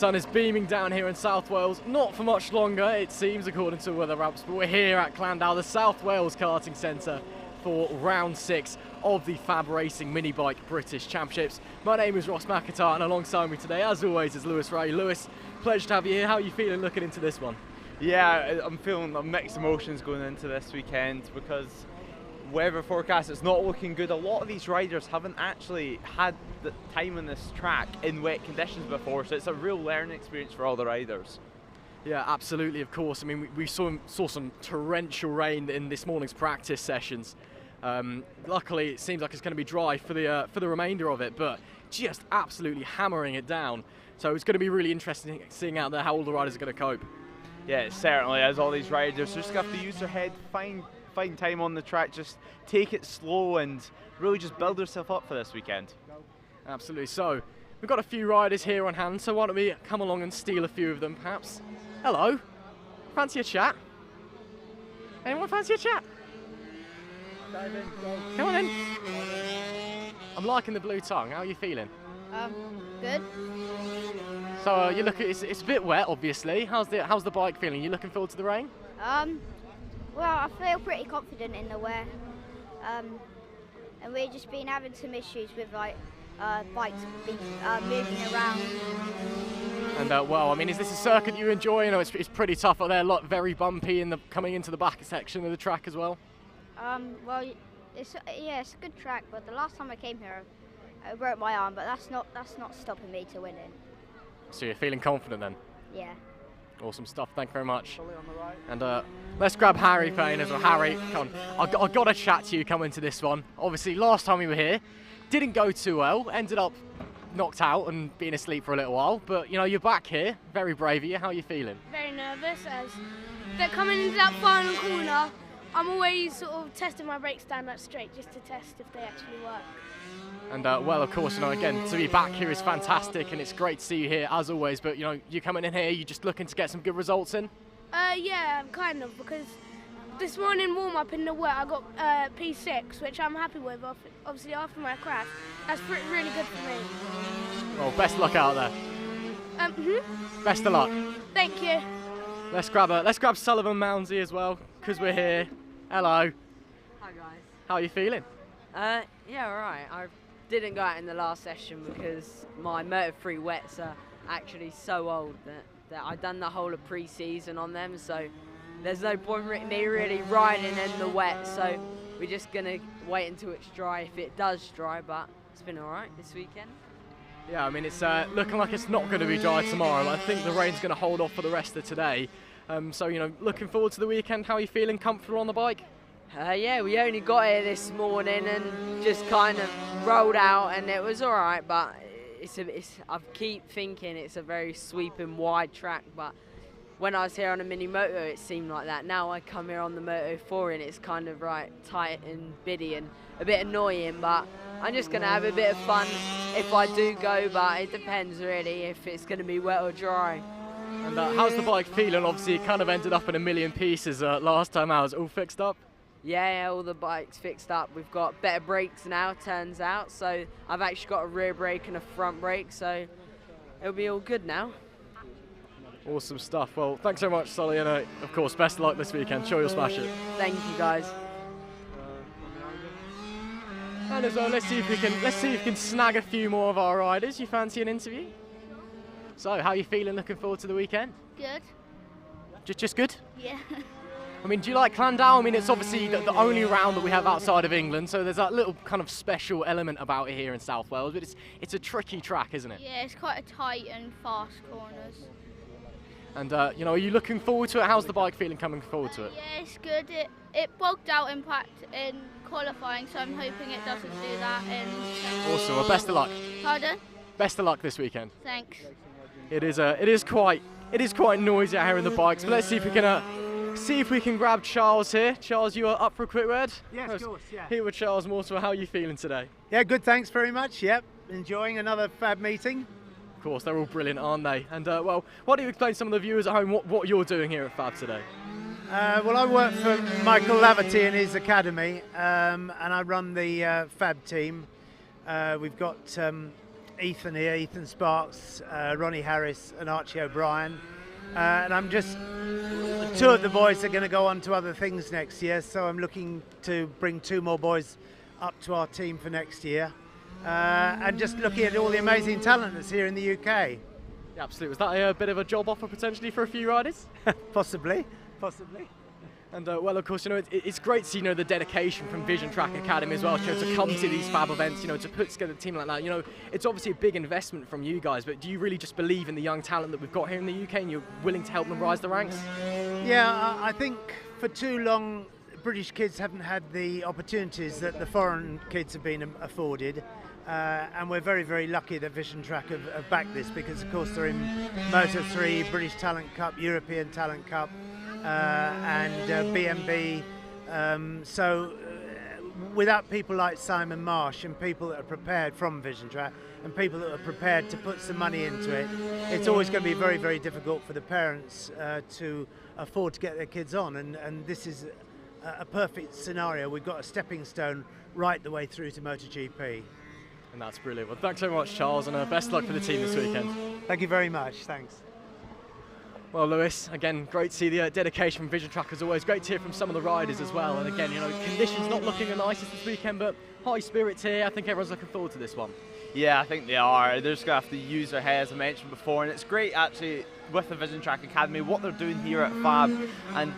sun is beaming down here in South Wales. Not for much longer, it seems, according to weather apps, but we're here at Llandow, the South Wales Karting Centre, for round 6 of the FAB-Racing Mini Bike British Championships. My name is Ross McIntyre, and alongside me today, as always, is Lewis Ray. Lewis, pleasure to have you here. How are you feeling looking into this one? Yeah, I'm feeling mixed emotions going into this weekend because weather forecast is not looking good. A lot of these riders haven't actually had the time on this track in wet conditions before, so it's a real learning experience for all the riders. Yeah, absolutely, of course. I mean, we saw some torrential rain in this morning's practice sessions. Luckily, it seems like it's going to be dry for the remainder of it, but just absolutely hammering it down. So it's going to be really interesting seeing out there how all the riders are going to cope. Yeah, it certainly is. All these riders just have to use their head, find time on the track, just take it slow and really just build yourself up for this weekend. Absolutely. So we've got a few riders here on hand, so why don't we come along and steal a few of them perhaps. Hello, fancy a chat? Anyone fancy a chat? Come on in. I'm liking the blue tongue. How are you feeling? Good. So you look, it's a bit wet, obviously. How's the bike feeling? You looking forward to the rain? Well, I feel pretty confident in the wear. And we've just been having some issues with like bikes moving around. And well, I mean, is this a circuit you enjoy? You know, it's pretty tough out there. Very bumpy coming into the back section of the track as well. Well, it's a good track. But the last time I came here, I broke my arm. But that's not stopping me to winning. So you're feeling confident then? Yeah. Awesome stuff, thank you very much. And let's grab Harry Payne as well. Harry, come on. I got to chat to you coming to this one. Obviously, last time we were here, didn't go too well. Ended up knocked out and being asleep for a little while. But, you know, you're back here. Very brave of you. How are you feeling? Very nervous as they're coming into that final corner. I'm always sort of testing my brakes down that straight just to test if they actually work. And well, of course, you know, again, to be back here is fantastic, and it's great to see you here as always. But you know, you're coming in here, you're just looking to get some good results in. Yeah, kind of, because this morning warm up in the wet, I got P6, which I'm happy with. Obviously, after my crash, that's really good for me. Well, best of luck out there. Best of luck. Thank you. Let's grab Sullivan Mounsey as well, because we're here. Hello. Hi guys. How are you feeling? Yeah, alright. I didn't go out in the last session because my Motor3 wets are actually so old that I've done the whole of pre-season on them, so there's no point me really riding in the wet, so we're just going to wait until it's dry if it does dry, but it's been alright this weekend. Yeah, I mean, it's looking like it's not going to be dry tomorrow. I think the rain's going to hold off for the rest of today. So, you know, looking forward to the weekend. How are you feeling? Comfortable on the bike? Yeah, we only got here this morning and just kind of rolled out, and it was all right. But I keep thinking it's a very sweeping, wide track. But when I was here on a mini moto, it seemed like that. Now I come here on the Moto 4, and it's kind of tight and biddy and a bit annoying. But I'm just gonna have a bit of fun if I do go. But it depends really if it's gonna be wet or dry. And how's the bike feeling? Obviously, it kind of ended up in a million pieces last time out. Is it all fixed up? Yeah, all the bikes fixed up. We've got better brakes now, turns out. So I've actually got a rear brake and a front brake, so it'll be all good now. Awesome stuff. Well, thanks so much, Sully, and of course, best of luck this weekend. Sure you'll smash it. Thank you, guys. And as well, let's see if we can snag a few more of our riders. You fancy an interview? So, how are you feeling? Looking forward to the weekend? Good. Just good? Yeah. I mean, do you like Llandow? I mean, it's obviously the only round that we have outside of England, so there's that little kind of special element about it here in South Wales, but it's a tricky track, isn't it? Yeah, it's quite a tight and fast corners. And, you know, are you looking forward to it? How's the bike feeling coming forward to it? Yeah, it's good. It bogged out in qualifying, so I'm hoping it doesn't do that in... Awesome. Well, best of luck. Pardon? Best of luck this weekend. Thanks. It is quite noisy out here in the bikes, but let's see if we can grab Charles here. Charles, you are up for a quick word? Yes, of course, yeah. Here with Charles Motorsport. How are you feeling today? Yeah, good, thanks very much. Yep, enjoying another FAB meeting. Of course, they're all brilliant, aren't they? And well, why don't you explain to some of the viewers at home what you're doing here at FAB today? Well, I work for Michael Laverty in his academy, and I run the FAB team. We've got Ethan here, Ethan Sparks, Ronnie Harris and Archie O'Brien. And I'm just, 2 of the boys are going to go on to other things next year, so I'm looking to bring 2 more boys up to our team for next year. And just looking at all the amazing talent that's here in the UK. Yeah, absolutely. Was that a bit of a job offer potentially for a few riders? Possibly, possibly. And well, of course, it's great to see, the dedication from Vision Track Academy as well, to come to these Fab events, to put together a team like that. It's obviously a big investment from you guys, but do you really just believe in the young talent that we've got here in the UK and you're willing to help them rise the ranks? Yeah, I think for too long, British kids haven't had the opportunities that the foreign kids have been afforded. And we're very, very lucky that Vision Track have backed this, because of course they're in Moto 3, British Talent Cup, European Talent Cup, and BMB. So without people like Simon Marsh and people that are prepared from Vision Track and people that are prepared to put some money into it, it's always going to be very, very difficult for the parents to afford to get their kids on. And this is a perfect scenario. We've got a stepping stone right the way through to MotoGP. And that's brilliant. Well, thanks so much, Charles, and best of luck for the team this weekend. Thank you very much. Thanks. Well, Lewis, again, great to see the dedication from Vision Track as always. Great to hear from some of the riders as well. And again, conditions not looking the nicest this weekend, but high spirits here. I think everyone's looking forward to this one. Yeah, I think they are. They're just going to have to use their head, as I mentioned before. And it's great, actually, with the Vision Track Academy, what they're doing here at FAB. And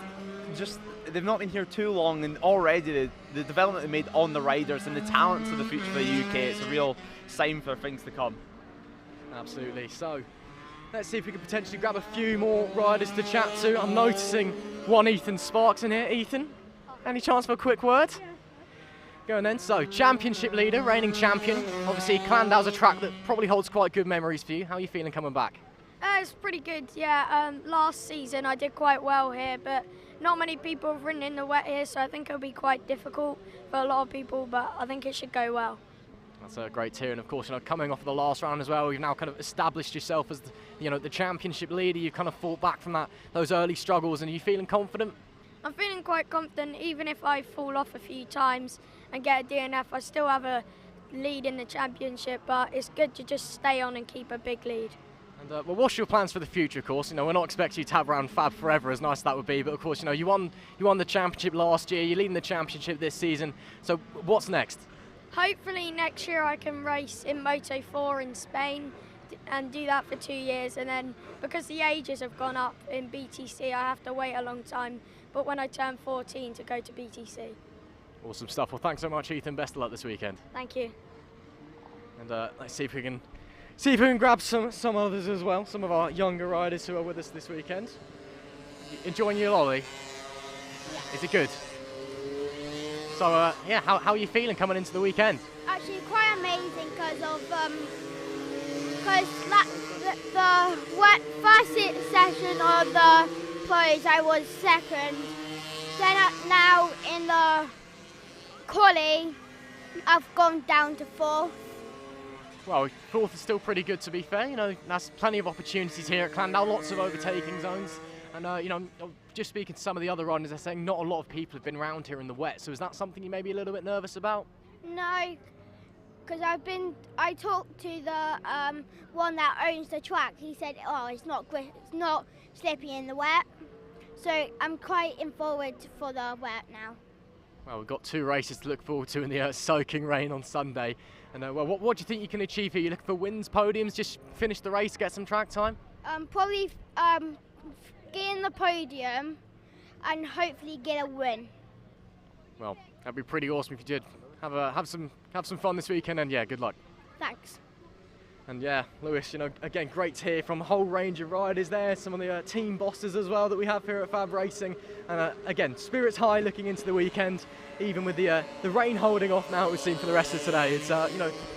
just, they've not been here too long, and already the development they made on the riders and the talents of the future for the UK, it's a real sign for things to come. Absolutely. So let's see if we can potentially grab a few more riders to chat to. I'm noticing one Ethan Sparks in here. Ethan, any chance for a quick word? Yeah. Go on then. So, championship leader, reigning champion. Obviously, Llandow's a track that probably holds quite good memories for you. How are you feeling coming back? It's pretty good, yeah. Last season I did quite well here, but not many people have ridden in the wet here, so I think it'll be quite difficult for a lot of people, but I think it should go well. That's great to hear, and of course, coming off of the last round as well, you've now kind of established yourself as the championship leader. You've kind of fought back from those early struggles, and are you feeling confident? I'm feeling quite confident. Even if I fall off a few times and get a DNF, I still have a lead in the championship, but it's good to just stay on and keep a big lead. And well, what's your plans for the future? Of course, we're not expecting you to have around Fab forever, as nice as that would be. But of course, you won the championship last year. You're leading the championship this season. So what's next? Hopefully next year I can race in Moto 4 in Spain and do that for 2 years. And then because the ages have gone up in BTC, I have to wait a long time. But when I turn 14 to go to BTC. Awesome stuff. Well, thanks so much, Ethan. Best of luck this weekend. Thank you. And let's see if we can grab some others as well, some of our younger riders who are with us this weekend. Enjoying your lolly? Is it good? So yeah, how are you feeling coming into the weekend? Actually, quite amazing because the first session of the pros I was second. Then now in the quali, I've gone down to fourth. Well, fourth is still pretty good, to be fair. That's plenty of opportunities here at Llandow, lots of overtaking zones. And, just speaking to some of the other riders, they're saying not a lot of people have been around here in the wet. So is that something you may be a little bit nervous about? No, because I talked to the one that owns the track. He said, oh, it's not slippy in the wet. So I'm quite in forward for the wet now. Well, we've got 2 races to look forward to in the soaking rain on Sunday. And well, what do you think you can achieve here? You looking for wins, podiums, just finish the race, get some track time? Probably get in the podium and hopefully get a win. Well, that'd be pretty awesome if you did. Have some fun this weekend, and yeah, good luck. Thanks. And yeah, Lewis, again, great to hear from a whole range of riders there, some of the team bosses as well that we have here at FAB-Racing. And again, spirits high looking into the weekend, even with the rain holding off now, we've seen for the rest of today. It's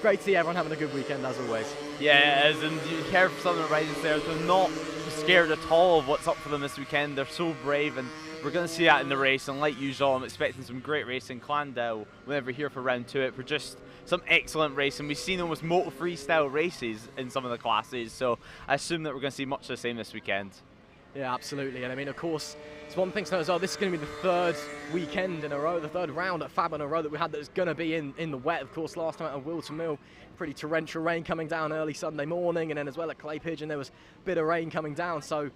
great to see everyone having a good weekend as always. Yeah, it is, and you hear from some of the riders there, they're not scared at all of what's up for them this weekend. They're so brave, and we're going to see that in the race. And like usual, I'm expecting some great racing. Llandow, whenever we're here for round 2, it produced some excellent racing. We've seen almost Moto 3 style races in some of the classes, so I assume that we're going to see much the same this weekend. Yeah, absolutely. And I mean, of course, it's one thing to know as well, this is going to be the 3rd weekend in a row, the 3rd round at FAB in a row that we had that is going to be in the wet. Of course, last time at Will to Mill, pretty torrential rain coming down early Sunday morning, and then as well at Clay Pigeon there was a bit of rain coming down, so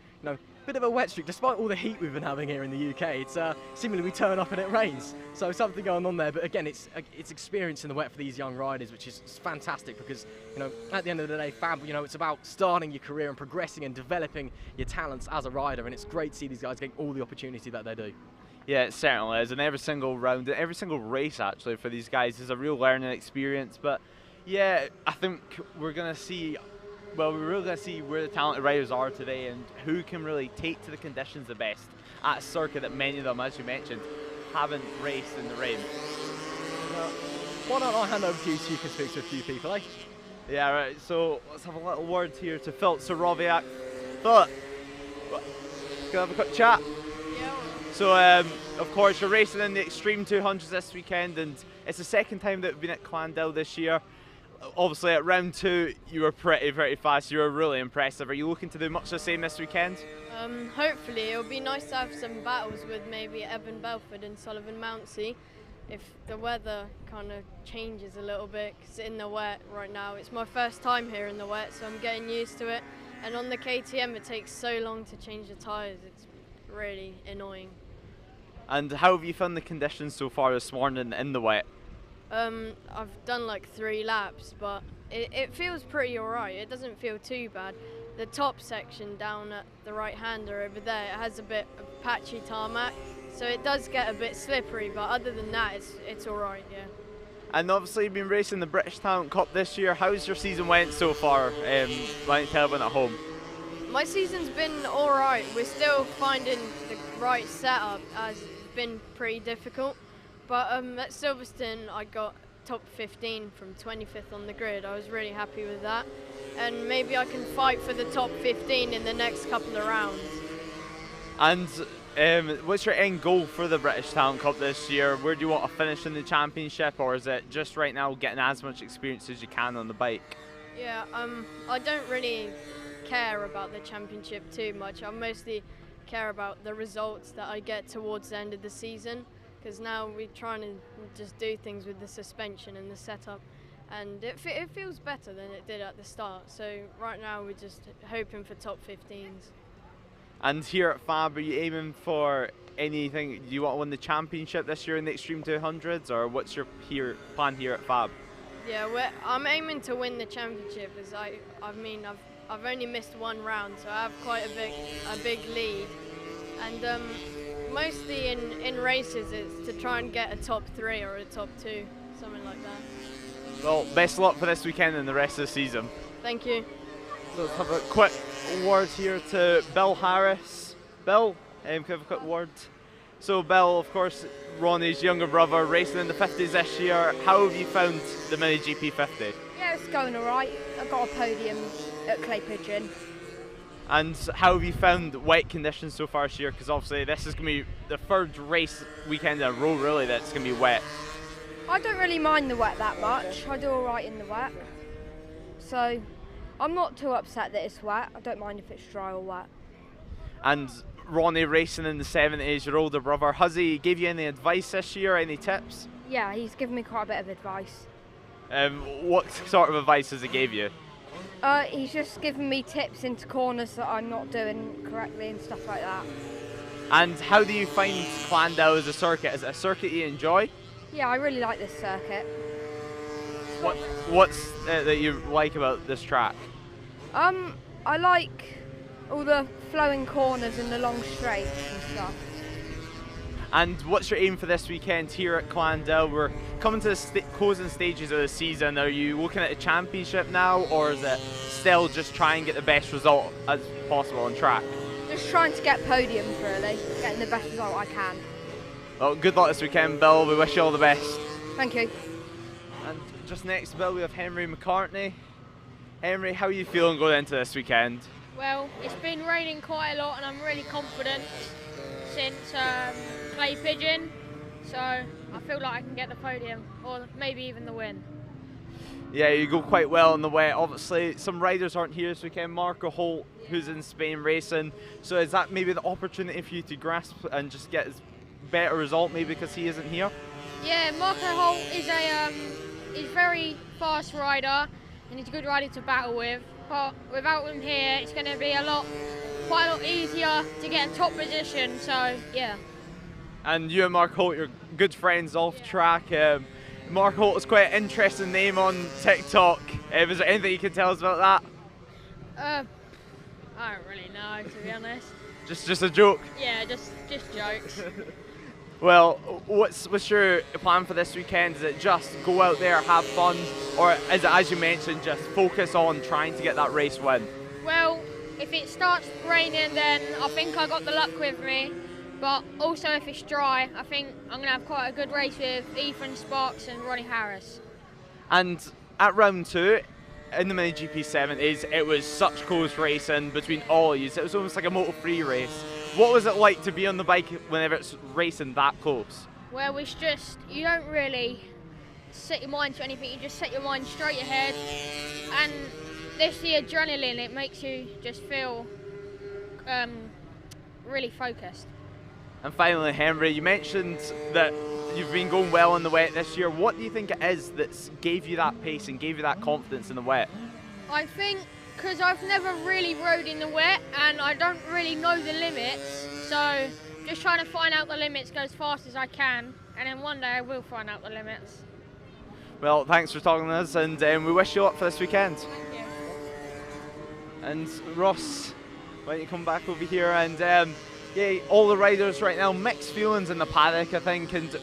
bit of a wet streak despite all the heat we've been having here in the UK. It's seemingly we turn up and it rains, so something going on there. But again, it's experience in the wet for these young riders, which is fantastic, because at the end of the day, FAB, it's about starting your career and progressing and developing your talents as a rider, and it's great to see these guys getting all the opportunity that they do. Yeah, it certainly is, and every single round, every single race actually for these guys is a real learning experience. But yeah, I think we're going to see, well, we're really going to see where the talented riders are today and who can really take to the conditions the best at a circuit that many of them, as you mentioned, haven't raced in the rain. Why don't I hand over to you so you can speak to a few people, eh? Yeah, right, so let's have a little word here to Philip Sorowiak. Philip, can I have a quick chat? Yeah. So, of course, you're racing in the Extreme 200s this weekend, and it's the second time that we've been at Llandow this year. Obviously, at round 2, you were pretty fast. You were really impressive. Are you looking to do much the same this weekend? Hopefully. It would be nice to have some battles with maybe Evan Belford and Sullivan Mountsey if the weather kind of changes a little bit, because in the wet right now, it's my first time here in the wet, so I'm getting used to it. And on the KTM, it takes so long to change the tyres. It's really annoying. And how have you found the conditions so far this morning in the wet? I've done like 3 laps, but it feels pretty alright. It doesn't feel too bad. The top section down at the right-hander over there, it has a bit of patchy tarmac, so it does get a bit slippery, but other than that, it's alright, yeah. And obviously you've been racing the British Talent Cup this year. How's your season went so far? Why don't you tell everyone at home? My season's been alright. We're still finding the right setup, as it's been pretty difficult. But at Silverstone, I got top 15 from 25th on the grid. I was really happy with that. And maybe I can fight for the top 15 in the next couple of rounds. And what's your end goal for the British Talent Cup this year? Where do you want to finish in the championship, or is it just right now getting as much experience as you can on the bike? Yeah, I don't really care about the championship too much. I mostly care about the results that I get towards the end of the season, because now we're trying to just do things with the suspension and the setup, and it feels better than it did at the start. So right now we're just hoping for top 15s. And here at FAB, are you aiming for anything? Do you want to win the championship this year in the Extreme 200s, or what's your plan here at FAB? Yeah, I'm aiming to win the championship, as I've only missed 1 round, so I have quite a big lead, and mostly in races it's to try and get a top 3 or a top 2, something like that. Well, best of luck for this weekend and the rest of the season. Thank you. So let's have a quick word here to Bill Harris. Bill, can I have a quick word? So Bill, of course, Ronnie's younger brother, racing in the 50s this year. How have you found the Mini GP 50? Yeah, it's going alright. I got a podium at Clay Pigeon. And how have you found wet conditions so far this year? Because obviously this is going to be the 3rd race weekend in a row really that's going to be wet. I don't really mind the wet that much. I do alright in the wet. So I'm not too upset that it's wet. I don't mind if it's dry or wet. And Ronnie racing in the 70s, your older brother, has he give you any advice this year, any tips? Yeah, he's given me quite a bit of advice. What sort of advice has he gave you? He's just given me tips into corners that I'm not doing correctly and stuff like that. And how do you find Llandow as a circuit? Is it a circuit you enjoy? Yeah, I really like this circuit. What's that you like about this track? I like all the flowing corners and the long straights and stuff. And what's your aim for this weekend here at Llandow? We're coming to the closing stages of the season. Are you looking at a championship now, or is it still just try and get the best result as possible on track? Just trying to get podiums really, getting the best result I can. Well, good luck this weekend, Bill. We wish you all the best. Thank you. And just next to Bill, we have Henry McCartney. Henry, how are you feeling going into this weekend? Well, it's been raining quite a lot and I'm really confident since Clay Pigeon, so I feel like I can get the podium or maybe even the win. Yeah, you go quite well in the wet. Obviously, some riders aren't here this weekend. Marco Holt, who's in Spain racing. So is that maybe the opportunity for you to grasp and just get a better result maybe because he isn't here? Yeah, Marco Holt is is very fast rider and he's a good rider to battle with. But without him here, it's going to be quite a lot easier to get a top position. So yeah. And you and Mark Holt, you're good friends off track. Mark Holt is quite an interesting name on TikTok. Is there anything you can tell us about that? I don't really know, to be honest. Just a joke. Yeah, just jokes. Well, what's your plan for this weekend? Is it just go out there, have fun, or is it, as you mentioned, just focus on trying to get that race win? Well, if it starts raining, then I think I got the luck with me. But also, if it's dry, I think I'm going to have quite a good race with Ethan Sparks and Ronnie Harris. And at round 2, in the Mini GP 70s, it was such close racing between all of you. It was almost like a Moto3 race. What was it like to be on the bike whenever it's racing that close? Well, it's just, you don't really set your mind to anything, you just set your mind straight ahead. And there's the adrenaline, it makes you just feel really focused. And finally, Henry, you mentioned that you've been going well on the wet this year. What do you think it is that's gave you that pace and gave you that confidence in the wet? I think because I've never really rode in the wet and I don't really know the limits, so just trying to find out the limits, go as fast as I can, and then one day I will find out the limits. Well, thanks for talking to us, and we wish you luck for this weekend. Thank you. And Ross, why don't you come back over here? And yeah, all the riders right now, mixed feelings in the paddock, I think, and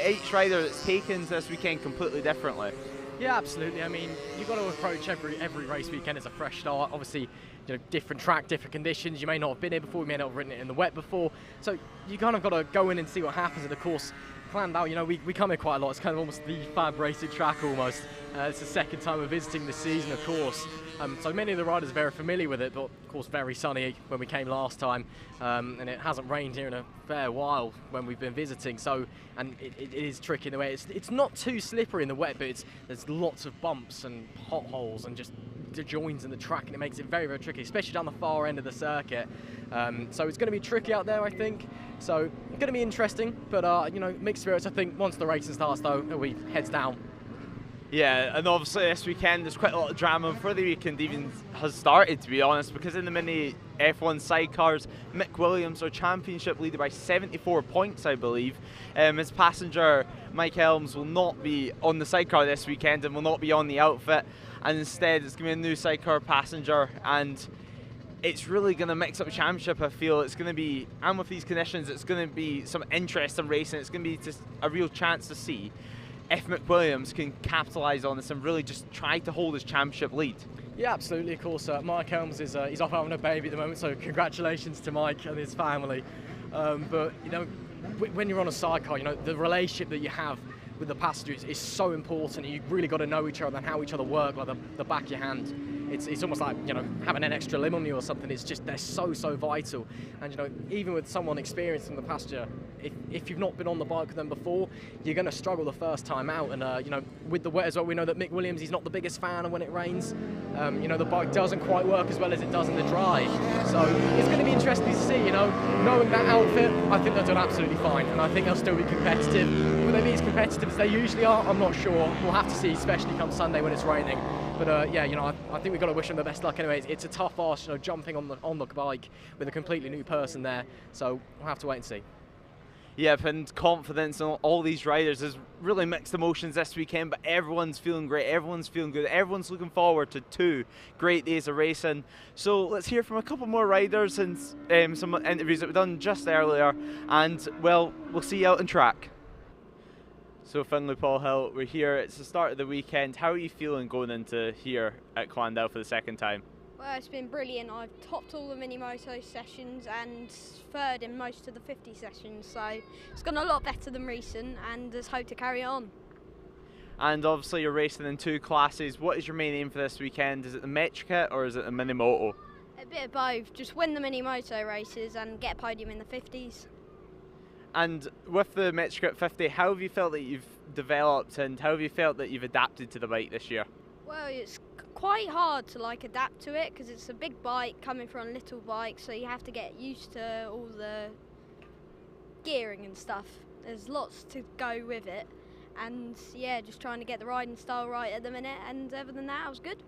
each rider that's taken this weekend completely differently. Yeah, absolutely. I mean, you've got to approach every race weekend as a fresh start. Obviously, you know, different track, different conditions. You may not have been here before, you may not have ridden it in the wet before. So you kind of got to go in and see what happens. And of course, Llandow, you know, we come here quite a lot. It's kind of almost the FAB-Racing track almost. It's the second time we're visiting this season, of course. So many of the riders are very familiar with it, but of course very sunny when we came last time, and it hasn't rained here in a fair while when we've been visiting. So, and it is tricky in the way. It's not too slippery in the wet, but there's lots of bumps and potholes and just joins in the track, and it makes it very, very tricky, especially down the far end of the circuit. So it's going to be tricky out there, I think. So it's going to be interesting, but you know, mixed spirits. I think once the racing starts, though, we heads down. Yeah, and obviously this weekend there's quite a lot of drama before the weekend even has started, to be honest, because in the Mini F1 sidecars, Mick Williams, our championship leader, by 74 points, I believe. His passenger, Mike Elms, will not be on the sidecar this weekend and will not be on the outfit, and instead it's going to be a new sidecar passenger, and it's really going to mix up the championship, I feel. It's going to be, and with these conditions, it's going to be some interesting racing. It's going to be just a real chance to see if Mick Williams can capitalise on this and really just try to hold his championship lead. Yeah, absolutely, of course. Mike Helms is he's off having a baby at the moment, so congratulations to Mike and his family. But, you know, when you're on a sidecar, you know, the relationship that you have with the passengers is so important. You've really got to know each other and how each other work, like the back of your hand. It's almost like, you know, having an extra limb on you or something. It's just, they're so vital. And, you know, even with someone experienced in the passenger, if you've not been on the bike with them before, you're going to struggle the first time out. And, you know, with the wet as well, we know that Mick Williams, he's not the biggest fan of when it rains. You know, the bike doesn't quite work as well as it does in the dry. So it's going to be interesting to see, you know, knowing that outfit, I think they'll do absolutely fine. And I think they'll still be competitive. Will they be as competitive as they usually are? I'm not sure. We'll have to see, especially come Sunday when it's raining. But yeah, you know, I think we've got to wish them the best luck anyway. It's a tough ask, you know, jumping on the bike with a completely new person there. So we'll have to wait and see. Yep, and confidence in all these riders. There's really mixed emotions this weekend, but everyone's feeling great, everyone's feeling good, everyone's looking forward to 2 great days of racing. So let's hear from a couple more riders and some interviews that we've done just earlier, and well, we'll see you out on track. So Finlay, Paul Hill, we're here. It's the start of the weekend. How are you feeling going into here at Llandow for the second time? Well, it's been brilliant. I've topped all the mini moto sessions and third in most of the 50 sessions, so it's gone a lot better than recent, and there's hope to carry on. And obviously you're racing in 2 classes. What is your main aim for this weekend? Is it the Metro Kit or is it the Mini Moto? A bit of both. Just win the mini moto races and get a podium in the 50s. And with the Metro Kit 50, how have you felt that you've developed and how have you felt that you've adapted to the bike this year? Well, it's quite hard to adapt to it because it's a big bike coming from a little bike, so you have to get used to all the gearing and stuff. There's lots to go with it, and yeah, just trying to get the riding style right at the minute, and other than that, I was good.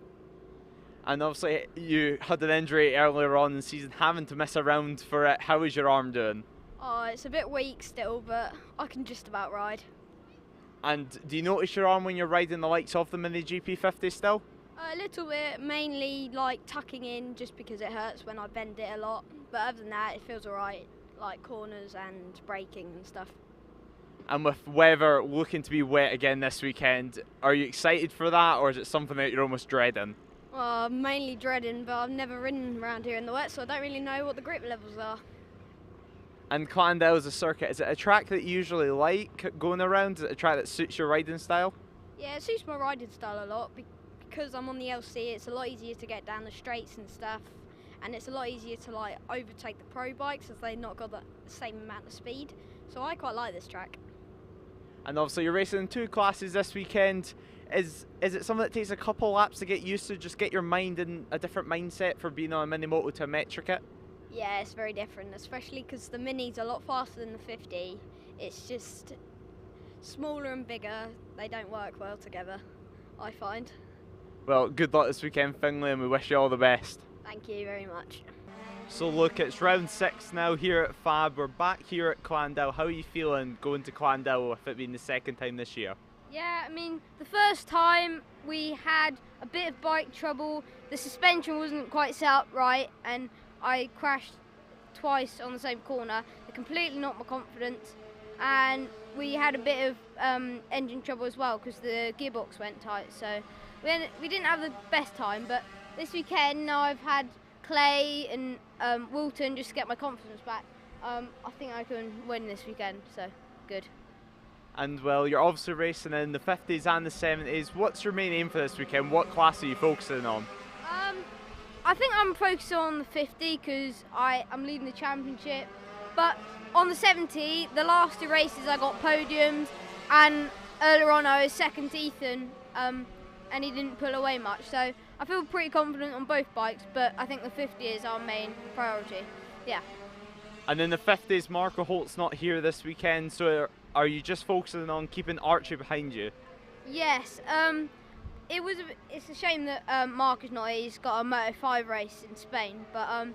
And obviously you had an injury earlier on in the season, having to miss a round for it. How is your arm doing? Oh, it's a bit weak still, but I can just about ride. And do you notice your arm when you're riding the likes of the Mini GP50 still? A little bit, mainly like tucking in just because it hurts when I bend it a lot. But other than that, it feels alright, like corners and braking and stuff. And with weather looking to be wet again this weekend, are you excited for that, or is it something that you're almost dreading? Well, I'm mainly dreading, but I've never ridden around here in the wet, so I don't really know what the grip levels are. And Llandow is a circuit. Is it a track that you usually like going around? Is it a track that suits your riding style? Yeah, it suits my riding style a lot because I'm on the LC. It's a lot easier to get down the straights and stuff, and it's a lot easier to like overtake the pro bikes as they've not got the same amount of speed. So I quite like this track. And obviously you're racing in 2 classes this weekend. Is it something that takes a couple laps to get used to, just get your mind in a different mindset for being on a mini moto to a metric kit? Yeah, it's very different, especially because the Mini's a lot faster than the 50. It's just smaller and bigger. They don't work well together, I find. Well, good luck this weekend, Finlay, and we wish you all the best. Thank you very much. So look, it's round 6 now here at FAB. We're back here at Llandow. How are you feeling going to Llandow with it being the second time this year? Yeah, I mean, the first time we had a bit of bike trouble. The suspension wasn't quite set up right, and I crashed twice on the same corner. It completely knocked my confidence, and we had a bit of engine trouble as well because the gearbox went tight. So we didn't have the best time, but this weekend now I've had Clay and Wilton just to get my confidence back. I think I can win this weekend, so good. And well, you're obviously racing in the 50s and the 70s. What's your main aim for this weekend? What class are you focusing on? I think I'm focused on the 50 because I'm leading the championship. But on the 70, the last 2 races I got podiums, and earlier on I was second to Ethan, and he didn't pull away much. So I feel pretty confident on both bikes, but I think the 50 is our main priority. Yeah. And in the 50s, Marco Holt's not here this weekend, so are you just focusing on keeping Archie behind you? Yes. It's a shame that Mark is not here. He's got a Moto 5 race in Spain, but I'm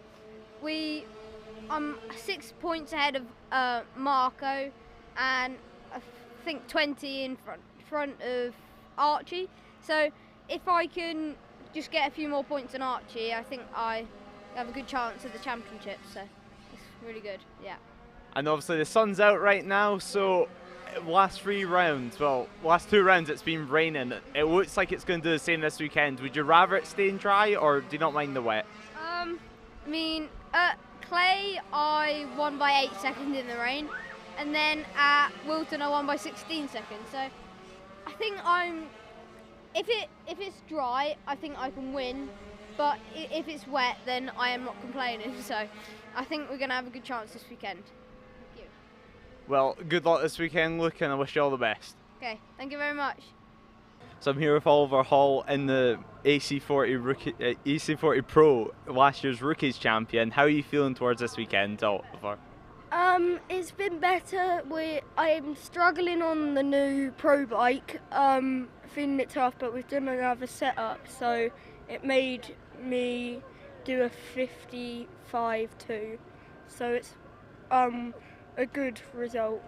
6 points ahead of Marco, and I think 20 in front of Archie. So if I can just get a few more points than Archie, I think I have a good chance at the championship. So it's really good. Yeah. And obviously the sun's out right now, so last 3 rounds, well, last 2 rounds it's been raining. It looks like it's going to do the same this weekend. Would you rather it staying dry, or do you not mind the wet? I mean, at Clay I won by 8 seconds in the rain, and then at Wilton I won by 16 seconds. So I think if it's dry, I think I can win, but if it's wet, then I am not complaining. So I think we're going to have a good chance this weekend. Well, good luck this weekend, Luke, and I wish you all the best. Okay, thank you very much. So I'm here with Oliver Hall in the AC40 Pro, last year's Rookies Champion. How are you feeling towards this weekend, Oliver? It's been better. I'm struggling on the new Pro bike, feeling it tough, but we've done another setup, so it made me do a 55.2, so it's a good result.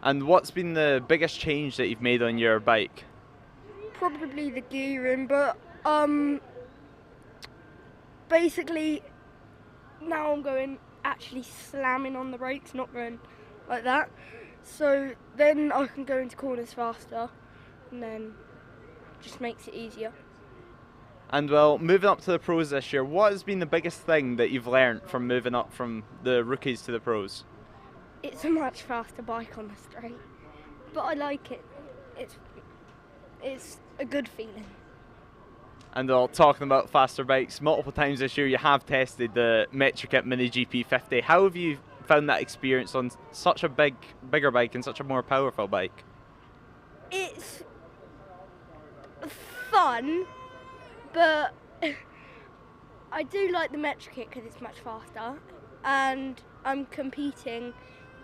And what's been the biggest change that you've made on your bike? Probably the gearing, but basically now I'm going actually slamming on the brakes, not going like that. So then I can go into corners faster, and then just makes it easier. And well, moving up to the pros this year, what has been the biggest thing that you've learned from moving up from the rookies to the pros? It's a much faster bike on the straight, but I like it. It's a good feeling. And talking about faster bikes, multiple times this year you have tested the Metrikit Mini GP50. How have you found that experience on such a bigger bike and such a more powerful bike? It's fun, but I do like the Metrikit because it's much faster, and I'm competing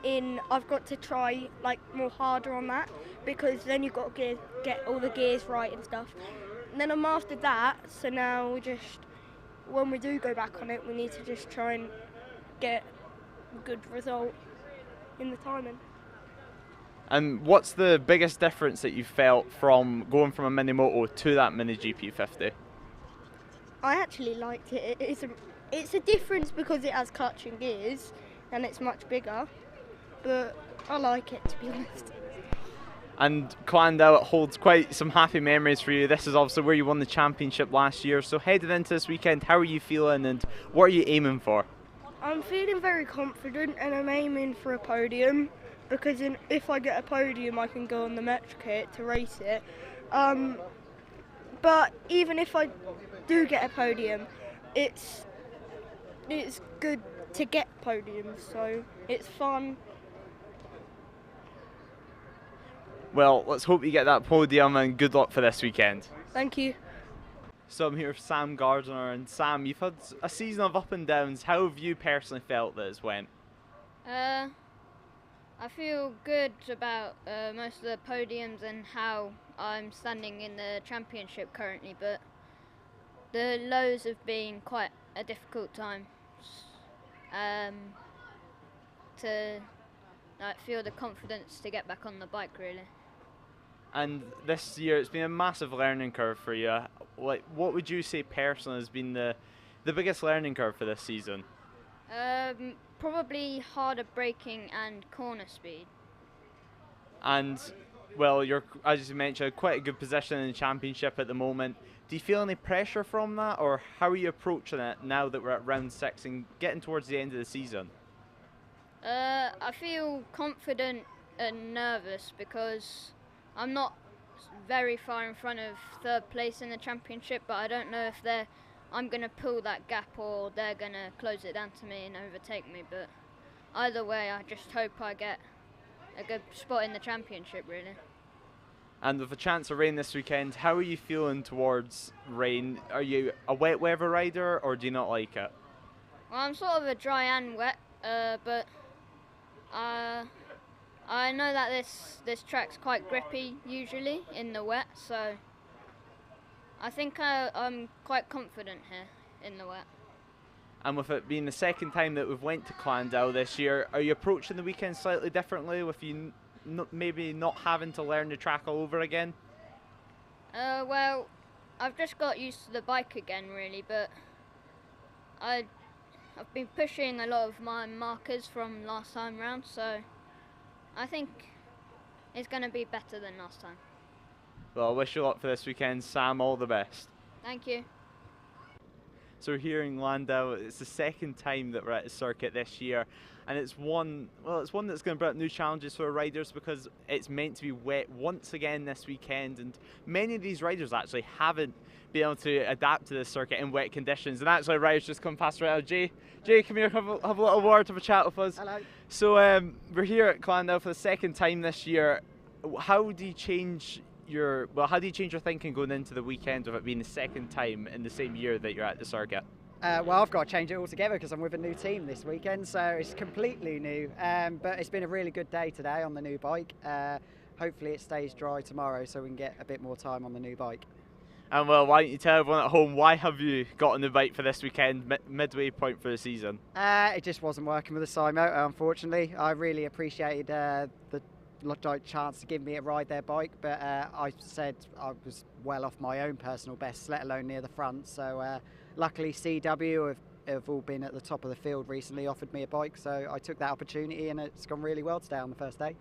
I've got to try like more harder on that, because then you've got to get all the gears right and stuff. And then I mastered that, so now we just, when we do go back on it, we need to just try and get a good result in the timing. And what's the biggest difference that you felt from going from a mini moto to that mini GP50? I actually liked it. It's a difference because it has clutch and gears and it's much bigger, but I like it, to be honest. And Llandow, it holds quite some happy memories for you. This is obviously where you won the championship last year. So heading into this weekend, how are you feeling and what are you aiming for? I'm feeling very confident and I'm aiming for a podium, because if I get a podium I can go on the Metro kit to race it. But even if I do get a podium, it's good to get podiums, so it's fun. Well, let's hope you get that podium and good luck for this weekend. Thank you. So I'm here with Sam Gardner, and Sam, you've had a season of up and downs. How have you personally felt that it's went? I feel good about most of the podiums and how I'm standing in the championship currently, but the lows have been quite a difficult time to feel the confidence to get back on the bike, really. And this year it's been a massive learning curve for you. Like, what would you say personally has been the biggest learning curve for this season? Probably harder braking and corner speed. And, well, you're, as you mentioned, quite a good position in the championship at the moment. Do you feel any pressure from that, or how are you approaching it now that we're at round 6 and getting towards the end of the season? I feel confident and nervous because I'm not very far in front of third place in the championship, but I don't know if I'm going to pull that gap or they're going to close it down to me and overtake me. But either way, I just hope I get a good spot in the championship, really. And with a chance of rain this weekend, how are you feeling towards rain? Are you a wet weather rider or do you not like it? Well, I'm sort of a dry and wet, but I know that this track's quite grippy usually in the wet, so I think I'm quite confident here in the wet. And with it being the second time that we've went to Llandow this year, are you approaching the weekend slightly differently with you maybe not having to learn the track all over again? Well, I've just got used to the bike again really, but I've been pushing a lot of my markers from last time round, so I think it's going to be better than last time. Well, I wish you luck for this weekend, Sam. All the best. Thank you. So we're here in Llandow. It's the second time that we're at the circuit this year, and it's one that's going to bring up new challenges for riders because it's meant to be wet once again this weekend, and many of these riders actually haven't been able to adapt to this circuit in wet conditions. And actually, riders just come past right now. Jay, come here, have a little word, have a chat with us. Hello. So we're here at Llandow for the second time this year. How do you change your thinking going into the weekend of it being the second time in the same year that you're at the circuit? Well, I've got to change it altogether because I'm with a new team this weekend, so it's completely new. But it's been a really good day today on the new bike. Hopefully it stays dry tomorrow so we can get a bit more time on the new bike. And well, why don't you tell everyone at home, why have you got on the bike for this weekend, midway point for the season? It just wasn't working with the side motor, unfortunately. I really appreciated the chance to give me a ride their bike, but I said I was well off my own personal best, let alone near the front. So luckily CW have all been at the top of the field recently, offered me a bike, so I took that opportunity and it's gone really well today on the first day.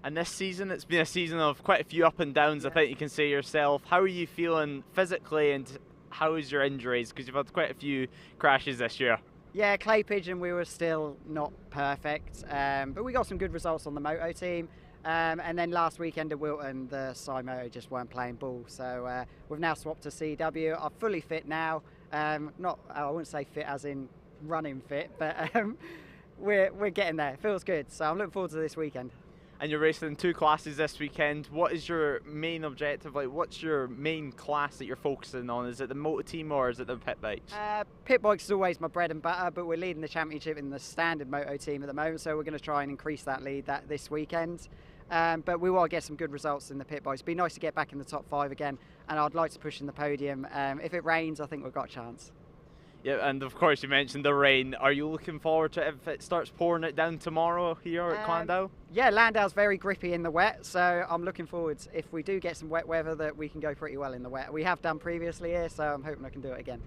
And this season, it's been a season of quite a few up and downs, I think you can say yourself. How are you feeling physically and how is your injuries? Because you've had quite a few crashes this year. Yeah, Clay Pigeon, we were still not perfect, but we got some good results on the moto team. And then last weekend at Wilton, the side moto just weren't playing ball. So we've now swapped to CW. I'm fully fit now. I wouldn't say fit as in running fit, but we're getting there. It feels good. So I'm looking forward to this weekend. And you're racing in 2 classes this weekend. What is your main objective? Like, what's your main class that you're focusing on? Is it the motor team or is it the pit bikes? Pit bikes is always my bread and butter, but we're leading the championship in the standard moto team at the moment, so we're going to try and increase that lead this weekend. But we want to get some good results in the pit bikes. It'd be nice to get back in the top 5 again, and I'd like to push in the podium. If it rains, I think we've got a chance. Yeah, and of course you mentioned the rain. Are you looking forward to it if it starts pouring it down tomorrow here at Llandow? Yeah, Llandow's very grippy in the wet, so I'm looking forward, if we do get some wet weather, that we can go pretty well in the wet. We have done previously here, so I'm hoping I can do it again.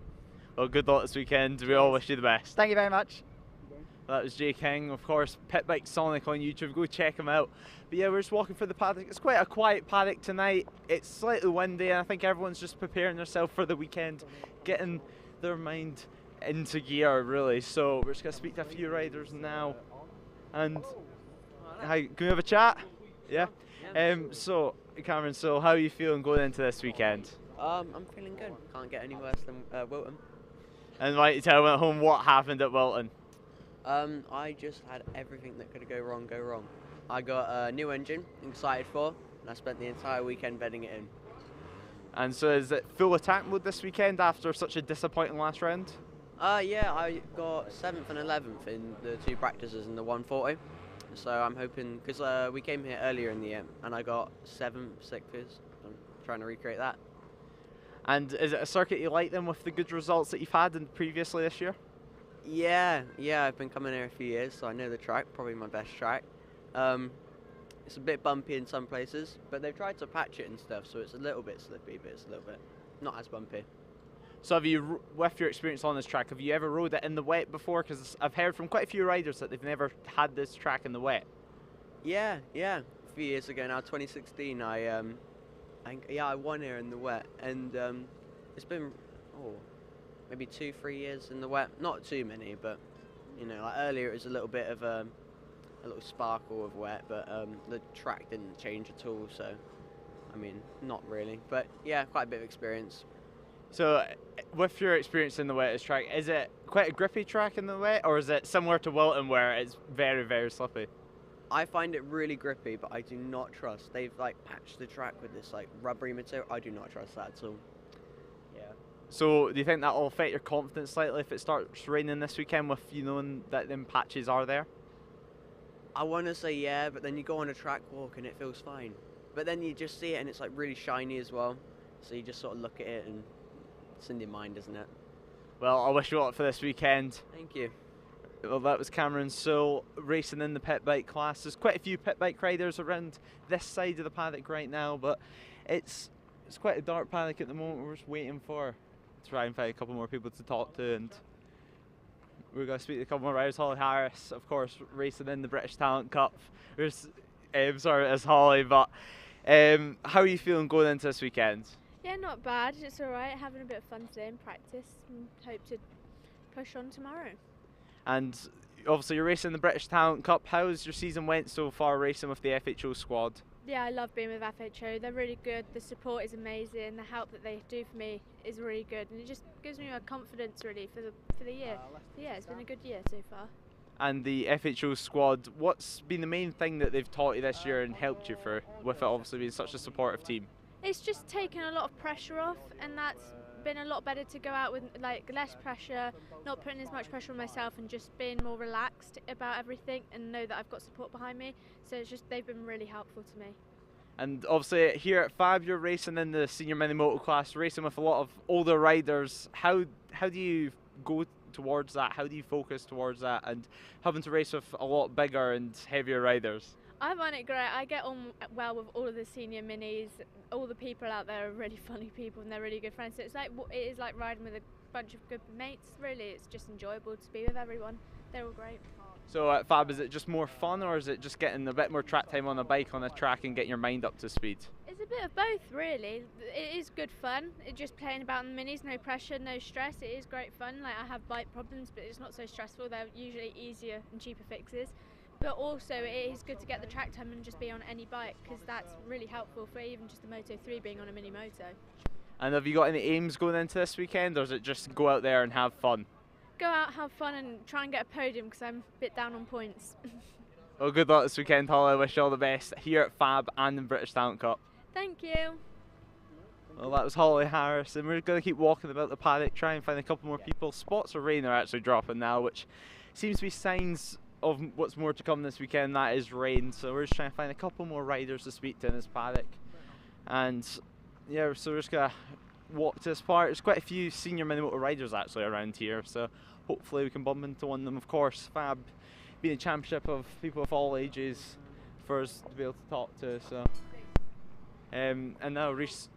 Well, good luck this weekend. We all wish you the best. Thank you very much. That was Jay King, of course, Pit Bike Sonic on YouTube. Go check him out. But yeah, we're just walking through the paddock. It's quite a quiet paddock tonight. It's slightly windy, and I think everyone's just preparing themselves for the weekend, getting their mind into gear, really. So we're just going to speak to a few riders now. And hi, can we have a chat? Yeah? So, Cameron, so how are you feeling going into this weekend? I'm feeling good. Can't get any worse than Wilton. And why don't you tell me at home what happened at Wilton? I just had everything that could go wrong go wrong. I got a new engine, excited for, and I spent the entire weekend bedding it in. And so is it full attack mode this weekend after such a disappointing last round? Yeah, I got 7th and 11th in the 2 practices in the 140. So I'm hoping, because we came here earlier in the year, and I got 7th, 6th. I'm trying to recreate that. And is it a circuit you like then with the good results that you've had previously this year? Yeah, I've been coming here a few years, so I know the track, probably my best track. It's a bit bumpy in some places, but they've tried to patch it and stuff, so it's a little bit slippy, but it's a little bit not as bumpy. So have you, with your experience on this track, have you ever rode it in the wet before? Because I've heard from quite a few riders that they've never had this track in the wet. Yeah. A few years ago now, 2016, I won here in the wet, and it's been maybe 2-3 years in the wet. Not too many, but you know, like earlier it was a little bit of a little sparkle of wet, but the track didn't change at all. So, I mean, not really, but yeah, quite a bit of experience. So, with your experience in the wettest track, is it quite a grippy track in the wet, or is it similar to Wilton where it's very, very slippy? I find it really grippy, but I do not trust. They've like patched the track with this like rubbery material. I do not trust that at all. Yeah. So, do you think that will affect your confidence slightly if it starts raining this weekend with you knowing that them patches are there? I want to say yeah, but then you go on a track walk and it feels fine. But then you just see it and it's like really shiny as well. So you just sort of look at it and it's in your mind, isn't it? Well, I wish you luck for this weekend. Thank you. Well, that was Cameron Sewell racing in the pit bike class. There's quite a few pit bike riders around this side of the paddock right now, but it's quite a dark paddock at the moment. We're just waiting to try and find a couple more people to talk to, and we're going to speak to a couple more riders. Holly Harris, of course, racing in the British Talent Cup. Sorry, it's Holly, but how are you feeling going into this weekend? Yeah, not bad. It's all right. Having a bit of fun today in practice, and hope to push on tomorrow. And obviously you're racing the British Talent Cup. How's your season went so far racing with the FHO squad? Yeah, I love being with FHO. They're really good. The support is amazing. The help that they do for me is really good, and it just gives me a confidence really for the year. Yeah, it's been a good year so far. And the FHO squad, what's been the main thing that they've taught you this year and helped you with it obviously being such a supportive team? It's just taken a lot of pressure off, and that's been a lot better to go out with like less pressure, not putting as much pressure on myself, and just being more relaxed about everything and know that I've got support behind me. So it's just, they've been really helpful to me. And obviously here at FAB you're racing in the senior mini moto class, racing with a lot of older riders. How do you go towards that? How do you focus towards that, and having to race with a lot bigger and heavier riders? I find it great. I get on well with all of the senior minis. All the people out there are really funny people, and they're really good friends. So it is like riding with a bunch of good mates. Really, it's just enjoyable to be with everyone. They're all great. So at FAB, is it just more fun, or is it just getting a bit more track time on a bike on a track and getting your mind up to speed? It's a bit of both, really. It is good fun. It's just playing about in the minis, no pressure, no stress. It is great fun. Like, I have bike problems, but it's not so stressful. They're usually easier and cheaper fixes. But also it is good to get the track time and just be on any bike, because that's really helpful for even just the Moto3 being on a mini moto. And have you got any aims going into this weekend, or is it just go out there and have fun? Go out, have fun, and try and get a podium, because I'm a bit down on points. Well, good luck this weekend, Holly. I wish you all the best here at FAB and in British Talent Cup. Thank you. Well, that was Holly Harris, and we're going to keep walking about the paddock, try and find a couple more people. Spots of rain are actually dropping now, which seems to be signs of what's more to come this weekend. That is rain, so we're just trying to find a couple more riders to speak to in this paddock. And yeah, so we're just going to walk to this part. There's quite a few senior mini motor riders actually around here, so hopefully we can bump into one of them. Of course, FAB being a championship of people of all ages for us to be able to talk to. So, and now Reese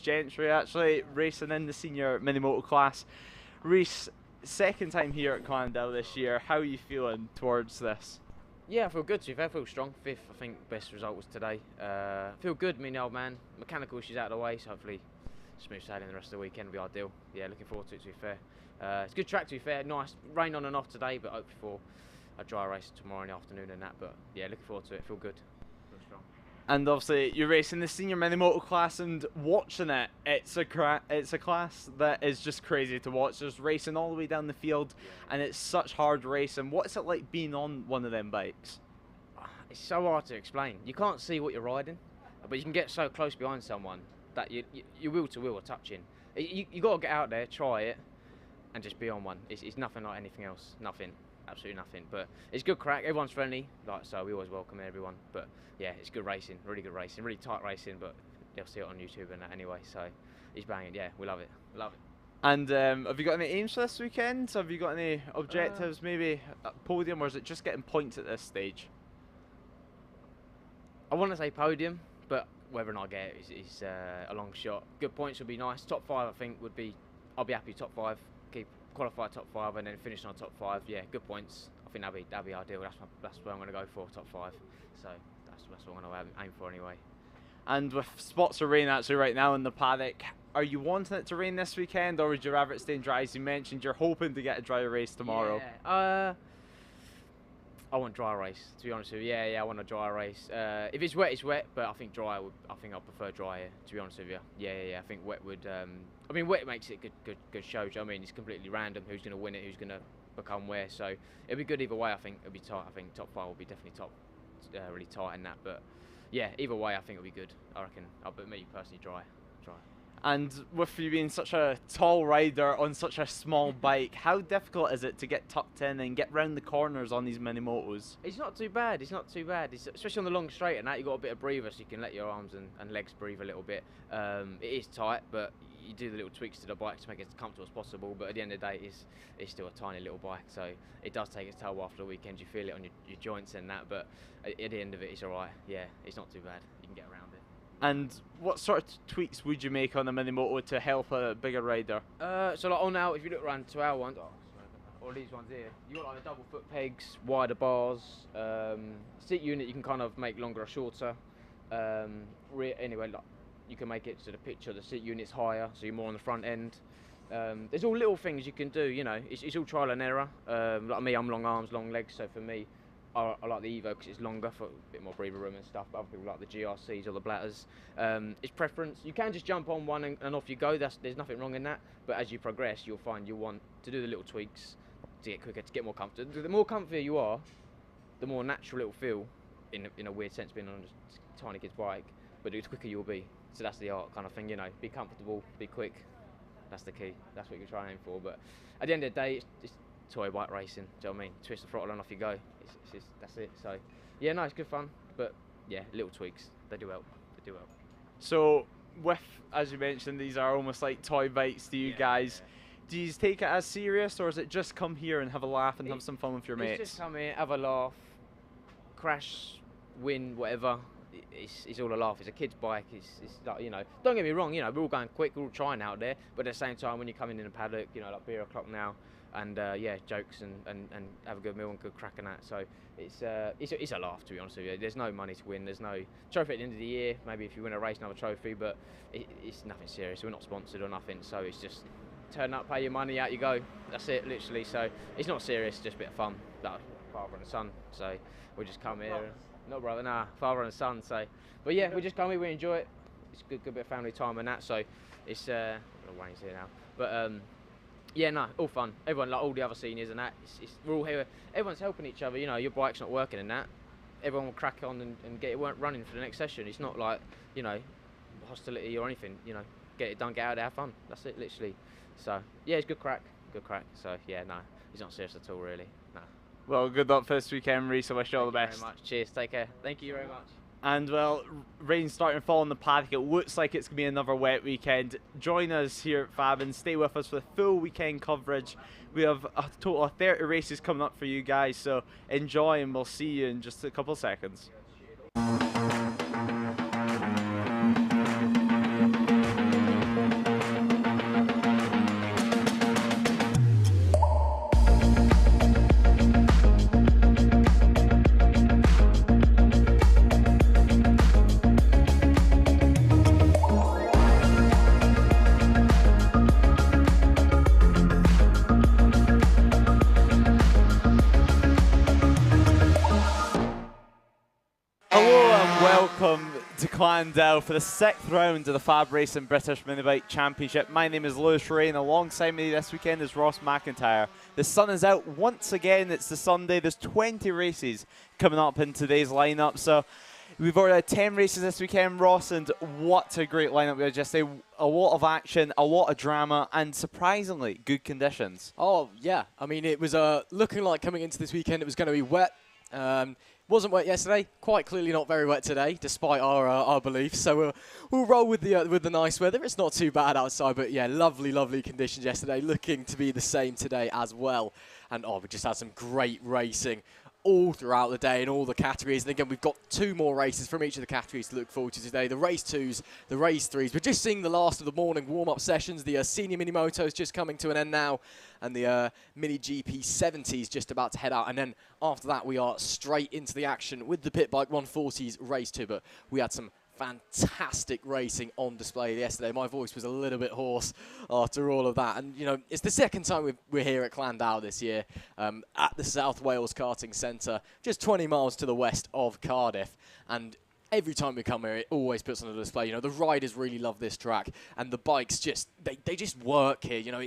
Gentry actually racing in the senior mini moto class. Reese, second time here at Llandow this year. How are you feeling towards this? Yeah, I feel good. I feel strong. Fifth, I think best result was today. Feel good. Me and the old man. Mechanical issues out of the way, so hopefully smooth sailing the rest of the weekend will be ideal. Yeah, looking forward to it. To be fair, it's a good track. To be fair, nice rain on and off today, but hopefully for a dry race tomorrow in the afternoon and that. But yeah, looking forward to it. Feel good. Feel strong. And obviously you're racing the senior mini moto class, and watching it, it's a class that is just crazy to watch. Just racing all the way down the field, and it's such hard racing. What's it like being on one of them bikes? It's so hard to explain. You can't see what you're riding, but you can get so close behind someone that you wheel to wheel are touching. You got to get out there, try it, and just be on one. It's nothing like anything else. Nothing. Absolutely nothing. But it's good crack. Everyone's friendly, like so. We always welcome everyone. But yeah, it's good racing. Really good racing. Really tight racing. But they'll see it on YouTube and that anyway. So he's banging. Yeah, we love it. Love it. And have you got any aims for this weekend? Have you got any objectives? Maybe a podium, or is it just getting points at this stage? I want to say podium, but whether or not I get it is a long shot. Good points would be nice. Top 5, I think, would be. I'll be happy. Top 5. Keep qualify top 5 and then finish on top 5. Yeah, good points. I think that'd be ideal. That's where I'm going to go for, top 5. So that's what I'm going to aim for anyway. And with spots of rain actually right now in the paddock, are you wanting it to rain this weekend, or would you rather it stay dry? As you mentioned, you're hoping to get a dry race tomorrow. Yeah. I want dry race, to be honest with you. Yeah, I want a dry race. If it's wet, it's wet, but I think dry. I think I prefer dry, to be honest with you. Yeah. I think wet would. I mean, wet makes it good show. I mean, it's completely random who's going to win it, who's going to become where. So it'll be good either way. I think it'll be tight. I think top 5 will be definitely top, really tight in that. But yeah, either way, I think it'll be good. I reckon. But me personally, dry. And with you being such a tall rider on such a small bike, how difficult is it to get tucked in and get round the corners on these mini motos? It's not too bad. Especially on the long straight and that, you got a bit of breather, so you can let your arms and legs breathe a little bit. It is tight, but you do the little tweaks to the bike to make it as comfortable as possible. But at the end of the day, it's still a tiny little bike, so it does take its toll after the weekend. You feel it on your joints and that, but at the end of it, it's all right. Yeah, it's not too bad. You can get around it. And what sort of tweaks would you make on the mini moto to help a bigger rider? So like on now, if you look around to our ones, or these ones here, you got like the double foot pegs, wider bars, seat unit you can kind of make longer or shorter. Anyway, like you can make it to the picture the seat unit's higher, so you're more on the front end. There's all little things you can do, you know. It's all trial and error. Like me, I'm long arms, long legs, so for me, I like the Evo because it's longer for a bit more breather room and stuff, but other people like the GRCs or the Blatters. It's preference. You can just jump on one and off you go. There's nothing wrong in that, but as you progress, you'll find you'll want to do the little tweaks to get quicker, to get more comfortable. The more comfier you are, the more natural it'll feel, in a weird sense, being on a tiny kid's bike, but the quicker you'll be. So that's the art kind of thing, you know. Be comfortable, be quick. That's the key. That's what you try and aim for. But at the end of the day, it's toy bike racing. Do you know what I mean? Twist the throttle and off you go. That's it. So yeah, no, it's good fun. But yeah, little tweaks. They do help. So with, as you mentioned, these are almost like toy bikes to you guys. Do you take it as serious, or is it just come here and have a laugh and have some fun with your mates? It's just come here, have a laugh, crash, win, whatever. It's all a laugh. It's a kid's bike. It's like, you know, don't get me wrong, you know, we're all going quick, we're all trying out there, but at the same time, when you're coming in the paddock, you know, like beer o'clock now, and yeah, jokes and have a good meal and good crack and that. So it's a laugh, to be honest with you. There's no money to win. There's no trophy at the end of the year. Maybe if you win a race, another trophy, but it's nothing serious. We're not sponsored or nothing, so it's just turn up, pay your money, out you go. That's it, literally. So it's not serious, just a bit of fun. Like father and son. So we just come here. No brother, nah, father and son. So, but yeah, we just come here, we enjoy it. It's good bit of family time and that. So it's Wayne's here now, but yeah, no, all fun. Everyone, like all the other seniors and that, we're all here. Everyone's helping each other. You know, your bike's not working and that. everyone will crack on and get it running for the next session. It's not like, you know, hostility or anything. You know, get it done, get out there, have fun. That's it, literally. So yeah, it's good crack. So yeah, no, he's not serious at all, really. No. Well, good luck for this weekend, Reece. I wish you all the best. Thank you very much. Cheers. Take care. Thank you very much. And well, rain's starting to fall on the paddock. It looks like it's going to be another wet weekend. Join us here at FAB and stay with us for the full weekend coverage. We have a total of 30 races coming up for you guys, so enjoy, and we'll see you in just a couple of seconds. Welcome to Llandow for the 6th round of the FAB-Racing British Minibike Championship. My name is Lewis Ray, and alongside me this weekend is Ross McIntyre. The sun is out once again. It's the Sunday. There's 20 races coming up in today's lineup. So we've already had 10 races this weekend, Ross, and what a great lineup. We had just a lot of action, a lot of drama, and surprisingly good conditions. Oh, yeah. I mean, it was looking like coming into this weekend it was going to be wet. Wasn't wet yesterday, quite clearly not very wet today, despite our beliefs. So we'll roll with the nice weather. It's not too bad outside, but yeah, lovely conditions yesterday. Looking to be the same today as well. And we just had some great racing all throughout the day in all the categories. And again, we've got 2 more races from each of the categories to look forward to today. The race 2s, the race 3s. We're just seeing the last of the morning warm-up sessions. The senior mini motos just coming to an end now, and the mini GP 70s just about to head out. And then after that, we are straight into the action with the Pit Bike 140s race 2. But we had some fantastic racing on display yesterday. My voice was a little bit hoarse after all of that. And, you know, it's the second time we're here at Llandow this year at the South Wales Karting Centre, just 20 miles to the west of Cardiff. And every time we come here, it always puts on a display. You know, the riders really love this track, and the bikes just, they just work here. You know,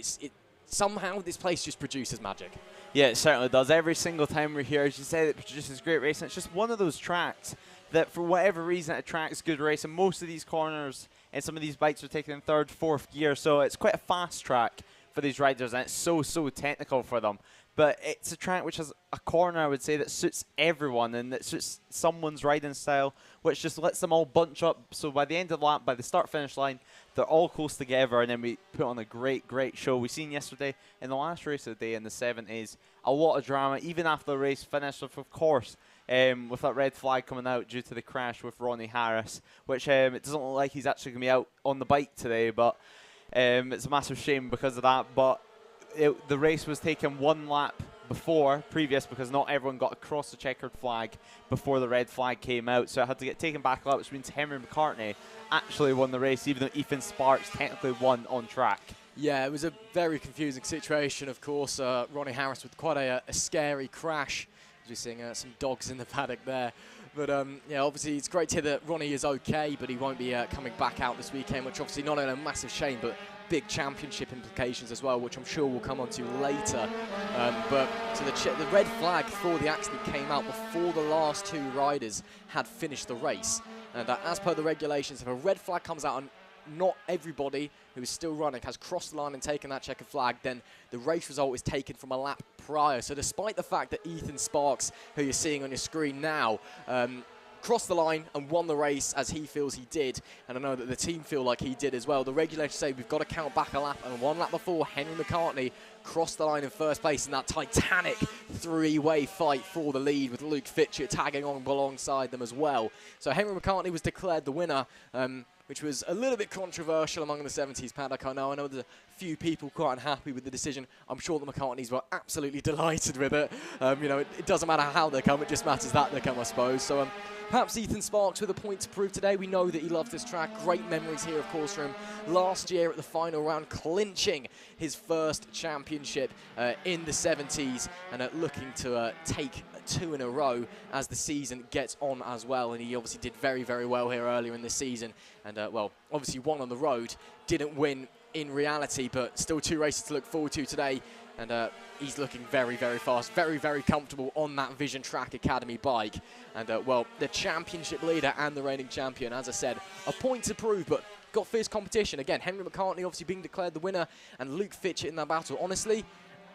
somehow this place just produces magic. Yeah, it certainly does. Every single time we're here, as you said, it produces great racing. It's just one of those tracks that for whatever reason it attracts good racing. Most of these corners and some of these bikes are taken in 3rd, 4th gear, so it's quite a fast track for these riders, and it's so technical for them. But it's a track which has a corner, I would say, that suits everyone and that suits someone's riding style, which just lets them all bunch up. So by the end of the lap, by the start-finish line, they're all close together, and then we put on a great show. We seen yesterday in the last race of the day in the 70s, a lot of drama, even after the race finished, of course, with that red flag coming out due to the crash with Ronnie Harris, which it doesn't look like he's actually going to be out on the bike today, but it's a massive shame because of that. But the race was taken 1 lap previous because not everyone got across the checkered flag before the red flag came out, so it had to get taken back up, which means Henry McCartney actually won the race, even though Ethan Sparks technically won on track. Yeah, it was a very confusing situation, of course. Ronnie Harris with quite a scary crash. We're seeing some dogs in the paddock there. But yeah, obviously it's great to hear that Ronnie is okay, but he won't be coming back out this weekend, which obviously not only a massive shame, but big championship implications as well, which I'm sure we'll come on to later. But so the red flag for the accident came out before the last 2 riders had finished the race. And as per the regulations, if a red flag comes out and not everybody who is still running has crossed the line and taken that checkered flag, then the race result is taken from a lap prior. So despite the fact that Ethan Sparks, who you're seeing on your screen now, crossed the line and won the race as he feels he did, and I know that the team feel like he did as well, the regulators say we've got to count back a lap, and 1 lap before, Henry McCartney crossed the line in first place in that titanic 3-way fight for the lead, with Luke Fitchett tagging on alongside them as well. So Henry McCartney was declared the winner, which was a little bit controversial among the 70s paddock. I know there's a few people quite unhappy with the decision. I'm sure the McCartneys were absolutely delighted with it. You know, it doesn't matter how they come, it just matters that they come, I suppose. So perhaps Ethan Sparks with a point to prove today. We know that he loves this track. Great memories here, of course, from last year at the final round, clinching his first championship in the 70s, and looking to take 2 in a row as the season gets on as well. And he obviously did very well here earlier in the season, and well, obviously won on the road, didn't win in reality, but still 2 races to look forward to today. and he's looking very, very fast, very, very comfortable on that Vision Track Academy bike. And, well, the championship leader and the reigning champion, as I said, a point to prove, but got fierce competition. Again, Henry McCartney obviously being declared the winner, and Luke Fitchett in that battle. Honestly,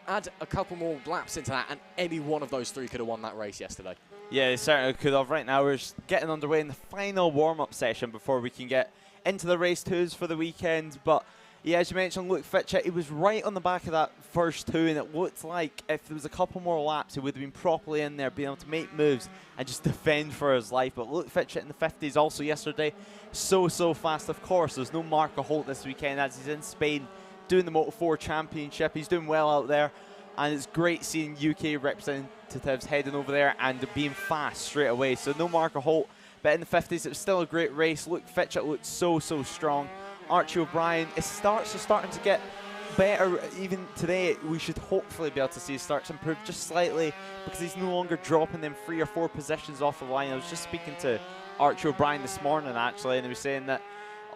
add a couple more laps into that, and any one of those three could have won that race yesterday. Yeah, they certainly could have. Right now, we're just getting underway in the final warm-up session before we can get into the race twos for the weekend. But yeah, as you mentioned, Luke Fitchett, he was right on the back of that first two, and it looked like if there was a couple more laps, he would have been properly in there, being able to make moves and just defend for his life. But Luke Fitchett in the 50s also yesterday, so fast. Of course, there's no Marco Holt this weekend as he's in Spain doing the Moto4 Championship. He's doing well out there, and it's great seeing UK representatives heading over there and being fast straight away. So no Marco Holt, but in the 50s, it was still a great race. Luke Fitchett looked so strong. Archie O'Brien, it starting to get better. Even today, we should hopefully be able to see his start to improve just slightly, because he's no longer dropping them 3 or 4 positions off the line. I was just speaking to Archie O'Brien this morning, actually, and he was saying that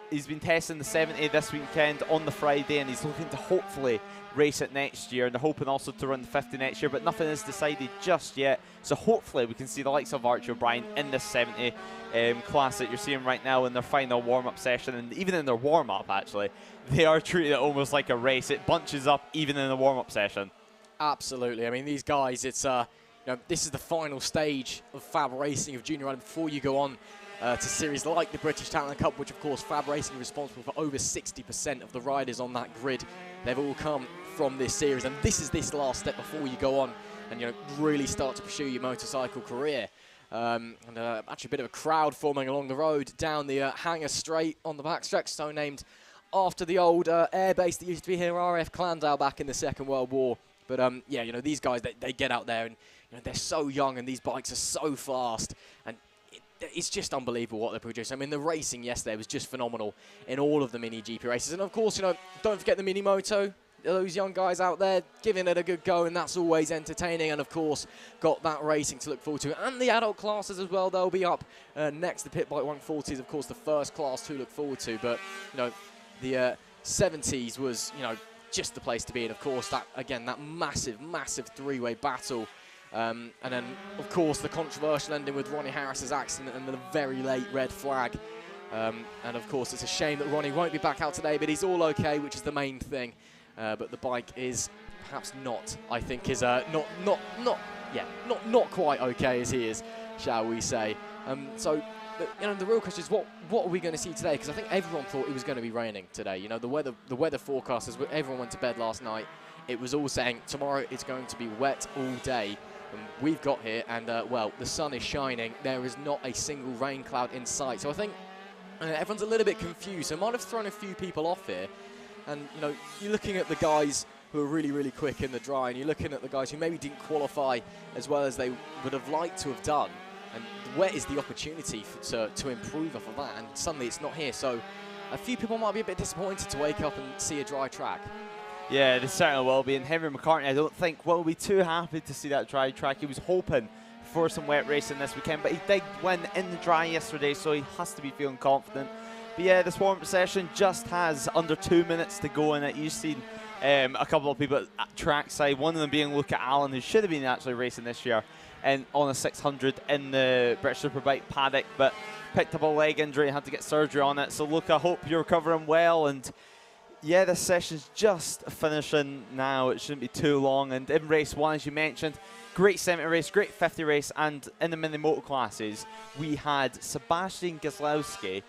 he's been testing the 70 this weekend on the Friday, and he's looking to hopefully race it next year, and they're hoping also to run the 50 next year, but nothing is decided just yet. So hopefully we can see the likes of Archie O'Brien in this 70 class that you're seeing right now in their final warm-up session, and even in their warm-up, actually, they are treating it almost like a race. It bunches up even in the warm-up session. Absolutely. I mean, these guys, it's you know, this is the final stage of FAB Racing, of junior riding, before you go on to series like the British Talent Cup, which of course FAB Racing is responsible for over 60% of the riders on that grid. They've all come from this series, and this is this last step before you go on and, you know, really start to pursue your motorcycle career. Actually a bit of a crowd forming along the road down the Hanger Straight on the backstretch, so named after the old air base that used to be here, RAF Llandow, back in the Second World War. But yeah, you know, these guys, they get out there, and you know, they're so young, and these bikes are so fast, and it's just unbelievable what they produce. I mean, the racing yesterday was just phenomenal in all of the mini GP races. And of course, you know, don't forget the mini moto. Those young guys out there giving it a good go, and that's always entertaining. And of course, got that racing to look forward to. And the adult classes as well, they'll be up next. The Pit Bike 140 is, of course, the first class to look forward to. But, you know, the 70s was, you know, just the place to be. And of course, that, again, that massive three-way battle. And then, of course, the controversial ending with Ronnie Harris's accident and the very late red flag. And of course, it's a shame that Ronnie won't be back out today, but he's all okay, which is the main thing. But the bike is perhaps not, I think, is not quite okay as he is, shall we say. So, you know, the real question is what are we going to see today? Because I think everyone thought it was going to be raining today. You know, the weather forecasters, everyone went to bed last night. It was all saying tomorrow it's going to be wet all day. And we've got here, and well, the sun is shining. There is not a single rain cloud in sight. So I think everyone's a little bit confused. So it might have thrown a few people off here. And, you know, you're looking at the guys who are really quick in the dry, and you're looking at the guys who maybe didn't qualify as well as they would have liked to have done. And where is the opportunity to improve off of that? And suddenly it's not here. So a few people might be a bit disappointed to wake up and see a dry track. Yeah, they certainly will be. And Henry McCartney, I don't think, will be too happy to see that dry track. He was hoping for some wet racing this weekend, but he did win in the dry yesterday, so he has to be feeling confident. But yeah, this warm-up session just has under 2 minutes to go in it. You've seen a couple of people at trackside, one of them being Luca Allen, who should have been actually racing this year and on a 600 in the British Superbike paddock, but picked up a leg injury, had to get surgery on it. So Luca, I hope you're recovering well. And yeah, this session's just finishing now. It shouldn't be too long. And in race one, as you mentioned, great 70 race, great 50 race, and in the mini moto classes, we had Sebastian Gieslowski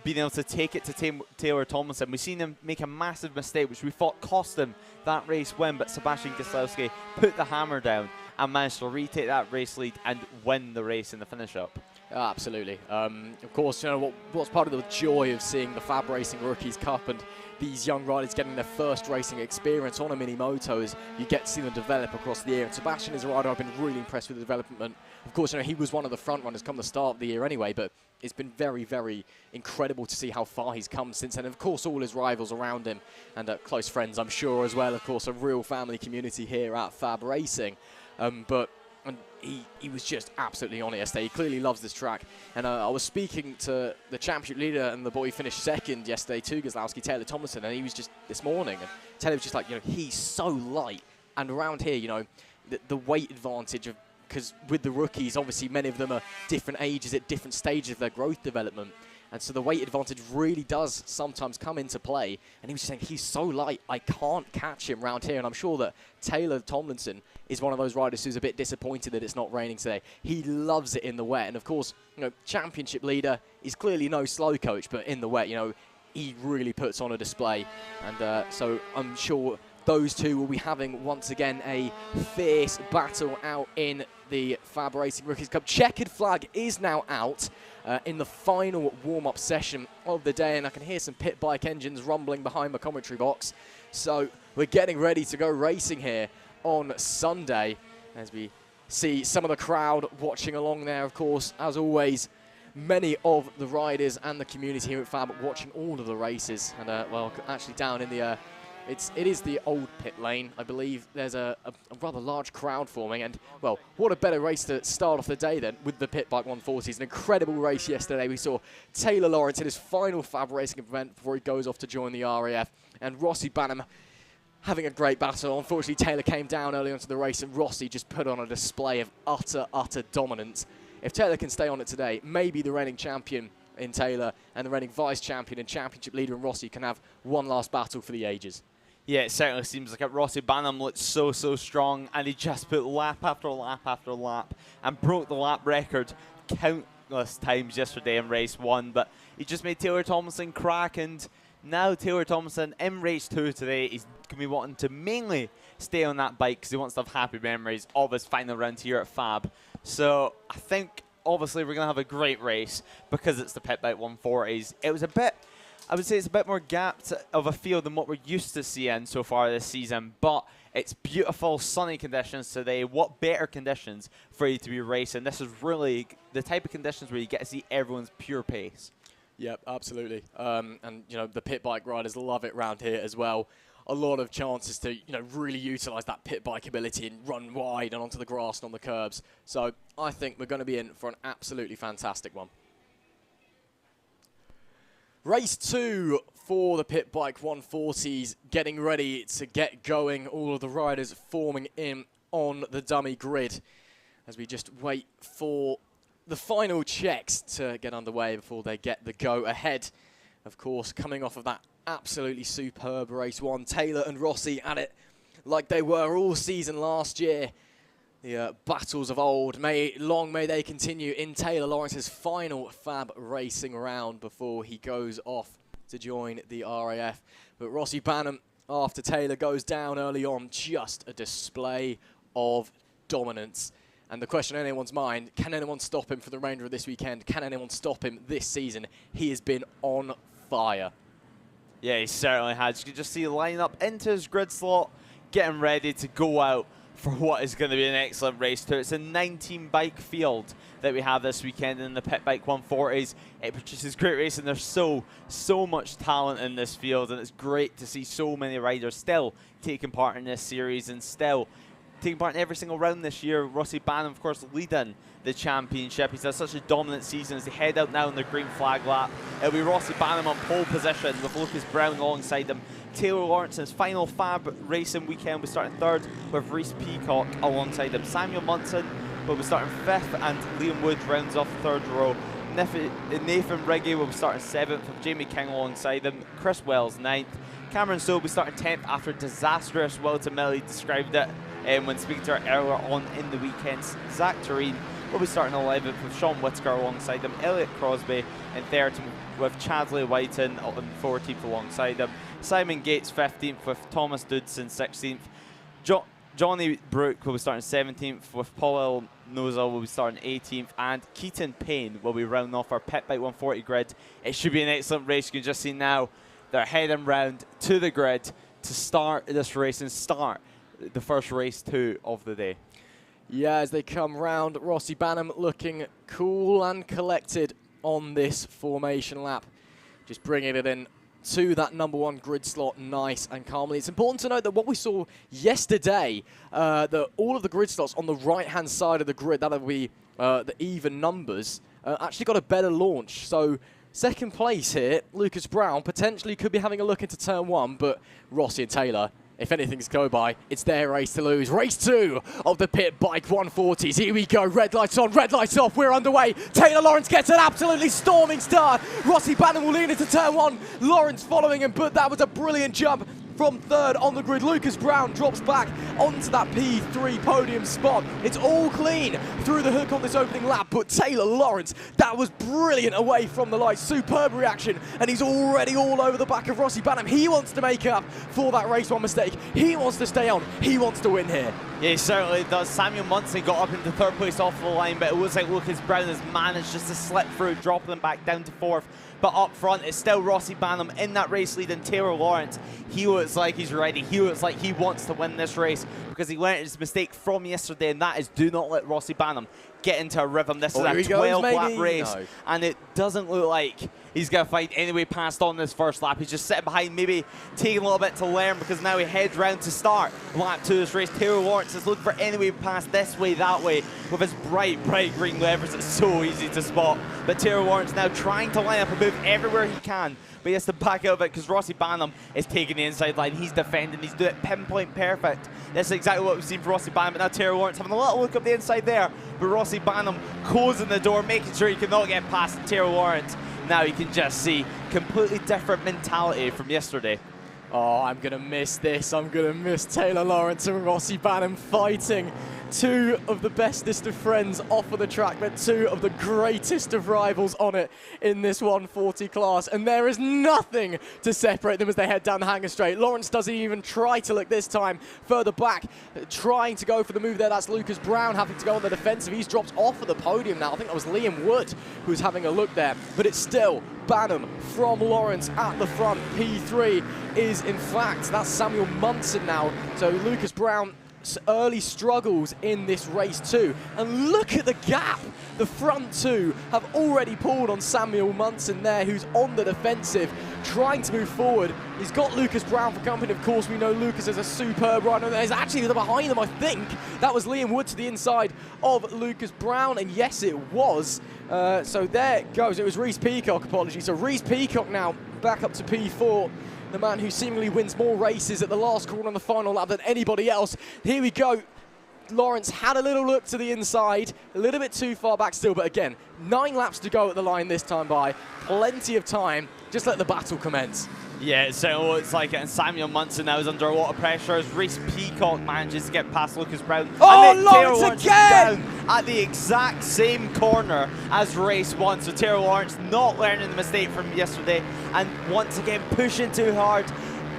being able to take it to Taylor Tomlinson. We've seen him make a massive mistake, which we thought cost him that race win, but Sebastian Gieslowski put the hammer down and managed to retake that race lead and win the race in the finish-up. Absolutely. Of course, you know, what's part of the joy of seeing the FAB Racing Rookies Cup and these young riders getting their first racing experience on a mini moto is you get to see them develop across the year. And Sebastian is a rider I've been really impressed with the development. Of course, you know, he was one of the front runners come the start of the year anyway, but it's been very incredible to see how far he's come since then. And of course, all his rivals around him and close friends, I'm sure, as well. Of course, a real family community here at FAB Racing. And he was just absolutely on it yesterday. He clearly loves this track. And I was speaking to the championship leader and the boy who finished second yesterday too, Gieslowski, Taylor Tomlinson, and he was just this morning. And Taylor was just like, you know, he's so light And around here, you know, the weight advantage of, because with the rookies, obviously many of them are different ages at different stages of their growth development. And so the weight advantage really does sometimes come into play. And he was saying, he's so light, I can't catch him round here. And I'm sure that Taylor Tomlinson is one of those riders who's a bit disappointed that it's not raining today. He loves it in the wet. And of course, you know, championship leader is clearly no slow coach, but in the wet, you know, he really puts on a display. And so I'm sure those two will be having, once again, a fierce battle out in the FAB-Racing Rookies Cup. Checkered flag is now out in the final warm-up session of the day, and I can hear some pit bike engines rumbling behind my commentary box. So we're getting ready to go racing here on Sunday, as we see some of the crowd watching along there, of course, as always. Many of the riders and the community here at FAB watching all of the races. And, well, actually down in the... It is the old pit lane. I believe there's a rather large crowd forming. And, well, what a better race to start off the day then with the Pit Bike 140s. An incredible race yesterday. We saw Taylor Lawrence in his final FAB Racing event before he goes off to join the RAF. And Rossi Banham having a great battle. Unfortunately, Taylor came down early onto the race, and Rossi just put on a display of utter dominance. If Taylor can stay on it today, maybe the reigning champion in Taylor and the reigning vice champion and championship leader in Rossi can have one last battle for the ages. Yeah, it certainly seems like it. Rossi Banham looked so strong, and he just put lap after lap after lap and broke the lap record countless times yesterday in race 1. But he just made Taylor Tomlinson crack, and now Taylor Tomlinson in race 2 today is going to be wanting to mainly stay on that bike because he wants to have happy memories of his final round here at FAB. So I think obviously we're going to have a great race because it's the Pit Bike 140s. It was a bit... I would say it's a bit more gapped of a field than what we're used to seeing so far this season, but it's beautiful sunny conditions today. What better conditions for you to be racing? This is really the type of conditions where you get to see everyone's pure pace. Yep, absolutely. And, you know, the pit bike riders love it around here as well. A lot of chances to, you know, really utilise that pit bike ability and run wide and onto the grass and on the curbs. So I think we're going to be in for an absolutely fantastic one. Race 2 for the Pit Bike 140s, getting ready to get going. All of the riders forming in on the dummy grid as we just wait for the final checks to get underway before they get the go-ahead. Of course, coming off of that absolutely superb race 1, Taylor and Rossi at it like they were all season last year. The battles of old, long may they continue in Taylor Lawrence's final FAB Racing round before he goes off to join the RAF. But Rossi Banham, after Taylor goes down early on, just a display of dominance. And the question in anyone's mind, can anyone stop him for the remainder of this weekend? Can anyone stop him this season? He has been on fire. Yeah, he certainly has. You can just see him line up into his grid slot, getting ready to go out for what is going to be an excellent race too. It's a 19-bike field that we have this weekend in the Pit Bike 140s. It produces great racing. There's so much talent in this field, and it's great to see so many riders still taking part in this series and still taking part in every single round this year. Rossi Banham, of course, leading the championship. He's had such a dominant season as they head out now in the green flag lap. It'll be Rossi Banham on pole position with Lucas Brown alongside him. Taylor Lawrence's final FAB Racing weekend will be starting 3rd with Reese Peacock alongside him. Samuel Munson will be starting 5th, and Liam Wood rounds off the 3rd row. Nathan Riggy will be starting 7th with Jamie King alongside him. Chris Wells 9th. Cameron Soule will be starting 10th after disastrous Wilton Millie described it when speaking to her earlier on in the weekends. Zach Tureen will be starting 11th with Sean Whitaker alongside him. Elliot Crosby in 13th with Chadley Whiten in 14th alongside him. Simon Gates 15th with Thomas Dudson 16th. Johnny Brook will be starting 17th with Paul Noza will be starting 18th, and Keaton Payne will be rounding off our Pit Bike 140 grid. It should be an excellent race. You can just see now they're heading round to the grid to start this race and start the first race 2 of the day. Yeah, as they come round, Rossi Banham looking cool and collected on this formation lap. Just bringing it in to that #1 grid slot nice and calmly. It's important to note that what we saw yesterday, that all of the grid slots on the right-hand side of the grid, that'll be the even numbers, actually got a better launch. So second place here, Lucas Brown, potentially could be having a look into turn 1, but Rossi and Taylor if anything's go by, it's their race to lose. Race 2 of the Pit Bike 140s. Here we go. Red lights on, red lights off. We're underway. Taylor Lawrence gets an absolutely storming start. Rossi Bannon will lean into turn 1. Lawrence following him, but that was a brilliant jump from third on the grid. Lucas Brown drops back onto that P3 podium spot. It's all clean through the hook on this opening lap, but Taylor Lawrence, that was brilliant away from the lights. Superb reaction, and he's already all over the back of Rossi Bannon. He wants to make up for that race 1 mistake. He wants to stay on. He wants to win here. Yeah, he certainly does. Samuel Munson got up into 3rd place off the line, but it looks like Lucas Brown has managed just to slip through, dropping them back down to 4th. But up front, it's still Rossi Bannon in that race lead, and Taylor Lawrence, he looks like he's ready. He looks like he wants to win this race because he learned his mistake from yesterday, and that is do not let Rossi Bannon get into a rhythm. This is a 12-lap race, and it doesn't look like he's going to find any way past on this first lap. He's just sitting behind, maybe taking a little bit to learn, because now he heads round to start lap 2 of this race. Taylor Lawrence is looking for any way past this way, that way, with his bright, bright green levers. It's so easy to spot. But Taylor Lawrence now trying to line up and move everywhere he can, but he has to back out of it because Rossi Bannon is taking the inside line. He's defending. He's doing it pinpoint perfect. This is exactly what we've seen from Rossi Bannon, but now Taylor Lawrence having a little look up the inside there, but Rossi Bannon closing the door, making sure he cannot get past Taylor Lawrence. Now you can just see completely different mentality from yesterday. Oh, I'm going to miss this. I'm going to miss Taylor Lawrence and Rossi Bannon fighting. 2 of the bestest of friends off of the track, but 2 of the greatest of rivals on it in this 140 class. And there is nothing to separate them as they head down the hanger straight. Lawrence doesn't even try to look this time. Further back, trying to go for the move there. That's Lucas Brown having to go on the defensive. He's dropped off of the podium now. I think that was Liam Wood who's having a look there. But it's still Bannon from Lawrence at the front. P3 is, in fact, that's Samuel Munson now. So Lucas Brown early struggles in this race too, and look at the gap. The front 2 have already pulled on Samuel Munson there, who's on the defensive, trying to move forward. He's got Lucas Brown for company. Of course, we know Lucas is a superb rider. There's actually behind them, I think that was Liam Wood to the inside of Lucas Brown, and yes, it was. So there it goes. It was Reese Peacock, apologies. So Reese Peacock now back up to P4. The man who seemingly wins more races at the last corner on the final lap than anybody else. Here we go. Lawrence had a little look to the inside, a little bit too far back still, but again, 9 laps to go at the line this time by. Plenty of time. Just let the battle commence. Yeah, it certainly looks like it, and Samuel Munson now is under a lot of pressure as Reese Peacock manages to get past Lucas Brown. Oh, and Lawrence again! Down at the exact same corner as race 1, so Taylor Lawrence not learning the mistake from yesterday, and once again pushing too hard.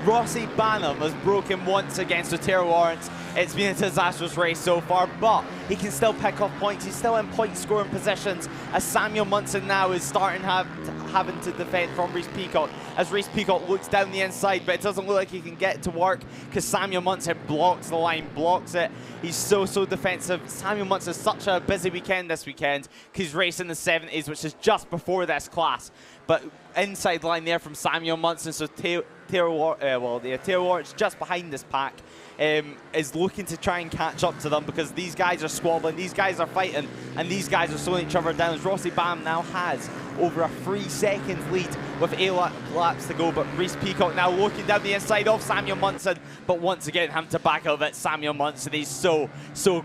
Rossi Bannon has broken once again, so Taylor Lawrence, it's been a disastrous race so far, but he can still pick off points. He's still in point scoring positions as Samuel Munson now is starting having to defend from Reese Peacock as Reese Peacock looks down the inside, but it doesn't look like he can get to work because Samuel Munson blocks the line, blocks it. He's so defensive. Samuel Munson has such a busy weekend this weekend because he's racing the 70s, which is just before this class. But inside line there from Samuel Munson, so Taylor Lawrence just behind this pack is looking to try and catch up to them because these guys are squabbling, these guys are fighting, and these guys are slowing each other down. As Rossi Bannon now has over a 3-second lead with 8 laps to go, but Reese Peacock now looking down the inside of Samuel Munson, but once again having to back out of it. Samuel Munson, he's so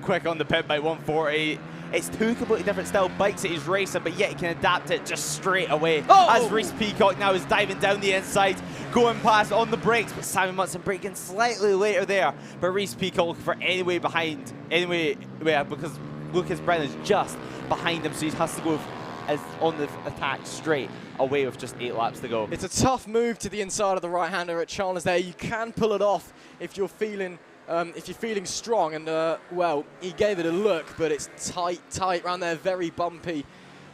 quick on the pit by 140. It's 2 completely different style bikes that he's racing, but yet he can adapt it just straight away. As Reese Peacock now is diving down the inside, going past on the brakes, but Samuel Munson braking slightly later there. But Reese Peacock looking for any way behind, because Lucas Brown is just behind him, so he has to go on the attack straight away with just 8 laps to go. It's a tough move to the inside of the right-hander at Chalmers there. You can pull it off if you're feeling strong, and well, he gave it a look, but it's tight around there, very bumpy,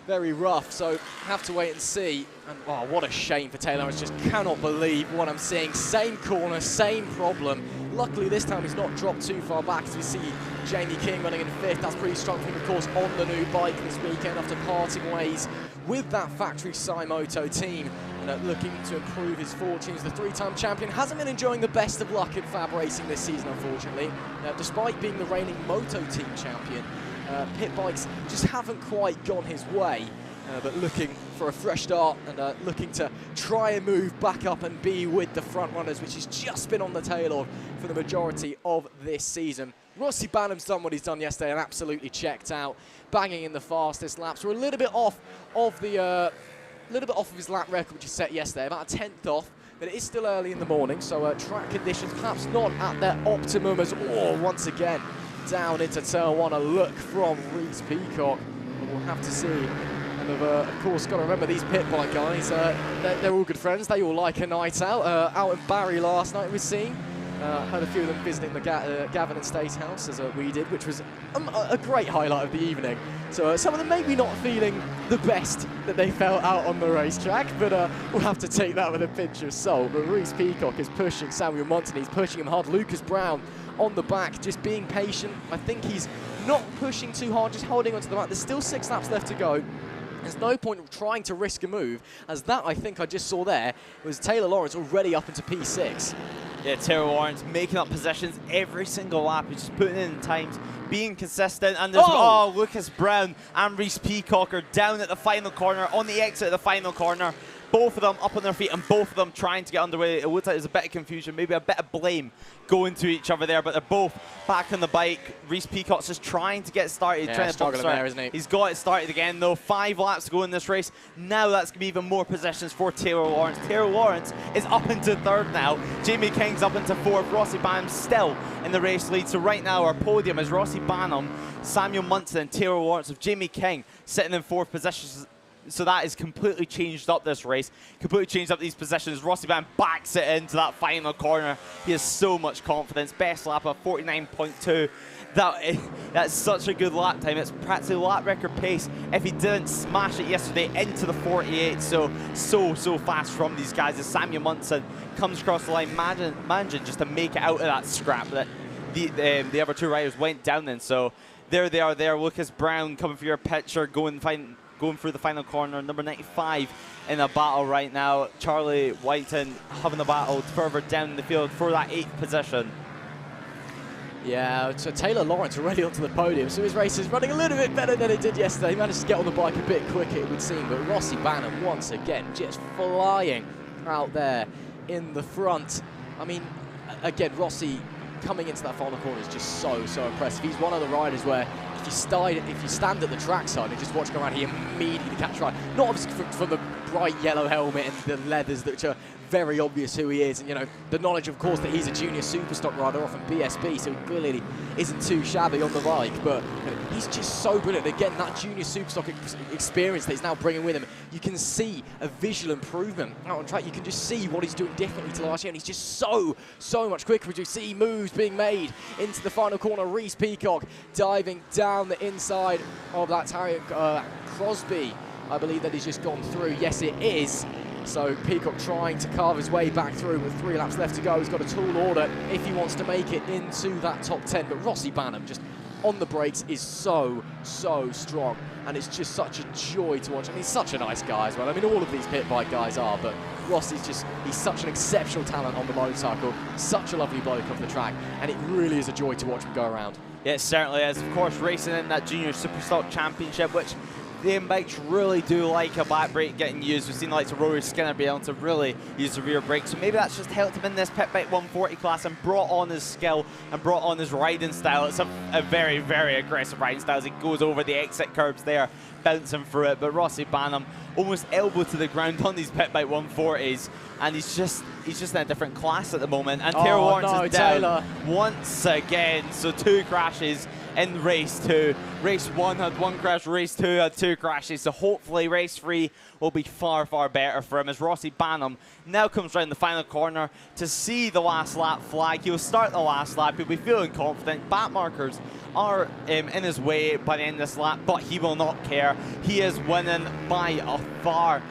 very rough, so have to wait and see. And oh, what a shame for Taylor. I just cannot believe what I'm seeing. Same corner, same problem. Luckily this time he's not dropped too far back, as we see Jamie King running in 5th. That's pretty strong for him, of course, on the new bike this weekend after parting ways with that factory Moto team. Looking to improve his fortunes. The 3-time champion hasn't been enjoying the best of luck in FAB-Racing this season, unfortunately. Despite being the reigning Moto team champion, pit bikes just haven't quite gone his way. but looking for a fresh start and looking to try and move back up and be with the front runners, which he's just been on the tail of for the majority of this season. Rossi Banham's done what he's done yesterday and absolutely checked out, banging in the fastest laps. We're a little bit off of his lap record, which he set yesterday, about a 10th off. But it is still early in the morning, so track conditions perhaps not at their optimum as once again down into turn 1. A look from Reese Peacock. We'll have to see. And of course, got to remember these pit bike guys. They're all good friends. They all like a night out. Out in Barry last night, we've seen. Had a few of them visiting the Gavin Estate House, as we did, which was a great highlight of the evening. So some of them maybe not feeling the best that they felt out on the racetrack, but we'll have to take that with a pinch of salt. But Reese Peacock is pushing Samuel Munson. He's pushing him hard. Lucas Brown on the back, just being patient. I think he's not pushing too hard, just holding onto the back. There's still 6 laps left to go. There's no point of trying to risk a move, as that I think I just saw there was Taylor Lawrence already up into P6. Yeah, Taylor Lawrence making up positions every single lap. He's just putting in times, being consistent. And there's Lucas Brown and Reese Peacock are down at the final corner, on the exit of the final corner. Both of them up on their feet and both of them trying to get underway. It looks like there's a bit of confusion, maybe a bit of blame going to each other there, but they're both back on the bike. Reese Peacock's just trying to get started. Yeah, trying to struggling there, isn't he? He's got it started again, though. 5 laps to go in this race. Now that's going to be even more positions for Taylor Lawrence. Taylor Lawrence is up into 3rd now. Jamie King's up into 4th. Rossi Banham still in the race lead. So right now our podium is Rossi Banham, Samuel Munson, and Taylor Lawrence, with Jamie King sitting in 4th position. So that has completely changed up this race, completely changed up these positions. Rossi Banham backs it into that final corner. He has so much confidence. Best lap of 49.2. That's such a good lap time. It's practically lap record pace if he didn't smash it yesterday into the 48. So fast from these guys as Samuel Munson comes across the line, managing just to make it out of that scrap that the other 2 riders went down in. So there they are there. Lucas Brown coming for your picture, going through the final corner, number 95 in a battle right now. Charlie Whiten having a battle further down the field for that 8th position. Yeah, so Taylor Lawrence already onto the podium, so his race is running a little bit better than it did yesterday. He managed to get on the bike a bit quicker, it would seem, but Rossi Banham once again just flying out there in the front. I mean, again, Rossi coming into that final corner is just so impressive. He's one of the riders where if you stand at the trackside and just watch go around, he immediately catch right. Not obviously from the bright yellow helmet and the leathers, which are very obvious who he is, and the knowledge, of course, that he's a junior superstock rider off in BSB, so he clearly isn't too shabby on the bike. But he's just so brilliant. Again, that junior superstock experience that he's now bringing with him, you can see a visual improvement out on track. You can just see what he's doing differently to last year, and he's just so much quicker. You see moves being made into the final corner. Reese Peacock diving down the inside of that Harriet Crosby, I believe that he's just gone through. Yes, it is. So Peacock trying to carve his way back through with 3 laps left to go. He's got a tall order if he wants to make it into that top 10. But Rossi Banham just on the brakes is so strong. And it's just such a joy to watch. I mean, he's such a nice guy as well. I mean, all of these pit bike guys are, but Rossi's he's such an exceptional talent on the motorcycle. Such a lovely bloke off the track. And it really is a joy to watch him go around. Yeah, it certainly is. Of course, racing in that Junior Superstock Championship, which the bikes really do like a back brake getting used. We've seen the likes of Rory Skinner be able to really use the rear brake. So maybe that's just helped him in this Pit Bike 140 class and brought on his skill and brought on his riding style. It's a very aggressive riding style as he goes over the exit curbs there, bouncing through it. But Rossi Banham almost elbow to the ground on these Pit Bike 140s, and he's just in a different class at the moment. And Taylor Lawrence is down once again. So 2 crashes in race 2. Race 1 had 1 crash, race 2 had 2 crashes. So hopefully race 3 will be far better for him as Rossi Banham now comes round the final corner to see the last lap flag. He'll start the last lap. He'll be feeling confident. Back markers are in his way by the end of this lap, but he will not care. He is winning by a far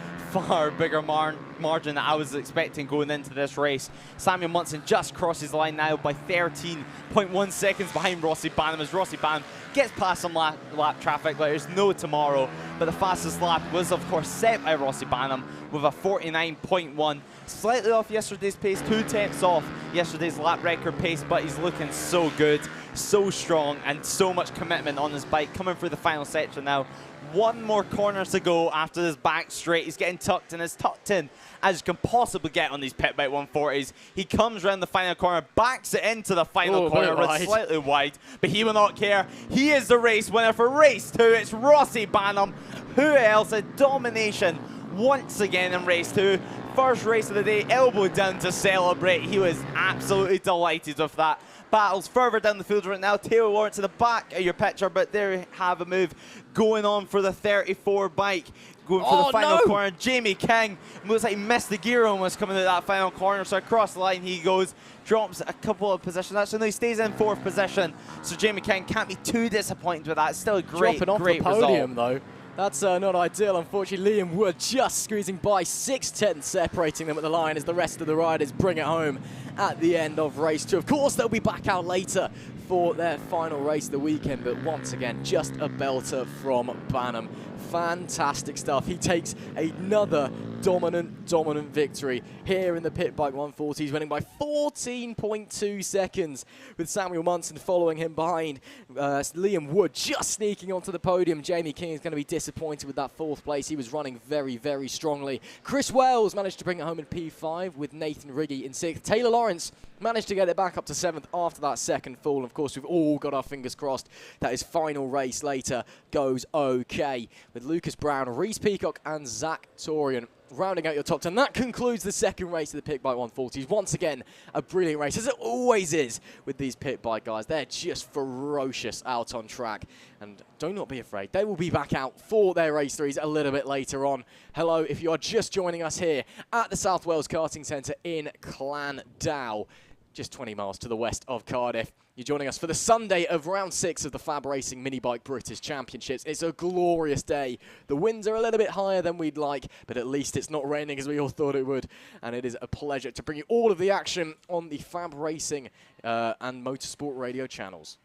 bigger margin that I was expecting going into this race. Samuel Munson just crosses the line now by 13.1 seconds behind Rossi Banham as Rossi Banham gets past some lap traffic like there's no tomorrow. But the fastest lap was, of course, set by Rossi Banham with a 49.1. Slightly off yesterday's pace, 2 tenths off yesterday's lap record pace, but he's looking so good. so strong and so much commitment on his bike. Coming through the final section now. One more corner to go after this back straight. He's getting tucked in, as tucked in as you can possibly get on these pit bike 140s. He comes around the final corner, backs it into the final corner, runs slightly wide, but he will not care. He is the race winner for race 2. It's Rossi Banham. Who else? A domination once again in race 2. First race of the day, elbow down to celebrate. He was absolutely delighted with that. Battles further down the field right now. Taylor Lawrence in the back of your picture, but there you have a move going on for the 34 bike. Going for the final corner. Jamie King looks like he missed the gear almost coming out that final corner, so across the line he goes. Drops a couple of positions. Actually, no, he stays in 4th position, so Jamie King can't be too disappointed with that. It's still a great, Dropping off great the podium, result. though. That's not ideal. Unfortunately, Liam Wood just squeezing by 6/10, separating them at the line as the rest of the riders bring it home at the end of race 2. Of course, they'll be back out later for their final race of the weekend, but once again, just a belter from Banham. Fantastic stuff. He takes another dominant victory here in the Pit Bike 140s, winning by 14.2 seconds, with Samuel Munson following him behind. Liam Wood just sneaking onto the podium. Jamie King is going to be disappointed with that 4th place. He was running very, very strongly. Chris Wells managed to bring it home in P5 with Nathan Riggy in 6th. Taylor Lawrence managed to get it back up to 7th after that second fall. Of course, we've all got our fingers crossed that his final race later goes okay, with Lucas Brown, Reese Peacock and Zach Torian rounding out your top 10. That concludes the second race of the Pit Bike 140s. Once again, a brilliant race, as it always is with these Pit Bike guys. They're just ferocious out on track. And do not be afraid. They will be back out for their race 3s a little bit later on. Hello, if you are just joining us here at the South Wales Karting Centre in Llandow, just 20 miles to the west of Cardiff. You're joining us for the Sunday of round 6 of the FAB-Racing Minibike British Championships. It's a glorious day. The winds are a little bit higher than we'd like, but at least it's not raining as we all thought it would. And it is a pleasure to bring you all of the action on the FAB-Racing and Motorsport radio channels.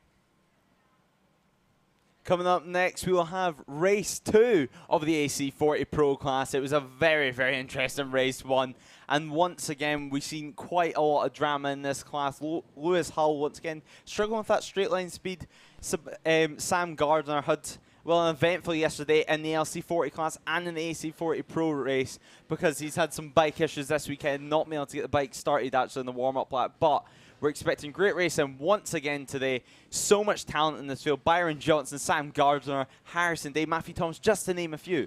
Coming up next, we will have race 2 of the AC40 Pro class. It was a very, very interesting race 1. And once again, we've seen quite a lot of drama in this class. Lewis Hull, once again, struggling with that straight line speed. Sam Gardner had, well, an eventful yesterday in the LC40 class and in the AC40 Pro race, because he's had some bike issues this weekend, not being able to get the bike started actually in the warm-up lap. But we're expecting great racing once again today. So much talent in this field. Byron Johnson, Sam Gardner, Harrison Day, Matthew Thomas, just to name a few.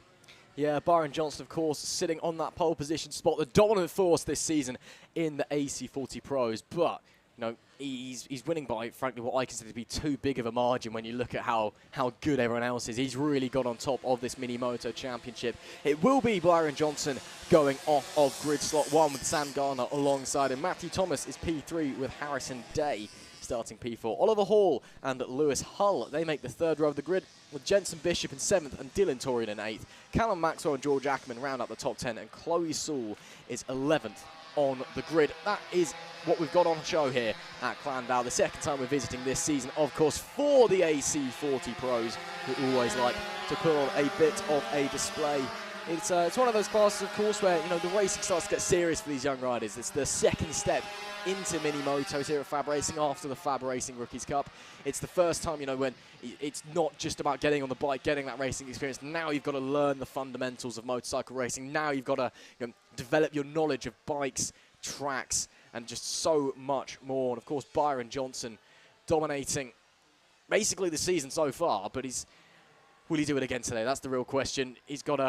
Yeah, Byron Johnson, of course, sitting on that pole position spot, the dominant force this season in the AC40 Pros. But, you know, he's winning by, frankly, what I consider to be too big of a margin when you look at how good everyone else is. He's really got on top of this Mini Moto Championship. It will be Byron Johnson going off of grid slot 1 with Sam Garner alongside him. Matthew Thomas is P3 with Harrison Day starting P4. Oliver Hall and Lewis Hull, they make the 3rd row of the grid, with Jensen Bishop in 7th and Dylan Torian in 8th. Callum Maxwell and George Ackerman round up the top 10, and Chloe Sewell is 11th on the grid. That is what we've got on show here at Llandow. The second time we're visiting this season, of course, for the AC40 Pros, who always like to put on a bit of a display. It's one of those classes, of course, where, you know, the racing starts to get serious for these young riders. It's the second step into mini motos here at FAB-Racing after the FAB-Racing Rookies Cup. It's the first time, you know, when it's not just about getting on the bike, getting that racing experience. Now you've got to learn the fundamentals of motorcycle racing. Now you've got to, you know, develop your knowledge of bikes, tracks, and just so much more. And of course, Byron Johnson dominating basically the season so far, but will he do it again today? That's the real question. He's got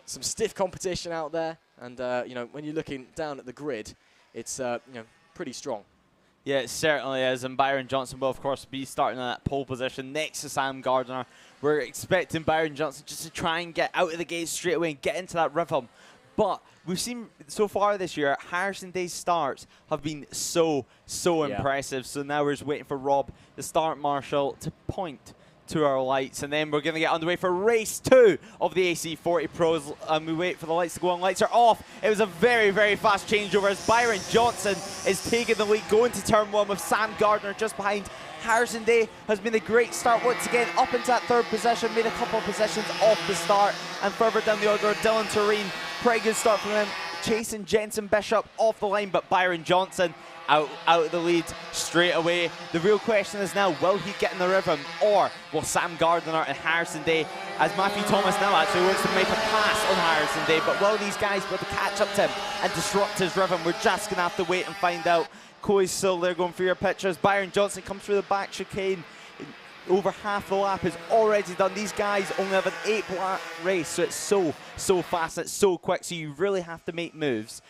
some stiff competition out there, and you know, when you're looking down at the grid, it's you know, pretty strong. Yeah, it certainly is, and Byron Johnson will, of course, be starting in that pole position next to Sam Gardner. We're expecting Byron Johnson just to try and get out of the gate straight away and get into that rhythm. But we've seen so far this year, Harrison Day's starts have been so impressive. So now we're just waiting for Rob, the start marshal, to point to our lights, and then we're going to get underway for race 2 of the AC40 Pros, and we wait for the lights to go on. Lights are off. It was a very fast changeover as Byron Johnson is taking the lead, going to turn 1 with Sam Gardner just behind. Harrison Day has been a great start once again, up into that 3rd position, made a couple of positions off the start, and further down the order, Dylan Tureen, pretty good start from him. chasing Jensen Bishop off the line, but Byron Johnson out of the lead straight away. The real question is now, will he get in the rhythm, or will Sam Gardner and Harrison Day, as Matthew Thomas now actually wants to make a pass on Harrison Day, but will these guys be able to catch up to him and disrupt his rhythm? We're just going to have to wait and find out. Coy's still there going for your pictures. Byron Johnson comes through the back chicane. Over half the lap is already done. These guys only have an 8-lap race, so it's so fast, it's so quick, so you really have to make moves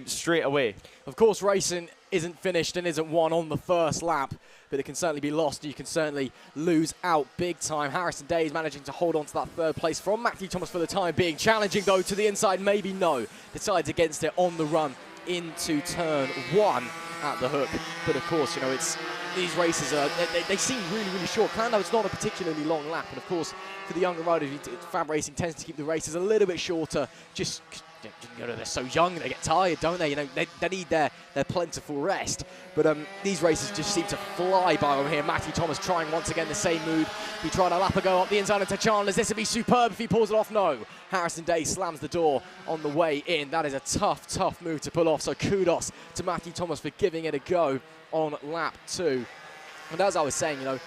straight away. Of course, racing isn't finished and isn't won on the first lap, but it can certainly be lost. You can certainly lose out big time. Harrison Day is managing to hold on to that third place from Matthew Thomas for the time being. Challenging, though, to the inside, maybe no. Decides against it on the run into turn 1 at the hook. But, of course, you know, it's these races they seem really short. Llandow, it's not a particularly long lap, and of course for the younger riders, FAB-Racing tends to keep the races a little bit shorter. Just, you know, they're so young, they get tired, don't they? You know, they need their plentiful rest. But these races just seem to fly by over here. Matthew Thomas trying once again the same move. He tried a lap ago up the inside into Chandler's. This would be superb if he pulls it off. No. Harrison Day slams the door on the way in. That is a tough move to pull off. So kudos to Matthew Thomas for giving it a go on lap 2. And as I was saying, you know,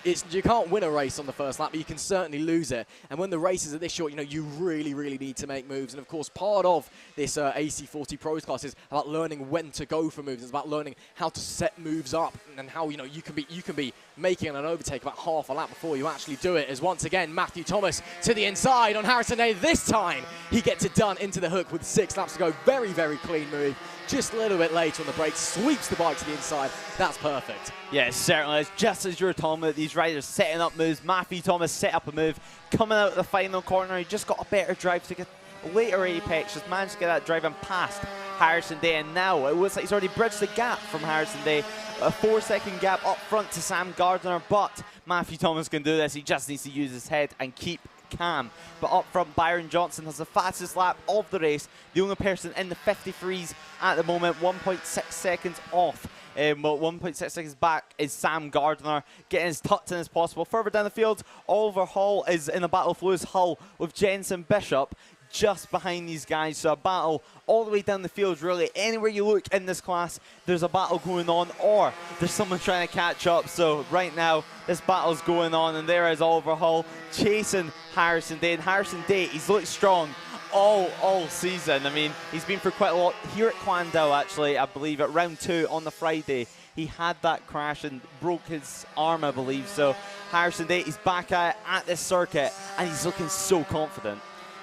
you can't win a race on the first lap, but you can certainly lose it. And when the races are this short, you know, you really need to make moves. And of course, part of this AC40 Pros class is about learning when to go for moves. It's about learning how to set moves up and how, you know, you can be making an overtake about half a lap before you actually do it. As once again, Matthew Thomas to the inside on Harrison Day. This time, he gets it done into the hook with 6 laps to go. Very clean move. Just a little bit late on the brakes, sweeps the bike to the inside. That's perfect. Yeah, it certainly is. Just as you were talking about these riders setting up moves, Matthew Thomas set up a move. Coming out of the final corner, he just got a better drive to get a later apex, just managed to get that drive and past Harrison Day. And now it looks like he's already bridged the gap from Harrison Day. A 4-second gap up front to Sam Gardner, but Matthew Thomas can do this. He just needs to use his head and keep calm. But up front, Byron Johnson has the fastest lap of the race. The only person in the 53s at the moment, 1.6 seconds off. Well, 1.6 seconds back is Sam Gardner, getting as tucked in as possible. Further down the field, Oliver Hall is in a battle with Lewis Hull with Jensen Bishop just behind these guys. So a battle all the way down the field, really. Anywhere you look in this class, there's a battle going on, or there's someone trying to catch up. So right now, this battle's going on, and there is Oliver Hall chasing Harrison Day. And Harrison Day, he's looked strong all season. I mean, he's been for quite a lot here at Llandow, actually, I believe, at round 2 on the Friday. He had that crash and broke his arm, I believe. So Harrison Day, he's back at this circuit, and he's looking so confident.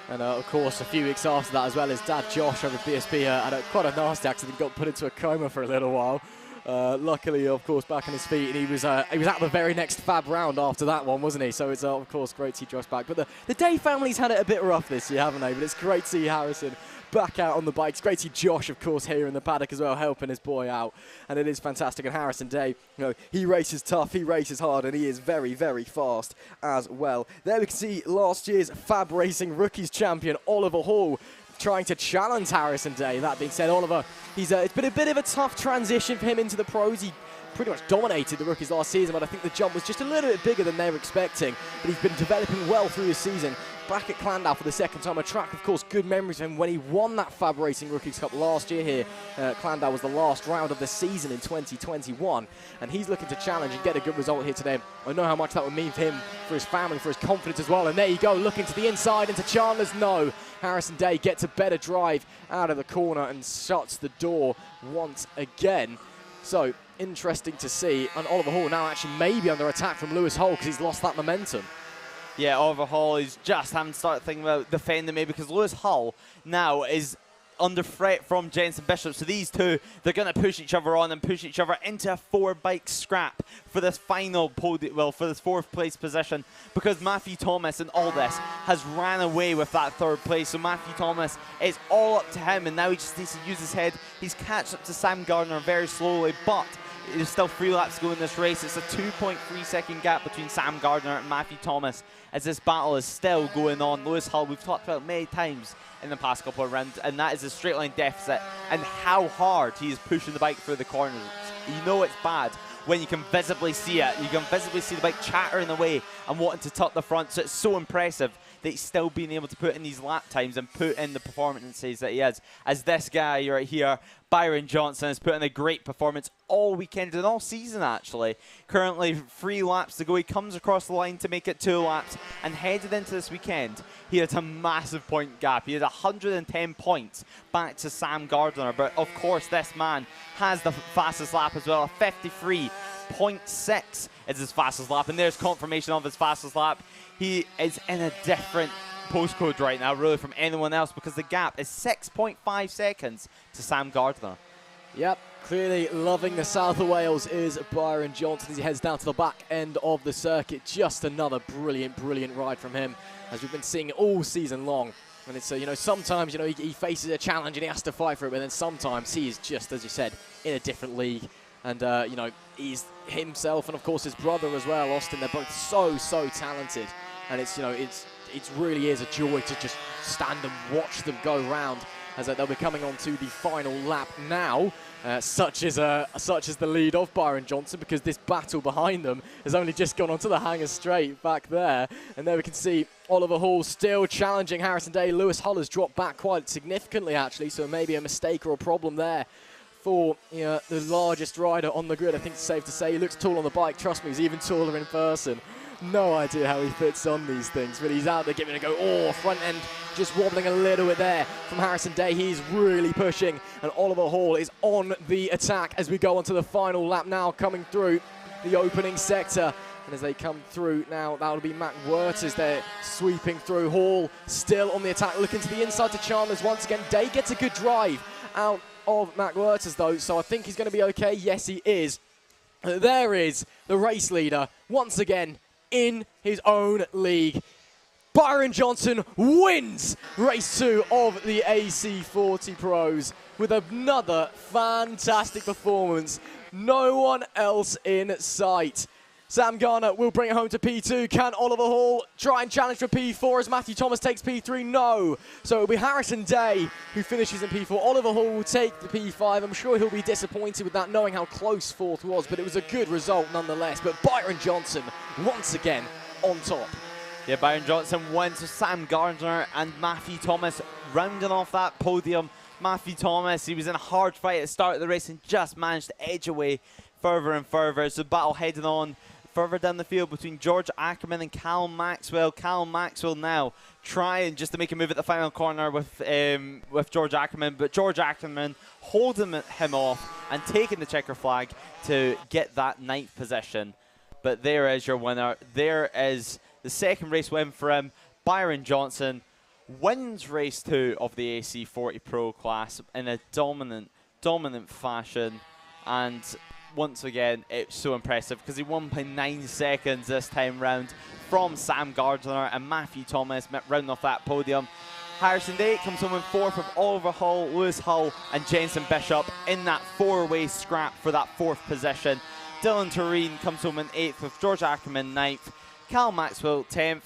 And of course, a few weeks after that, as well, his dad Josh over at BSB had quite a nasty accident, got put into a coma for a little while. Luckily, of course, back on his feet, and he was at the very next Fab round after that one, wasn't he? So it's of course great to see Josh back. But the Day family's had it a bit rough this year, haven't they? But it's great to see Harrison back out on the bike. It's great to see Josh, of course, here in the paddock as well, helping his boy out. And it is fantastic. And Harrison Day, you know, he races tough, he races hard, and he is very fast as well. There we can see last year's FAB-Racing Rookies champion, Oliver Hall, trying to challenge Harrison Day. That being said, Oliver, it's been a bit of a tough transition for him into the pros. He pretty much dominated the rookies last season, but I think the jump was just a little bit bigger than they were expecting. But he's been developing well through the season. Back at Llandow for the second time. A track, of course, good memories of him when he won that FAB-Racing Rookies Cup last year here. Llandow was the last round of the season in 2021, and he's looking to challenge and get a good result here today. I know how much that would mean for him, for his family, for his confidence as well. And there you go, looking to the inside into Chandler's. No, Harrison Day gets a better drive out of the corner and shuts the door once again. So interesting to see. And Oliver Hall now actually maybe under attack from Lewis Hull because he's lost that momentum. Yeah, Oliver Hall is just having to start thinking about defending maybe, because Lewis Hull now is under threat from Jensen Bishop. So these two, they're going to push each other on and push each other into a 4-bike scrap for this final podium, well, for this 4th place position, because Matthew Thomas in all this has ran away with that 3rd place. So Matthew Thomas, it's all up to him, and now he just needs to use his head. He's catched up to Sam Gardner very slowly, but there's still 3 laps to go in this race. It's a 2.3 second gap between Sam Gardner and Matthew Thomas as this battle is still going on. Lewis Hull, we've talked about many times in the past couple of rounds, and that is a straight line deficit and how hard he is pushing the bike through the corners. You know it's bad when you can visibly see it. You can visibly see the bike chattering away and wanting to tuck the front, so it's so impressive that he's still being able to put in these lap times and put in the performances that he has. As this guy right here, Byron Johnson, has put in a great performance all weekend and all season, actually. Currently 3 laps to go. He comes across the line to make it 2 laps, and headed into this weekend, he had a massive point gap. He had 110 points back to Sam Gardner, but of course this man has the fastest lap as well. A 53.6 is his fastest lap, and there's confirmation of his fastest lap. He is in a different postcode right now, really, from anyone else, because the gap is 6.5 seconds to Sam Gardner. Yep, clearly loving the South of Wales is Byron Johnson as he heads down to the back end of the circuit. Just another brilliant, brilliant ride from him, as we've been seeing all season long. And it's, you know, sometimes, you know, he faces a challenge and he has to fight for it, but then sometimes he is just, as you said, in a different league. And, you know, he's himself and, of course, his brother as well, Austin. They're both so, so talented. And it's, you know, it really is a joy to just stand and watch them go round, as they'll be coming on to the final lap now. Such is the lead of Byron Johnson, because this battle behind them has only just gone onto the hanger straight back there. And there we can see Oliver Hall still challenging Harrison Day. Lewis Hull has dropped back quite significantly, actually, so maybe a mistake or a problem there for the largest rider on the grid. I think it's safe to say he looks tall on the bike. Trust me, he's even taller in person. No idea how he fits on these things, but he's out there giving it a go. Oh, front end just wobbling a little bit there from Harrison Day. He's really pushing, and Oliver Hall is on the attack as we go on to the final lap now, coming through the opening sector. And as they come through now, that'll be Matt Werters there sweeping through. Hall still on the attack, looking to the inside to Chalmers once again. Day gets a good drive out of Matt Werters though, so I think he's going to be okay. Yes, he is. There is the race leader once again in his own league. Byron Johnson wins race 2 of the AC40 Pros with another fantastic performance. No one else in sight. Sam Garner will bring it home to P2. Can Oliver Hall try and challenge for P4 as Matthew Thomas takes P3? No. So it'll be Harrison Day who finishes in P4. Oliver Hall will take the P5. I'm sure he'll be disappointed with that, knowing how close 4th was, but it was a good result nonetheless. But Byron Johnson, once again, on top. Yeah, Byron Johnson wins with Sam Gardner and Matthew Thomas rounding off that podium. Matthew Thomas, he was in a hard fight at the start of the race and just managed to edge away further and further. So battle heading on further down the field between George Ackerman and Cal Maxwell. Cal Maxwell now trying just to make a move at the final corner with George Ackerman, but George Ackerman holding him off and taking the checker flag to get that 9th position. But there is your winner. There is the 2nd race win for him. Byron Johnson wins race 2 of the AC40 Pro class in a dominant fashion. And once again, it's so impressive because he won by 9 seconds this time round from Sam Gardner and Matthew Thomas rounding off that podium. Harrison Day comes home in 4th with Oliver Hall, Lewis Hull and Jensen Bishop in that 4-way scrap for that 4th position. Dylan Tureen comes home in 8th with George Ackerman 9th, Cal Maxwell 10th,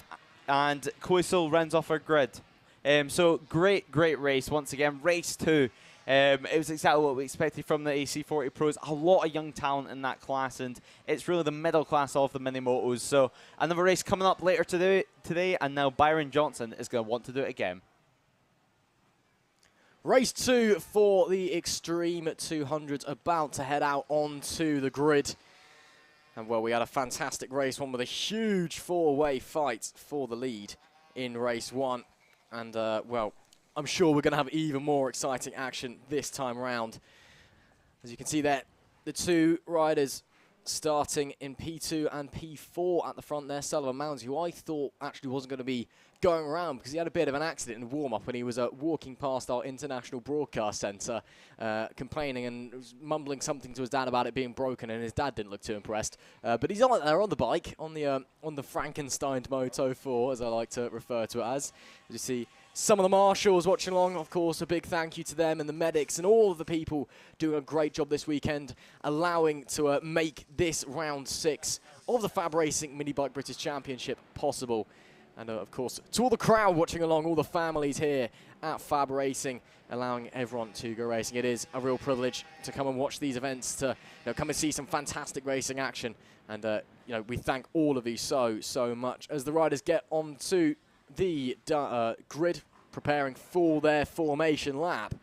and Coisel rounds off our grid. So great race once again. Race 2. It was exactly what we expected from the AC40 Pros. A lot of young talent in that class, and it's really the middle class of the mini-motos. So another race coming up later today, and now Byron Johnson is going to want to do it again. Race 2 for the Extreme 200s about to head out onto the grid. And, well, we had a fantastic race, one with a huge 4-way fight for the lead in race 1. And, well, I'm sure we're going to have even more exciting action this time round. As you can see there, the 2 riders starting in P2 and P4 at the front there. Sullivan Mounds, who I thought actually wasn't going to be going around because he had a bit of an accident in warm-up when he was walking past our International Broadcast Centre, complaining and mumbling something to his dad about it being broken, and his dad didn't look too impressed. But he's on there on the bike, on the Frankenstein Moto 4, as I like to refer to it as. As you see, some of the marshals watching along, of course, a big thank you to them and the medics and all of the people doing a great job this weekend, allowing to make this round 6 of the FAB-Racing Mini Bike British Championship possible. And, of course, to all the crowd watching along, all the families here at FAB-Racing, allowing everyone to go racing. It is a real privilege to come and watch these events, to come and see some fantastic racing action. And, we thank all of you so much. As the riders get on to the grid, preparing for their formation lap.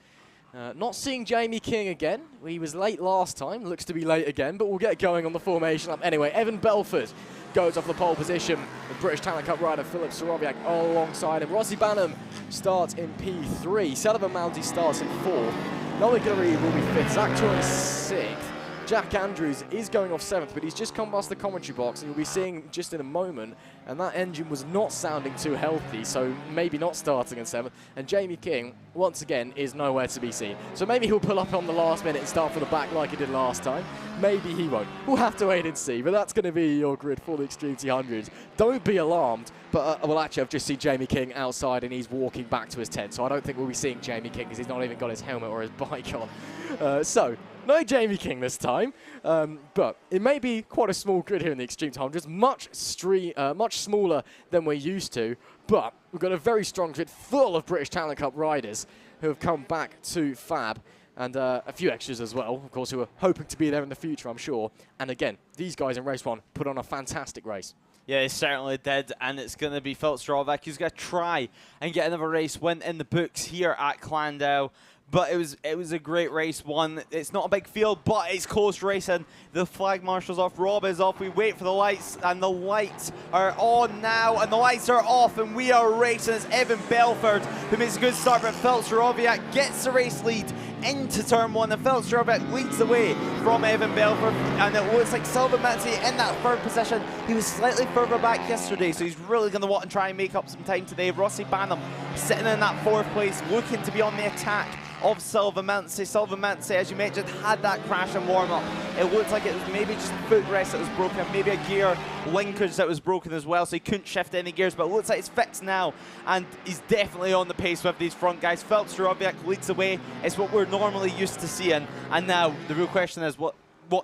Not seeing Jamie King again. He was late last time, looks to be late again, but we'll get going on the formation lap. Anyway, Evan Belford goes off the pole position. The British Talent Cup rider Philip Soroviak alongside him. Rossi Banham starts in P3. Sullivan Mounty starts in 4th. Noah Guillory will be 5th. Zach Troy 6th. Jack Andrews is going off 7th, but he's just come past the commentary box, and you'll be seeing just in a moment, and that engine was not sounding too healthy, so maybe not starting in 7th. And Jamie King, once again, is nowhere to be seen. So maybe he'll pull up on the last minute and start from the back like he did last time. Maybe he won't. We'll have to wait and see, but that's going to be your grid for the Extreme T100s. Don't be alarmed, but well, actually, I've just seen Jamie King outside, and he's walking back to his tent, so I don't think we'll be seeing Jamie King because he's not even got his helmet or his bike on. So, no Jamie King this time, but it may be quite a small grid here in the Extreme 100s, much smaller than we're used to, but we've got a very strong grid full of British Talent Cup riders who have come back to FAB, and a few extras as well, of course, who are hoping to be there in the future, I'm sure. And again, these guys in race 1 put on a fantastic race. Yeah, he certainly did, and it's going to be Philip Soroviak who's going to try and get another race win in the books here at Llandow. But it was a great race one. It's not a big field, but it's close racing. The flag marshal's off, Rob is off. We wait for the lights, and the lights are on now, and the lights are off, and we are racing. It's Evan Belford who makes a good start, but Philip Soroviak gets the race lead into turn 1, and Philip Soroviak leads the way from Evan Belford, and it looks like Sullivan Mounty in that 3rd position. He was slightly further back yesterday, so he's really going to want to try and make up some time today. Rossi Banham sitting in that 4th place, looking to be on the attack of Sullivan Mounty. Sullivan Mounty, as you mentioned, had that crash and warm-up. It looked like it was maybe just a footrest that was broken, maybe a gear linkage that was broken as well, so he couldn't shift any gears, but it looks like it's fixed now, and he's definitely on the pace with these front guys. Philip Soroviak leads the way. It's what we're normally used to seeing, and now the real question is, what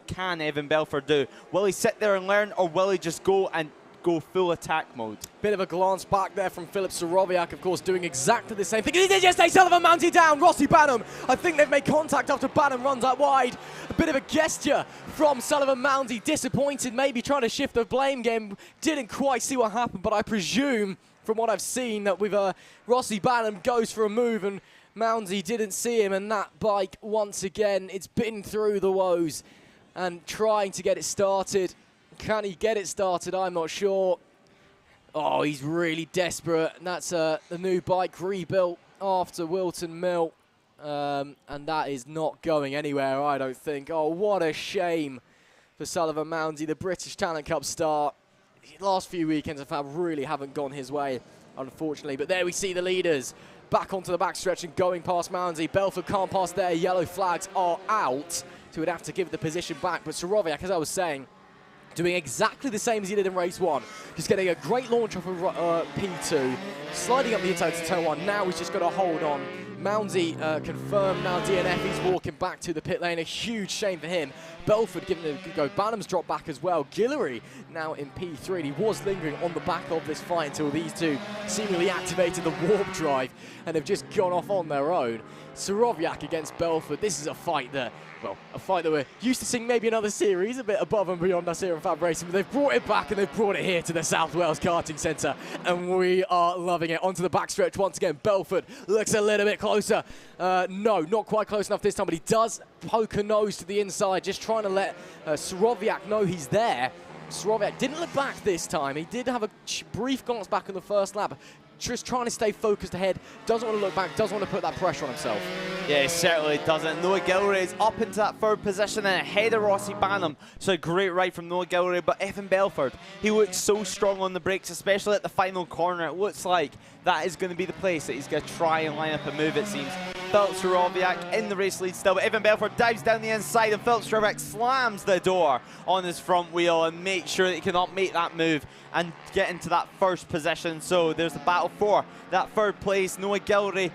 can Evan Belford do? Will he sit there and learn, or will he just go full attack mode? Bit of a glance back there from Philip Soroviak, of course, doing exactly the same thing. He did yesterday. Sullivan Mounty down. Rossi Banham. I think they've made contact after Banham runs out wide. A bit of a gesture from Sullivan Mounty. Disappointed, maybe trying to shift the blame game. Didn't quite see what happened, but I presume, from what I've seen, that with Rossi Banham goes for a move, and Mounty didn't see him, and that bike, once again, it's been through the woes and trying to get it started. Can he get it started? I'm not sure. Oh, he's really desperate. And that's the new bike rebuilt after Wilton Mill. And that is not going anywhere, I don't think. Oh, what a shame for Sullivan Mounty. The British Talent Cup start. The last few weekends of FAB really haven't gone his way, unfortunately. But there we see the leaders back onto the backstretch and going past Mounty. Belford can't pass there. Yellow flags are out. So he'd have to give the position back. But Soroviak, as I was saying, doing exactly the same as he did in race 1. Just getting a great launch off of P2, sliding up the inside to turn 1. Now he's just got to hold on. Mounty confirmed now DNF. He's walking back to the pit lane. A huge shame for him. Belford giving it a good go. Banham's dropped back as well. Guillory now in P3. He was lingering on the back of this fight until these two seemingly activated the warp drive and have just gone off on their own. Soroviak against Belford. This is a fight that, well, a fight that we're used to seeing maybe another series, a bit above and beyond us here in FAB-Racing, but they've brought it back and they've brought it here to the South Wales Karting Centre, and we are loving it. Onto the backstretch once again. Belford looks a little bit closer. No, not quite close enough this time, but he does poke a nose to the inside, just trying to let Soroviak know he's there. Soroviak didn't look back this time. He did have a brief glance back in the first lap. Just trying to stay focused ahead, doesn't want to look back, doesn't want to put that pressure on himself. Yeah, he certainly doesn't. Noah Guillory is up into that 3rd position and ahead of Rossi Banham. So a great ride from Noah Guillory, but Evan Belford, he looks so strong on the brakes, especially at the final corner. It looks like that is going to be the place that he's going to try and line up a move, it seems. Philip Soroviak in the race lead still, but Evan Belford dives down the inside, and Philip Soroviak slams the door on his front wheel and makes sure that he cannot make that move and get into that 1st position. So there's the battle for that 3rd place. Noah Guillory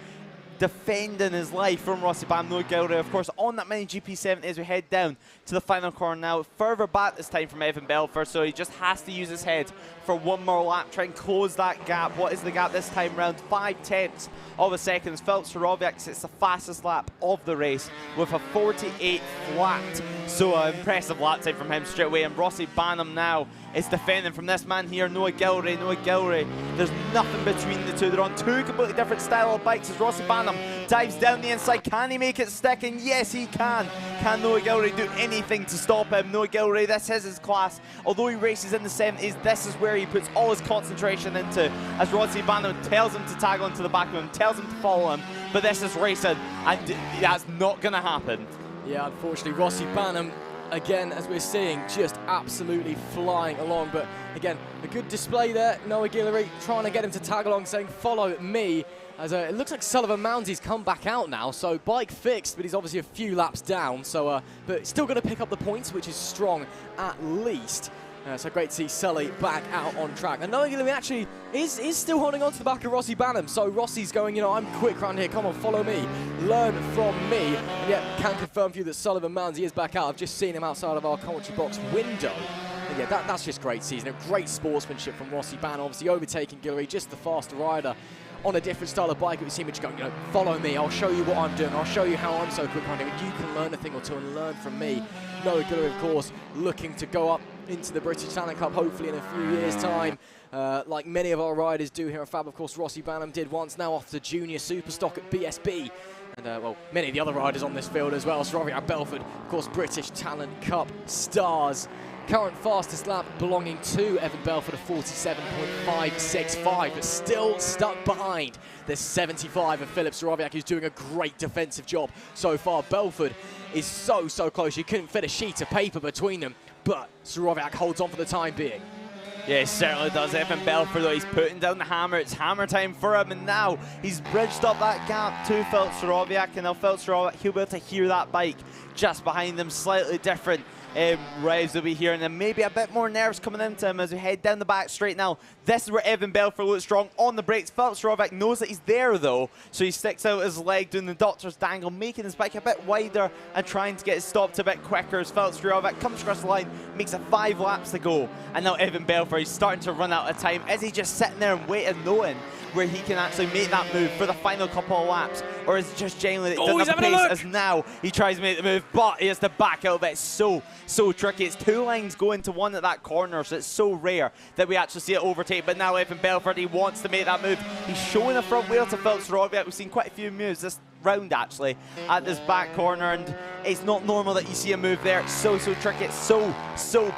defending his life from Rossi Banham. Noah Gilroy, of course, on that mini GP70 as we head down to the final corner now. Further back this time from Evan Belford, so he just has to use his head for one more lap, try and close that gap. What is the gap this time round? 5/10 of a second. Filip Sorowiak sits the fastest lap of the race with a 48 flat. So an impressive lap time from him straight away. And Rossi Banham now is defending from this man here, Noah Gilroy. Noah Gilroy, there's nothing between the two. They're on two completely different style of bikes as Rossi Banham dives down the inside. Can he make it stick? And yes, he can. Can Noah Gilroy do anything to stop him? Noah Gilroy, this is his class. Although he races in the 70s, this is where he puts all his concentration into, as Rossi Banham tells him to tag onto the back of him, tells him to follow him. But this is racing, and that's not going to happen. Yeah, unfortunately, Rossi Banham, again, as we're seeing, just absolutely flying along. But again, a good display there. Noah Gilroy trying to get him to tag along, saying, follow me. As it looks like Sullivan Moundsey's come back out now, so bike fixed, but he's obviously a few laps down. So, but still going to pick up the points, which is strong at least. So great to see Sully back out on track. And Noah Gilroy actually is still holding on to the back of Rossi Banham. So Rossi's going, you know, I'm quick around here. Come on, follow me. Learn from me. And yet, can confirm for you that Sullivan Moundsey is back out. I've just seen him outside of our commentary box window. And yeah, that's just great season. Great sportsmanship from Rossi Banham. Obviously overtaking Gilroy, just the faster rider on a different style of bike. But we see him just going, you know, follow me. I'll show you what I'm doing. I'll show you how I'm so quick around here. And you can learn a thing or two and learn from me. Noah Gilroy, of course, looking to go up into the British Talent Cup, hopefully in a few years' time, like many of our riders do here at FAB. Of course, Rossi Banham did once, now off to junior super stock at BSB. And, well, many of the other riders on this field as well. Sorowiak, Belford, of course, British Talent Cup stars. Current fastest lap belonging to Evan Belford of 47.565, but still stuck behind the 75 of Filip Sorowiak, who's doing a great defensive job so far. Belford is so close. You couldn't fit a sheet of paper between them, but Sorowiak holds on for the time being. Yeah, he certainly does. Evan Belford, though, he's putting down the hammer. It's hammer time for him, and now he's bridged up that gap to Filip Sorowiak, and now Filip Sorowiak, he'll be able to hear that bike just behind him. Slightly different revs will be here, and then maybe a bit more nerves coming into him as we head down the back straight now. This is where Evan Belford looks strong on the brakes. Filip Sorowiak knows that he's there, though, so he sticks out his leg doing the doctor's dangle, making his bike a bit wider and trying to get it stopped a bit quicker as Filip Sorowiak comes across the line, makes it 5 laps to go, and now Evan Belford, he's starting to run out of time. Is he just sitting there and waiting, knowing where he can actually make that move for the final couple of laps, or is it just genuinely that he doesn't have the pace as now he tries to make the move, but he has to back out of it? It's so tricky. It's 2 lines going to one at that corner, so it's so rare that we actually see it overtake. But now Evan Belford, he wants to make that move. He's showing a front wheel to Filip Sorowiak. We've seen quite a few moves this round actually at this back corner, and it's not normal that you see a move there. It's so tricky. It's so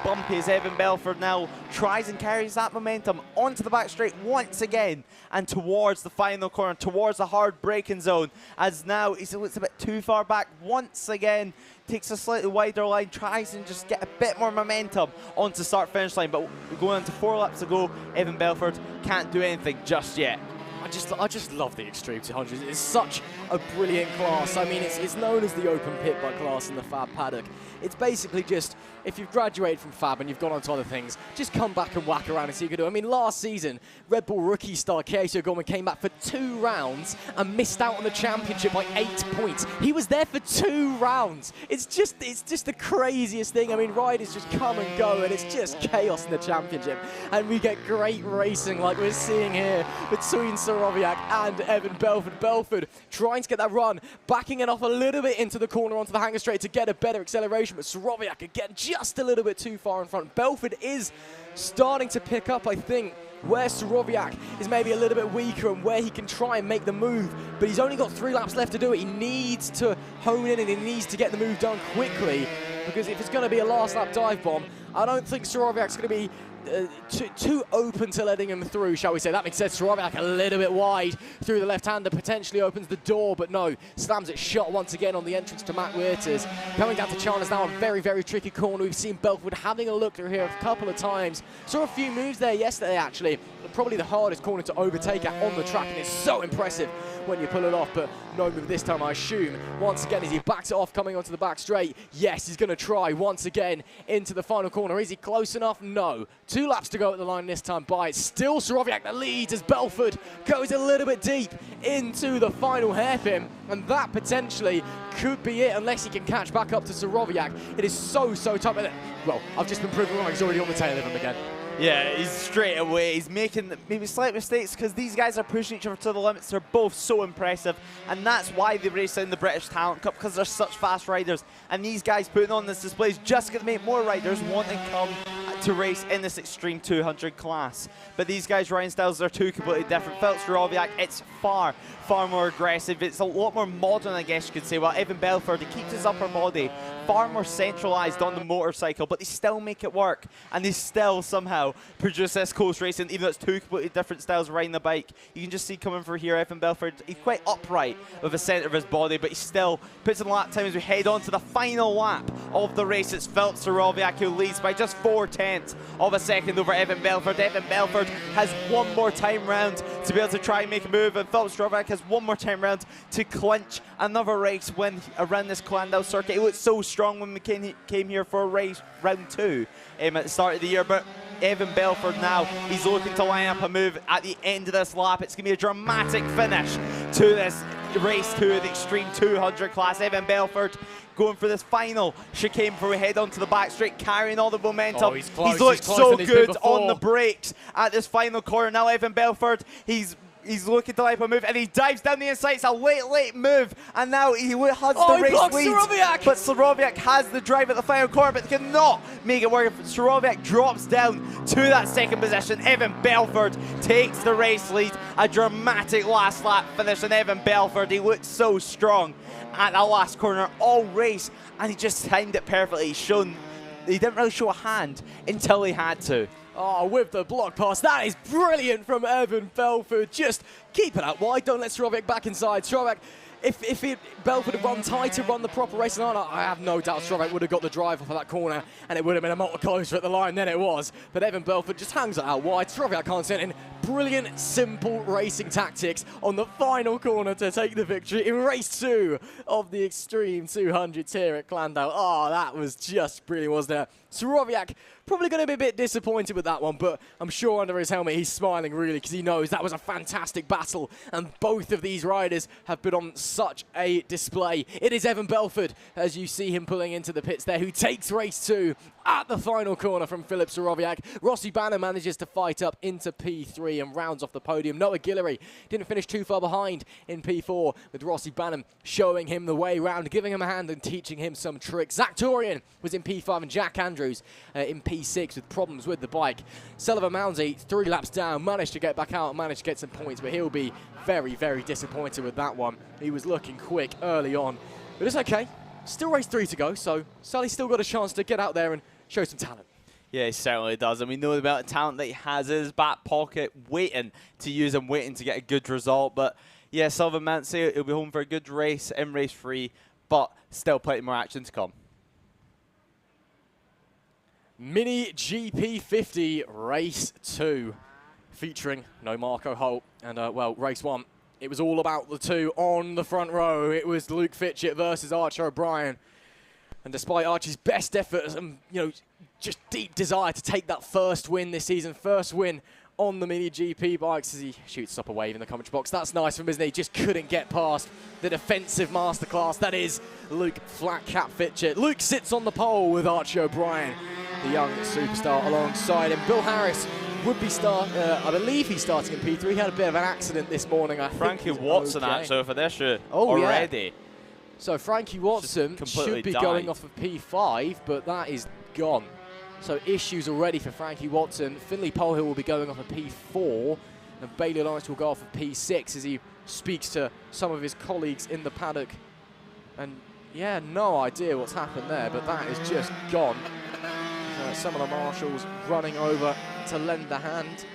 bumpy as Evan Belford now tries and carries that momentum onto the back straight once again and towards the final corner, towards the hard braking zone, as now he looks a bit too far back once again. Takes a slightly wider line, tries and just get a bit more momentum onto start-finish line, but we're going on to 4 laps to go. Evan Belford can't do anything just yet. I just love the Extreme 200. It's such a brilliant class. I mean, it's known as the open pit bike class in the FAB paddock. It's basically just, if you've graduated from FAB and you've gone on to other things, just come back and whack around and see what you can do. I mean, last season, Red Bull rookie star Keisha Gorman came back for 2 rounds and missed out on the championship by 8 points. He was there for 2 rounds. It's just the craziest thing. I mean, riders just come and go, and it's just chaos in the championship. And we get great racing like we're seeing here between Sorowiak and Evan Belford. Belford trying to get that run, backing it off a little bit into the corner onto the hanger straight to get a better acceleration, but Sorowiak again just a little bit too far in front. Belford is starting to pick up, I think, where Sorowiak is maybe a little bit weaker and where he can try and make the move, but he's only got 3 laps left to do it. He needs to hone in and he needs to get the move done quickly, because if it's going to be a last lap dive bomb, I don't think Sorowiak's going to be too open to letting him through, shall we say. That makes sense. Sorowiak a little bit wide through the left-hander, potentially opens the door, but no, slams it shut once again on the entrance to Matt Weerters. Coming down to China's now a very tricky corner. We've seen Belford having a look through here a couple of times. Saw a few moves there yesterday, actually. probably the hardest corner to overtake at on the track, and it's so impressive when you pull it off, but no move this time, I assume. Once again, as he backs it off, coming onto the back straight, yes, he's going to try once again into the final corner. Is he close enough? No. 2 laps to go at the line this time by. It's still Sorowiak that leads as Belford goes a little bit deep into the final hairpin, and that potentially could be it unless he can catch back up to Sorowiak. It is so tough. Well, I've just been proven wrong. He's already on the tail of him again. Yeah, he's straight away. He's making maybe slight mistakes because these guys are pushing each other to the limits. They're both so impressive, and that's why they race in the British Talent Cup, because they're such fast riders. And these guys putting on this display is just going to make more riders want to come to race in this Extreme 200 class. But these guys' riding styles are two completely different. Felix Sorowiak, it's far more aggressive. It's a lot more modern, I guess you could say. While Evan Belford, he keeps his upper body far more centralised on the motorcycle, but they still make it work, and they still somehow produce this close racing, even though it's two completely different styles of riding the bike. You can just see coming through here, Evan Belford, he's quite upright with the centre of his body, but he still puts in lap time as we head on to the final lap of the race. It's Felix Sorowiak who leads by just 0.4 of a second over Evan Belford. Evan Belford has one more time round to be able to try and make a move, and Felix Sorowiak has one more time round to clinch another race win around this Llandow circuit. It looked so strong when we came here for a race round 2 at the start of the year, but Evan Belford now, he's looking to line up a move at the end of this lap. It's going to be a dramatic finish to this race 2 of the Extreme 200 class. Evan Belford going for this final chicane before we head on to the back straight, carrying all the momentum. Oh, he's close. He's looked so good on the before. brakes at this final corner. Now Evan Belford, he's looking to line up a move, and he dives down the inside. It's a late move, and now he has the race lead. Sorowiak. But Sorowiak has the drive at the final corner, but cannot make it work. Sorowiak drops down to that second position. Evan Belford takes the race lead. A dramatic last lap finish, and Evan Belford, he looked so strong at that last corner all race, and he just timed it perfectly. He didn't really show a hand until he had to. Oh, with the block pass. That is brilliant from Evan Belford. Just keep it out wide. Don't let Sorowiak back inside. Sorowiak, if Belford had run tighter, run the proper racing line, I have no doubt Sorowiak would have got the drive off of that corner, and it would have been a lot closer at the line than it was. But Evan Belford just hangs it out wide. Sorowiak can't see it in. Brilliant, simple racing tactics on the final corner to take the victory in race 2 of the Extreme 200 here at Llandow. Oh, that was just brilliant, wasn't it? Sorowiak probably going to be a bit disappointed with that one, but I'm sure under his helmet he's smiling really, because he knows that was a fantastic battle, and both of these riders have put on such a display. It is Evan Belford, as you see him pulling into the pits there, who takes race 2 at the final corner from Philip Sorowiak. Rossi Banner manages to fight up into P3 and rounds off the podium. Noah Guillory didn't finish too far behind in P4, with Rossi Banner showing him the way round, giving him a hand and teaching him some tricks. Zach Torian was in P5 and Jack Andrews in P6 with problems with the bike. Sullivan Mounsey, 3 laps down, managed to get back out, managed to get some points, but he'll be very disappointed with that one. He was looking quick early on, but it's okay. Still race 3 to go, so Sully's still got a chance to get out there and show some talent. Yeah, he certainly does, and we know the amount of talent that he has in his back pocket, waiting to use him, waiting to get a good result. But yeah, Sullivan Mounsey, he'll be home for a good race in race 3, but still plenty more action to come. Mini GP 50 race 2, featuring no Marco Holt, and well, race 1. It was all about the 2 on the front row. It was Luke Fitchett versus Archie O'Brien. And despite Archie's best efforts and, just deep desire to take that first win this season, first win on the Mini GP bikes, as he shoots up a wave in the commentary box. That's nice from him, isn't he? Just couldn't get past the defensive masterclass that is Luke Flat Cap Fitchett. Luke sits on the pole with Archie O'Brien, the young superstar, alongside him. Bill Harris would be I believe he's starting in P3. He had a bit of an accident this morning. Frankie Watson actually for this year already. Yeah. So Frankie Watson should be going off of P5, but that is gone. So issues already for Frankie Watson. Finley Polehill will be going off of P4, and Bailey Lawrence will go off of P6 as he speaks to some of his colleagues in the paddock. And yeah, no idea what's happened there, but that is just gone. Some of the marshals running over to lend a hand.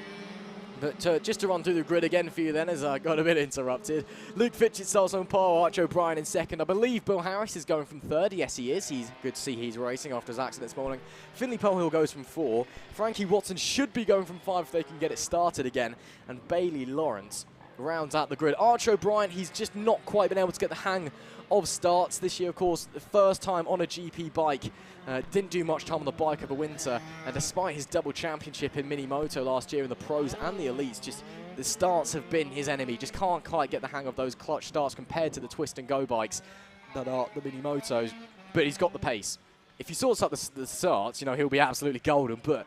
But just to run through the grid again for you then, as I got a bit interrupted. Luke Fitchett starts on pole, Archie O'Brien in second. I believe Bill Harris is going from third. Yes, he is. He's good to see he's racing after his accident this morning. Finley Polehill goes from 4. Frankie Watson should be going from 5 if they can get it started again. And Bailey Lawrence rounds out the grid. Archie O'Brien, he's just not quite been able to get the hang of starts this year, of course. The first time on a GP bike. Didn't do much time on the bike over winter, and despite his double championship in Mini Moto last year in the pros and the elites, just the starts have been his enemy. Just can't quite get the hang of those clutch starts compared to the twist and go bikes that are the Mini Motos. But he's got the pace. If he sorts out the starts, you know, he'll be absolutely golden. But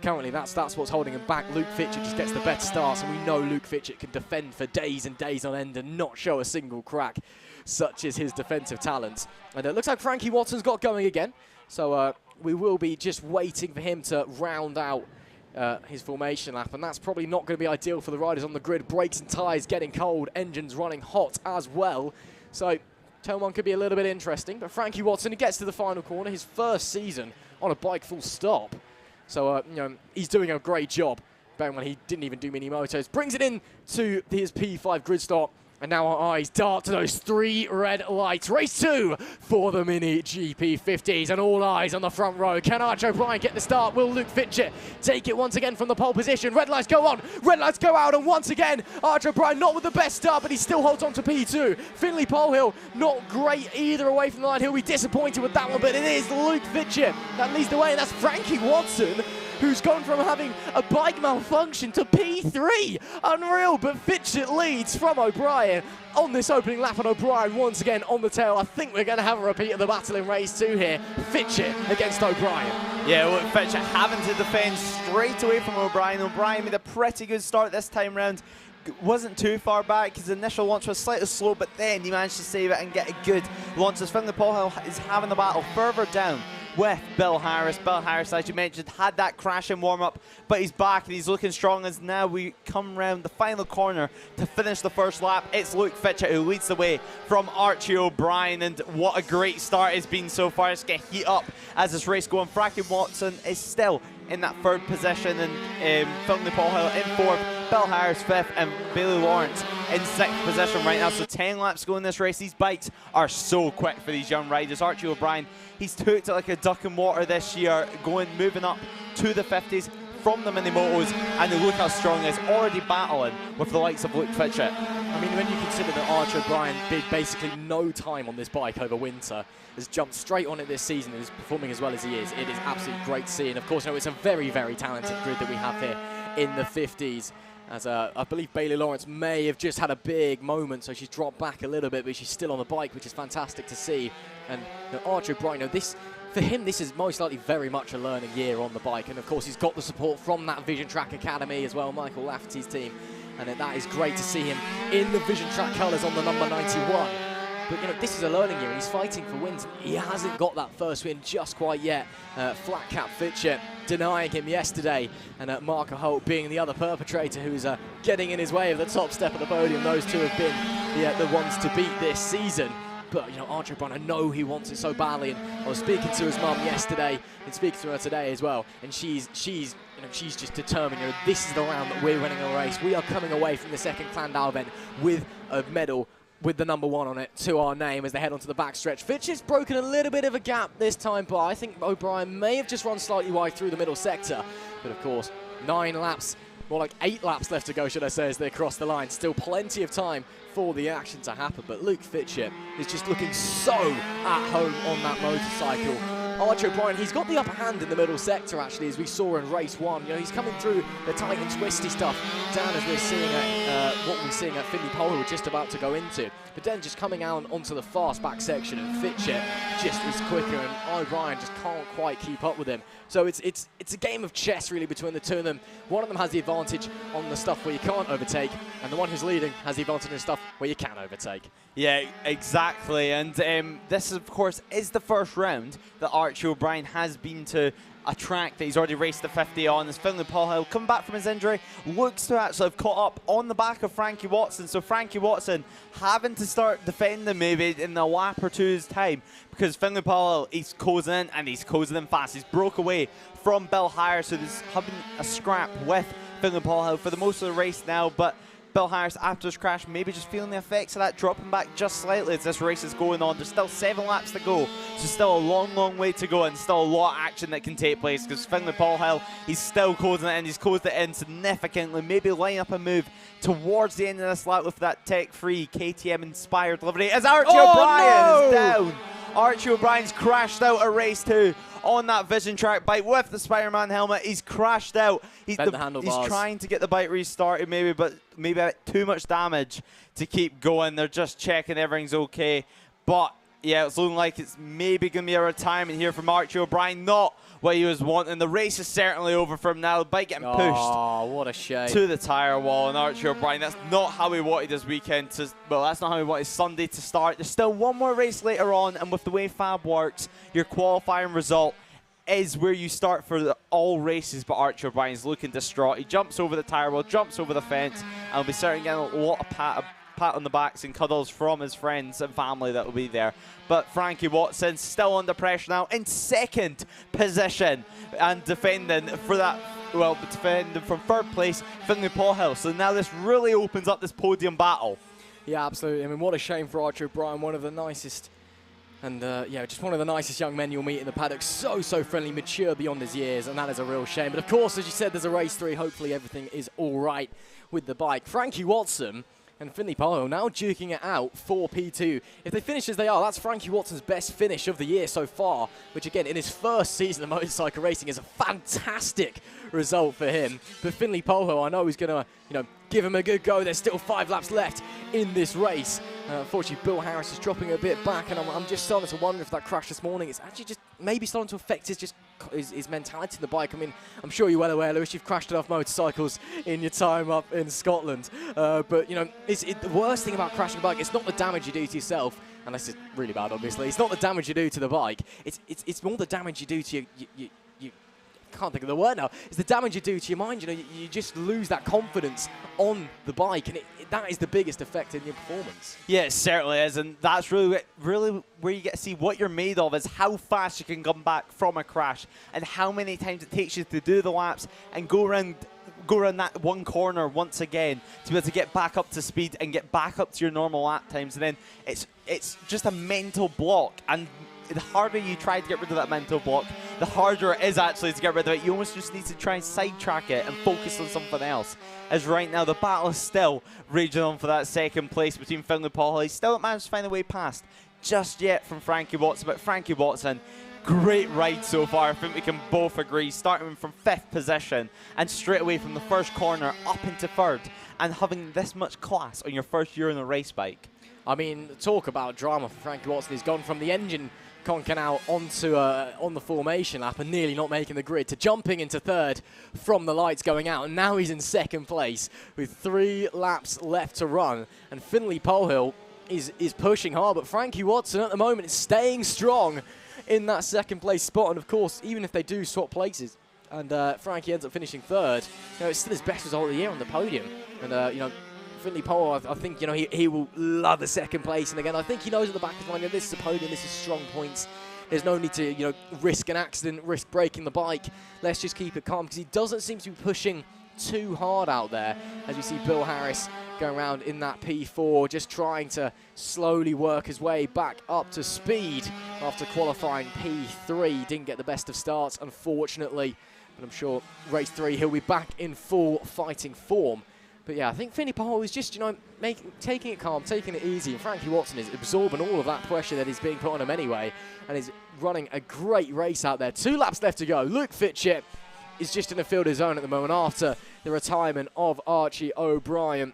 currently, that's what's holding him back. Luke Fitchett just gets the better starts, and we know Luke Fitchett can defend for days and days on end and not show a single crack. Such is his defensive talent. And it looks like Frankie Watson's got going again. So we will be just waiting for him to round out his formation lap, and that's probably not going to be ideal for the riders on the grid. Brakes and tyres getting cold, engines running hot as well. So turn 1 could be a little bit interesting, but Frankie Watson, he gets to the final corner, his first season on a bike full stop. So you know, he's doing a great job, bearing when he didn't even do Mini Motos. Brings it in to his P5 grid stop. And now our eyes dart to those 3 red lights. Race 2 for the Mini GP50s, and all eyes on the front row. Can Archie O'Brien get the start? Will Luke Fitchett take it once again from the pole position? Red lights go on, red lights go out, and once again, Archie O'Brien not with the best start, but he still holds on to P2. Finley Polehill not great either away from the line. He'll be disappointed with that one, but it is Luke Fitchett that leads the way, and that's Frankie Watson, who's gone from having a bike malfunction to P3. Unreal, but Fitchett leads from O'Brien on this opening lap, and O'Brien once again on the tail. I think we're going to have a repeat of the battle in race 2 here. Fitchett against O'Brien. Yeah, look, Fitchett having to defend straight away from O'Brien. O'Brien made a pretty good start this time round. Wasn't too far back. His initial launch was slightly slow, but then he managed to save it and get a good launch. As Finley Polehill is having the battle further down with Bill Harris. Bill Harris, as you mentioned, had that crash in warm-up, but he's back and he's looking strong as now we come round the final corner to finish the first lap. It's Luke Fitchett who leads the way from Archie O'Brien, and what a great start it's been so far. It's going to heat up as this race going. Frankie Watson is still in that 3rd position, and Finley Polehill in 4th, Bill Harris 5th, and Bailey Lawrence in 6th position right now. So 10 laps going this race. These bikes are so quick for these young riders. Archie O'Brien, he's took it like a duck in water this year, moving up to the 50s from the Mini Motos, and look how strong he is, already battling with the likes of Luke Fitchett. I mean, when you consider that Archie O'Brien did basically no time on this bike over winter, has jumped straight on it this season and is performing as well as he is, it is absolutely great to see. And of course, you know, it's a very, very talented grid that we have here in the 50s. As I believe Bailey Lawrence may have just had a big moment, so she's dropped back a little bit, but she's still on the bike, which is fantastic to see. And you know, Archie O'Brien, you know, for him, this is most likely very much a learning year on the bike. And of course, he's got the support from that Vision Track Academy as well, Michael Lafferty's team. And that is great to see him in the Vision Track colours on the number 91. But you know, this is a learning year, and he's fighting for wins. He hasn't got that first win just quite yet. Flat Cap Fitchett denying him yesterday, and Marco Holt being the other perpetrator who's getting in his way of the top step of the podium. Those two have been the ones to beat this season. But you know, Archie O'Brien, I know he wants it so badly, and I was speaking to his mum yesterday and speaking to her today as well, and she's just determined. You know, this is the round that we're winning a race. We are coming away from the second Llandow event with a medal with the number 1 on it to our name as they head onto the backstretch. Fitchett's broken a little bit of a gap this time, but I think O'Brien may have just run slightly wide through the middle sector. But of course, 9 laps, more like 8 laps left to go, should I say, as they cross the line. Still plenty of time for the action to happen, but Luke Fitchett is just looking so at home on that motorcycle. Archie O'Brien, he's got the upper hand in the middle sector, actually, as we saw in race 1. You know, he's coming through the tight and twisty stuff down as we're seeing at what we're seeing at Finley Polehill, we're just about to go into. But then just coming out onto the fast back section, and Fitchett just is quicker, and O'Brien just can't quite keep up with him. So it's a game of chess, really, between the two of them. One of them has the advantage on the stuff where you can't overtake, and the one who's leading has the advantage on stuff where you can overtake. Yeah, exactly. And this, of course, is the first round that Archie O'Brien has been to a track that he's already raced the 50 on. As Finley Polehill, coming back from his injury, looks to actually have caught up on the back of Frankie Watson. So Frankie Watson having to start defending maybe in a lap or two's time, because Finley Polehill, he's closing in, and he's closing in fast. He's broke away from Bill Harris, so there's having a scrap with Finlay Paul for the most of the race now, but Bill Harris, after his crash, maybe just feeling the effects of that, dropping back just slightly as this race is going on. There's still 7 laps to go, so still a long, long way to go, and still a lot of action that can take place, because Finlay Paul, he's still closing it in. He's closed it in significantly, maybe line up a move towards the end of this lap with that tech-free KTM-inspired livery as Archie O'Brien is down. Archie O'Brien's crashed out of race 2 on that Vision Track bike with the Spider-Man helmet. He's crashed out. He's trying to get the bike restarted maybe, but maybe a bit too much damage to keep going. They're just checking everything's okay. But yeah, it's looking like it's maybe going to be a retirement here from Archie O'Brien. Not what he was wanting. The race is certainly over for him now. The bike getting pushed. Oh, what a shame. To the tyre wall, and Archie O'Brien, that's not how he wanted his weekend to, well, that's not how he wanted Sunday to start. There's still one more race later on, and with the way FAB works, your qualifying result is where you start for all races, but Archie O'Brien's looking distraught. He jumps over the tyre wall, jumps over the fence, and will be certainly getting a lot of pat on the backs and cuddles from his friends and family that will be there. But Frankie Watson still under pressure now in 2nd position and defending for that, well, defending from 3rd place, Finlay Paul. So now this really opens up this podium battle. Yeah, absolutely. I mean, what a shame for Archie O'Brien, one of the nicest, and yeah, just one of the nicest young men you'll meet in the paddock. So friendly, mature beyond his years, and that is a real shame. But of course, as you said, there's a race 3. Hopefully everything is all right with the bike. Frankie Watson and Finlay Paul now duking it out for P2. If they finish as they are, that's Frankie Watson's best finish of the year so far, which again, in his first season of motorcycle racing, is a fantastic result for him. But Finlay Paul, I know he's going to, give him a good go. There's still 5 laps left in this race. Unfortunately, Bill Harris is dropping a bit back, and I'm just starting to wonder if that crash this morning is actually just maybe starting to affect his mentality in the bike. I mean, I'm sure you're well aware, Lewis, you've crashed enough motorcycles in your time up in Scotland. But, the worst thing about crashing a bike, it's not the damage you do to yourself, and this is really bad, obviously. It's not the damage you do to the bike. It's more the damage you do to you can't think of the word now. It's the damage you do to your mind. You just lose that confidence on the bike, and that is the biggest effect in your performance. Yeah, it certainly is, and that's really where you get to see what you're made of, is how fast you can come back from a crash and how many times it takes you to do the laps and go around that one corner once again to be able to get back up to speed and get back up to your normal lap times. And then it's just a mental block, and the harder you try to get rid of that mental block, the harder it is actually to get rid of it. You almost just need to try and sidetrack it and focus on something else. As right now, the battle is still raging on for that 2nd place between Finlay Paul. He still not managed to find a way past just yet from Frankie Watson, but Frankie Watson, great ride so far. I think we can both agree, starting from 5th position and straight away from the first corner up into 3rd, and having this much class on your first year on a race bike. I mean, talk about drama for Frankie Watson. He's gone from the engine conking out onto on the formation lap and nearly not making the grid, to jumping into 3rd from the lights going out, and now he's in 2nd place with 3 laps left to run. And Finlay Paul is pushing hard, but Frankie Watson at the moment is staying strong in that 2nd place spot. And of course, even if they do swap places and Frankie ends up finishing 3rd, it's still his best result of the year on the podium. And Finlay Paul, I think he will love the 2nd place, and again I think he knows at the back of his mind, this is a podium, this is strong points. There's no need to risk an accident, risk breaking the bike. Let's just keep it calm, because he doesn't seem to be pushing too hard out there. As you see Bill Harris going around in that P4, just trying to slowly work his way back up to speed after qualifying P3. Didn't get the best of starts, unfortunately, but I'm sure race 3 he'll be back in full fighting form. But yeah, I think Finlay Paul is just, taking it calm, taking it easy. And Frankie Watson is absorbing all of that pressure that is being put on him anyway, and is running a great race out there. 2 laps left to go. Luke Fitchett is just in a fielder's zone at the moment after the retirement of Archie O'Brien.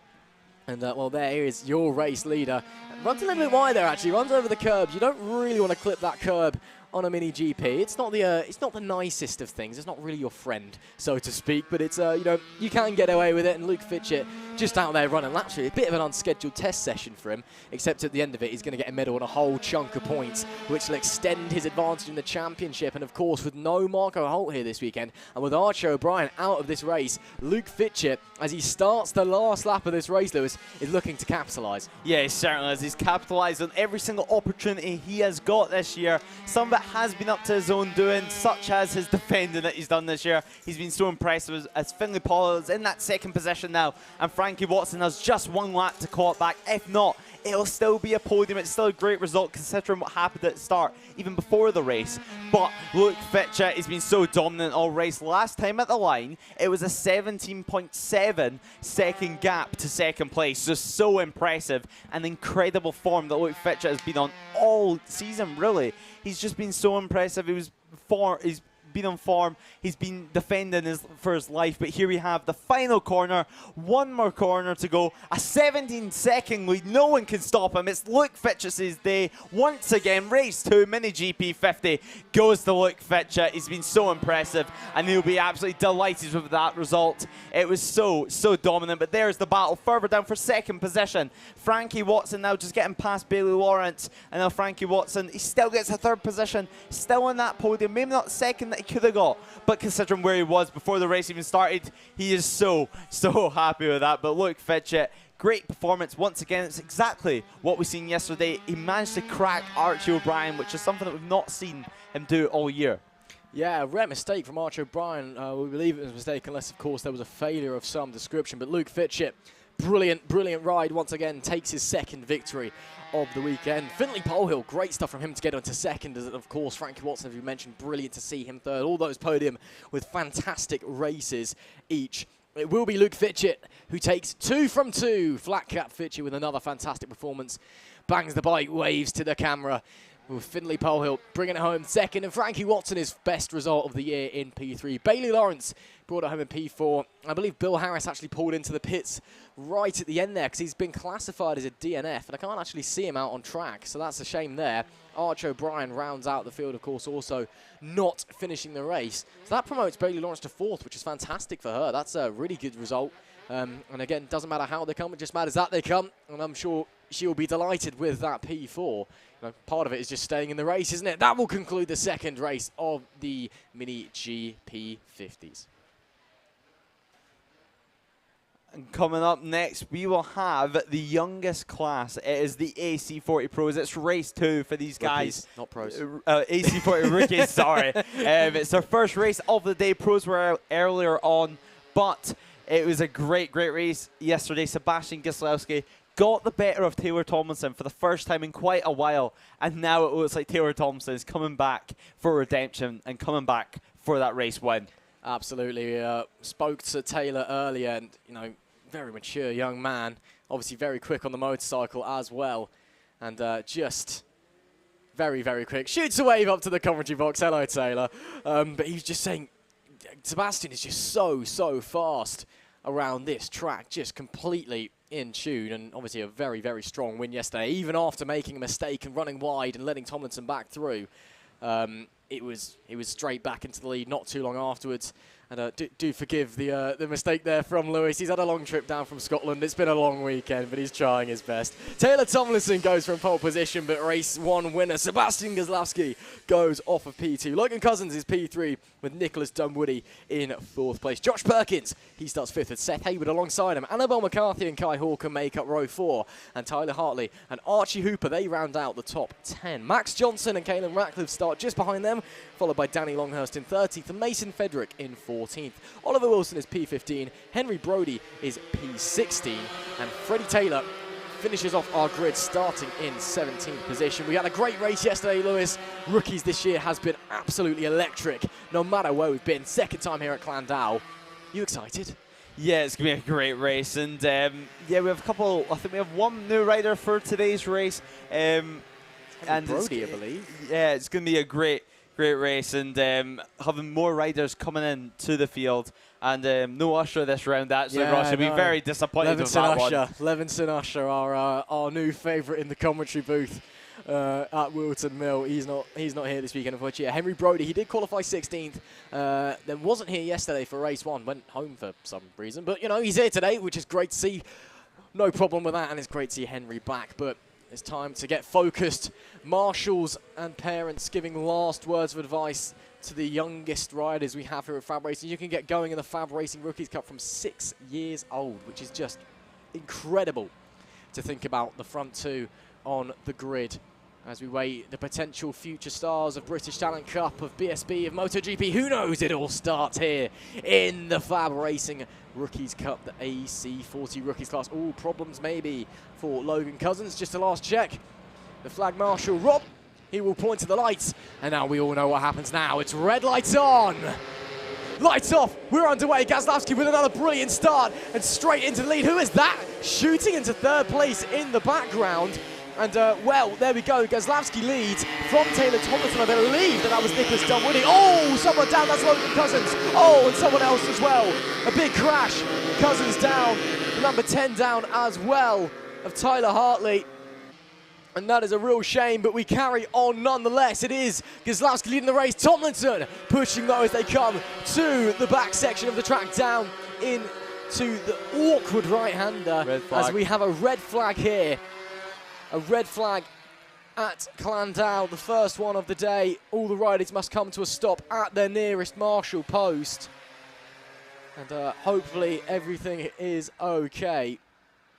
And, well, there is your race leader. Runs a little bit wide there, actually. Runs over the curb. You don't really want to clip that curb on a mini GP. It's not the nicest of things. It's not really your friend, so to speak. But it's you can get away with it. And Luke Fitchett just out there running laps. A bit of an unscheduled test session for him, except at the end of it, he's going to get a medal and a whole chunk of points, which will extend his advantage in the championship. And of course, with no Marco Holt here this weekend, and with Archie O'Brien out of this race, Luke Fitchett, as he starts the last lap of this race, Lewis, is looking to capitalise. Yeah, he certainly is. He's capitalised on every single opportunity he has got this year. Some of it has been up to his own doing, such as his defending that he's done this year. He's been so impressive as Finlay Paul is in that second position now, and Frankie Watson has just one lap to call it back. If not, it'll still be a podium. It's still a great result considering what happened at the start, even before the race. But Luke Fitchett has been so dominant all race. Last time at the line, it was a 17.7 second gap to second place. Just so impressive and incredible form that Luke Fitchett has been on all season, really. He's just been so impressive. He's been on form. He's been defending for his life. But here we have the final corner. One more corner to go. A 17-second lead. No one can stop him. It's Luke Fitchett's day. Once again, race 2, Mini GP 50 goes to Luke Fitchett. He's been so impressive, and he'll be absolutely delighted with that result. It was so dominant. But there's the battle further down for second position. Frankie Watson now just getting past Bailey Lawrence, and now Frankie Watson, he still gets a third position, still on that podium. Maybe not second that he could have got, but considering where he was before the race even started, he is so happy with that. But Luke Fitchett, great performance once again. It's exactly what we seen yesterday. He managed to crack Archie O'Brien, which is something that we've not seen him do all year. Yeah, a rare mistake from Archie O'Brien. We believe it was a mistake unless, of course, there was a failure of some description. But Luke Fitchett, brilliant ride once again, takes his second victory of the weekend. Finlay Polehill, great stuff from him to get onto second. As of course, Frankie Watson, as you mentioned, brilliant to see him third. All those podium with fantastic races each. It will be Luke Fitchett who takes 2 from 2. Flat cap Fitchett with another fantastic performance. Bangs the bike, waves to the camera. With Finlay Polehill bringing it home second, and Frankie Watson his best result of the year in P3. Bailey Lawrence brought it home in P4. I believe Bill Harris actually pulled into the pits right at the end there because he's been classified as a DNF, and I can't actually see him out on track, so that's a shame there. Archie O'Brien rounds out the field, of course, also not finishing the race. So that promotes Bailey Lawrence to 4th, which is fantastic for her. That's a really good result. And again, doesn't matter how they come, it just matters that they come, and I'm sure she'll be delighted with that P4. Part of it is just staying in the race, isn't it? That will conclude the second race of the Mini GP 50s. And coming up next, we will have the youngest class. It is the AC40 Pros. It's race 2 for these guys. Rookies, not pros. AC40 Rookies, sorry. It's their first race of the day. Pros were earlier on, but it was a great race yesterday. Sebastian Gieslowski got the better of Taylor Tomlinson for the first time in quite a while, and now it looks like Taylor Tomlinson is coming back for redemption and coming back for that race win. Absolutely. Spoke to Taylor earlier, and very mature young man, obviously very quick on the motorcycle as well, and just very quick. Shoots a wave up to the commentary box. Hello, Taylor. But he's just saying Sebastian is just so fast around this track, just completely in tune, and obviously a very strong win yesterday, even after making a mistake and running wide and letting Tomlinson back through. It was straight back into the lead not too long afterwards. And do forgive the mistake there from Lewis. He's had a long trip down from Scotland. It's been a long weekend, but he's trying his best. Taylor Tomlinson goes from pole position, but race 1 winner Sebastian Gieslowski goes off of P2. Logan Cousins is P3 with Nicholas Dunwoody in 4th place. Josh Perkins, he starts 5th with Seth Hayward alongside him. Annabelle McCarthy and Kai Hawker make up row 4. And Tyler Hartley and Archie Hooper, they round out the top 10. Max Johnson and Caelan Ratcliffe start just behind them, followed by Danny Longhurst in 30th and Mason Fedrick in 14th. Oliver Wilson is P15, Henry Brody is P16, and Freddie Taylor finishes off our grid starting in 17th position. We had a great race yesterday, Lewis. Rookies this year has been absolutely electric, no matter where we've been. Second time here at Llandow. You excited? Yeah, it's going to be a great race. And yeah, we have a couple, I think we have one new rider for today's race. And Brody, I believe. Yeah, it's going to be a great Great race, and having more riders coming in to the field, and no Usher this round. Actually, Ross, you'll be very disappointed with that one. Levinson Usher, our new favourite in the commentary booth at Wilton Mill. He's not here this weekend, unfortunately. Henry Brodie, he did qualify 16th. Then wasn't here yesterday for race 1. Went home for some reason, but you know he's here today, which is great to see. No problem with that, and it's great to see Henry back. But it's time to get focused. Marshals and parents giving last words of advice to the youngest riders we have here at FAB-Racing. You can get going in the FAB-Racing Rookies Cup from 6 years old, which is just incredible to think about the front two on the grid as we wait the potential future stars of British Talent Cup, of BSB, of MotoGP. Who knows? It all starts here in the FAB-Racing Rookies Cup, the AC40 Rookies class. All problems maybe for Logan Cousins. Just a last check. The flag marshal, Rob, he will point to the lights. And now we all know what happens now. It's red lights on. Lights off. We're underway. Gazlowski with another brilliant start and straight into the lead. Who is that? Shooting into third place in the background. And, well, there we go. Gazlowski leads from Taylor Tomlinson. I believe that was Nicholas Dunwoody. Oh, someone down. That's Logan Cousins. Oh, and someone else as well. A big crash. Cousins down. Number 10 down as well of Tyler Hartley. And that is a real shame, but we carry on nonetheless. It is Gazlowski leading the race. Tomlinson pushing though as they come to the back section of the track, down into the awkward right-hander as we have a red flag here. A red flag at Llandow, the first one of the day. All the riders must come to a stop at their nearest marshal post. And hopefully everything is okay.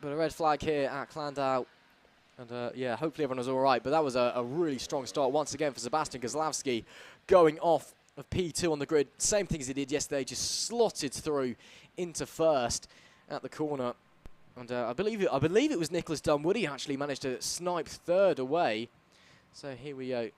But a red flag here at Llandow. And yeah, hopefully everyone was all right. But that was a really strong start once again for Sebastian Gazlowski, going off of P2 on the grid. Same thing as he did yesterday, just slotted through into first at the corner. And I believe it was Nicholas Dunwoody actually managed to snipe third away. So here we go.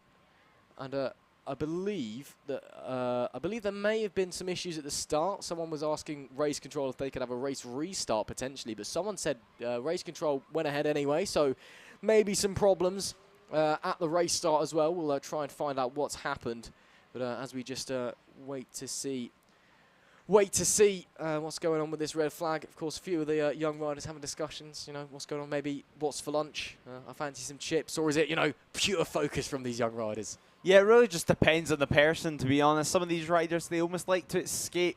And I believe there may have been some issues at the start. Someone was asking race control if they could have a race restart potentially, but someone said race control went ahead anyway. So maybe some problems at the race start as well. We'll try and find out what's happened. But as we just wait to see what's going on with this red flag. Of course, a few of the young riders having discussions, you know, what's going on, maybe what's for lunch, I fancy some chips, or is it, you know, pure focus from these young riders? Yeah, it really just depends on the person, to be honest. Some of these riders, they almost like to escape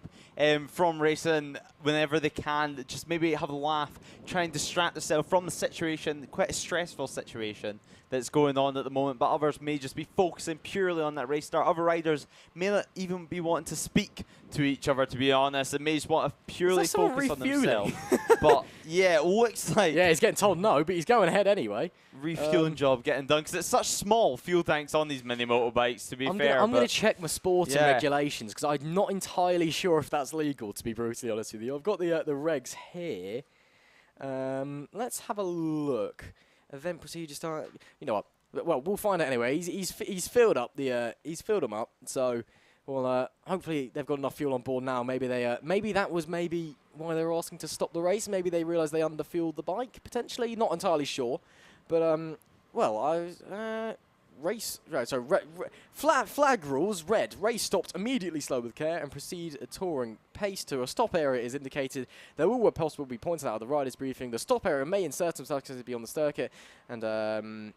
from racing whenever they can, just maybe have a laugh, try and distract themselves from the situation, quite a stressful situation that's going on at the moment, but others may just be focusing purely on that race start. Other riders may not even be wanting to speak to each other, to be honest. They may just want to purely focus on themselves. But yeah, it looks like... Yeah, he's getting told no, but he's going ahead anyway. Refueling job getting done, because it's such small fuel tanks on these mini motorbikes, to be fair. I'm going to check my sporting regulations, because I'm not entirely sure if that's legal, to be brutally honest with you. I've got the regs here. Let's have a look. Event procedure start. You know what? Well, we'll find out anyway. He's filled up he's filled them up. So, well, hopefully they've got enough fuel on board now. Maybe they maybe that was why they were asking to stop the race. Maybe they realised they underfueled the bike potentially. Not entirely sure, but well, flag rules, red. Race stopped immediately, slow with care, and proceed at touring pace to a stop area is indicated. There will, where possible, be pointed out at the riders' briefing. The stop area may in certain circumstances be on the circuit, and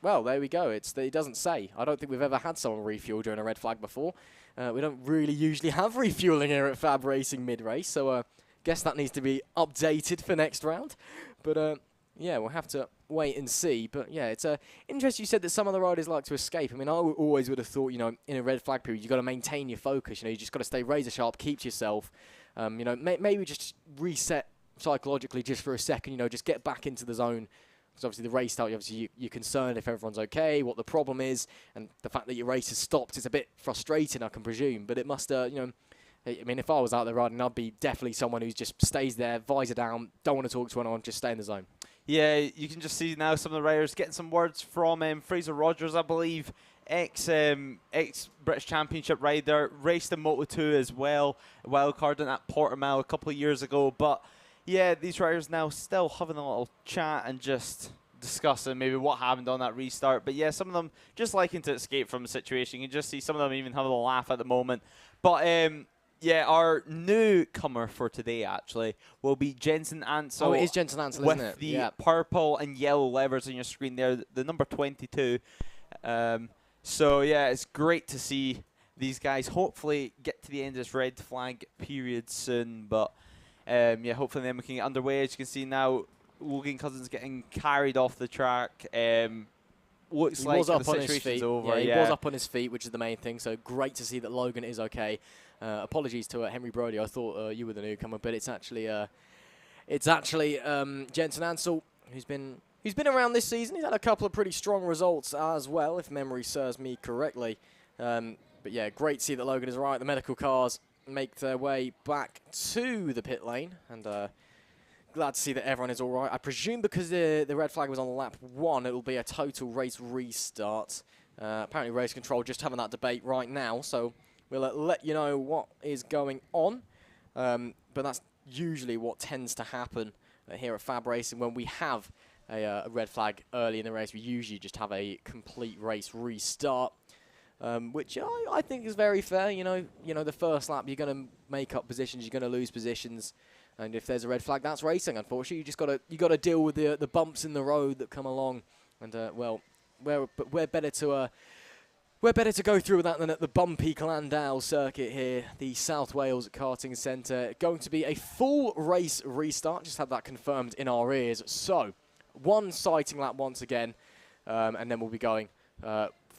well, there we go. It doesn't say. I don't think we've ever had someone refuel during a red flag before. We don't really usually have refueling here at FAB-Racing mid-race, so guess that needs to be updated for next round. But yeah, we'll have to wait and see. But yeah, it's interesting you said that some of the riders like to escape. I mean, I always would have thought, you know, in a red flag period, you've got to maintain your focus. You know, you just got to stay razor sharp, keep to yourself. You know, maybe just reset psychologically just for a second, you know, just get back into the zone. Because obviously the race start, obviously you're concerned if everyone's okay, what the problem is, and the fact that your race has stopped is a bit frustrating, I can presume. But it must, you know, I mean, if I was out there riding, I'd be definitely someone who just stays there, visor down, don't want to talk to anyone, just stay in the zone. Yeah, you can just see now some of the riders getting some words from Fraser Rogers, I believe, ex-British Championship rider, raced in Moto2 as well, wildcarding at Portimao a couple of years ago. But yeah, these riders now still having a little chat and just discussing maybe what happened on that restart. But yeah, some of them just liking to escape from the situation. You can just see some of them even having a laugh at the moment. But yeah, our newcomer for today actually will be Jensen Ansel. Oh, it is Jensen Ansel, with isn't it? the purple and yellow levers on your screen there, the number 22. So yeah, it's great to see these guys hopefully get to the end of this red flag period soon. But yeah, hopefully then we can get underway. As you can see now, Logan Cousins getting carried off the track. Looks like the situation's over. Yeah, he was up on his feet, which is the main thing. So great to see that Logan is okay. Apologies to Henry Brody. I thought you were the newcomer, but it's actually Jensen Ansel who's been around this season. He's had a couple of pretty strong results as well, if memory serves me correctly. But yeah, great to see that Logan is all right. The medical cars make their way back to the pit lane, and glad to see that everyone is all right. I presume because the red flag was on lap 1, it will be a total race restart. Apparently race control just having that debate right now, so we'll let you know what is going on. But that's usually what tends to happen here at FAB-Racing when we have a red flag early in the race. We usually just have a complete race restart, which I think is very fair. You know, the first lap you're going to make up positions, you're going to lose positions. And if there's a red flag, that's racing. Unfortunately, you got to deal with the bumps in the road that come along. And well, we're better to go through with that than at the bumpy Llandow circuit here, the South Wales Karting Centre. Going to be a full race restart. Just had that confirmed in our ears. So, one sighting lap once again, and then we'll be going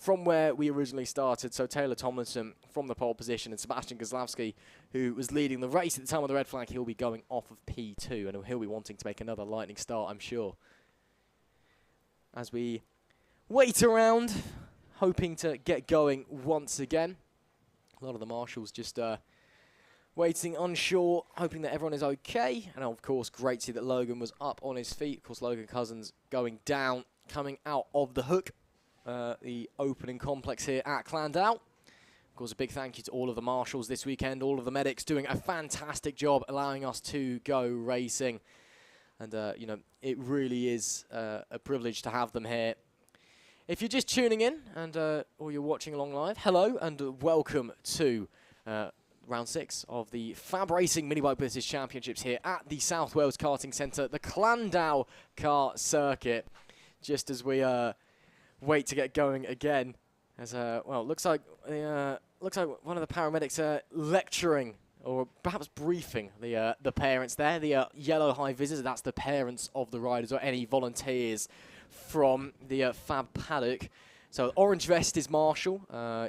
from where we originally started. So Taylor Tomlinson from the pole position, and Sebastian Goslavsky, who was leading the race at the time of the red flag, he'll be going off of P2, and he'll be wanting to make another lightning start, I'm sure. As we wait around, hoping to get going once again. A lot of the marshals just waiting, unsure, hoping that everyone is okay. And of course, great to see that Logan was up on his feet. Of course, Logan Cousins going down, coming out of the hook. The opening complex here at Llandow. Of course, a big thank you to all of the marshals this weekend, all of the medics doing a fantastic job allowing us to go racing. And, you know, it really is a privilege to have them here. If you're just tuning in and or you're watching along live, hello and welcome to round 6 of the FAB-Racing Minibike British Championships here at the South Wales Karting Centre, the Llandow Kart Circuit. Just as we wait to get going again, as well, looks like one of the paramedics lecturing or perhaps briefing the parents there, the yellow high visors. That's the parents of the riders or any volunteers from the FAB paddock. So orange vest is marshal,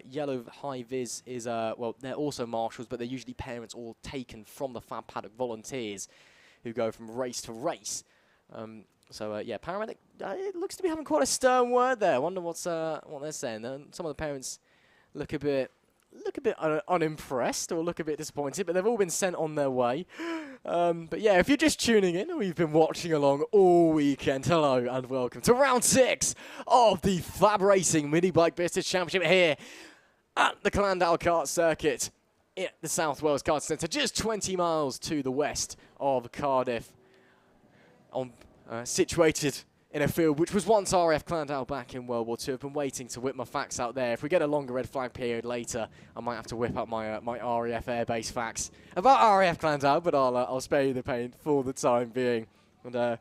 yellow high vis is well, they're also marshals, but they're usually parents all taken from the FAB paddock volunteers who go from race to race. So yeah, paramedic, it looks to be having quite a stern word there. I wonder what they're saying. Some of the parents look a bit unimpressed or look a bit disappointed, but they've all been sent on their way. But yeah, if you're just tuning in or you've been watching along all weekend, hello and welcome to round 6 of the FAB-Racing Minibike British Championship here at the Llandow Kart Circuit at the South Wales Karting Centre, just 20 miles to the west of Cardiff, situated in a field which was once RAF Llandow back in World War II. I've been waiting to whip my facts out there. If we get a longer red flag period later, I might have to whip up my my RAF airbase facts about RAF Llandow, but I'll spare you the pain for the time being. And a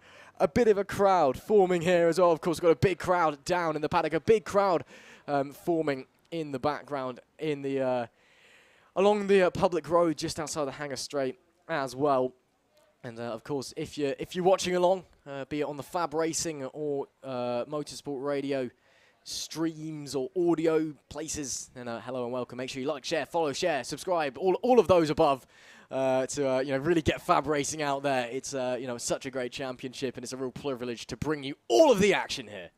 bit of a crowd forming here as well. Of course, we've got a big crowd down in the paddock, a big crowd forming in the background in the along the public road just outside the Hangar Straight as well. And of course, if you're watching along, be it on the FAB-Racing or Motorsport radio streams or audio places, then hello and welcome. Make sure you like, share, follow, share, subscribe, all of those above to you know, really get FAB-Racing out there. It's you know, such a great championship, and it's a real privilege to bring you all of the action here.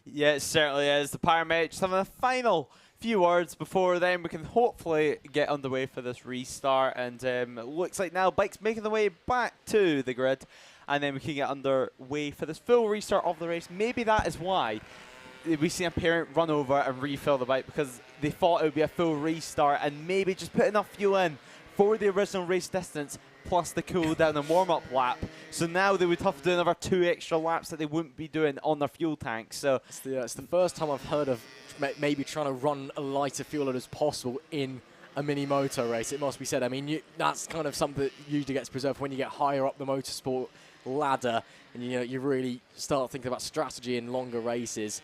Yeah, it certainly is. The paramedics having a final few words before then we can hopefully get underway for this restart, and it looks like now bikes making the way back to the grid, and then we can get underway for this full restart of the race. Maybe that is why we see a parent run over and refill the bike, because they thought it would be a full restart and maybe just put enough fuel in for the original race distance, plus the cool down and warm-up lap. So now they would have to do another 2 extra laps that they wouldn't be doing on their fuel tanks. So it's the first time I've heard of maybe trying to run a lighter fuel load as possible in a mini moto race. It must be said. I mean, that's kind of something that usually gets preserved when you get higher up the motorsport ladder, and you really start thinking about strategy in longer races.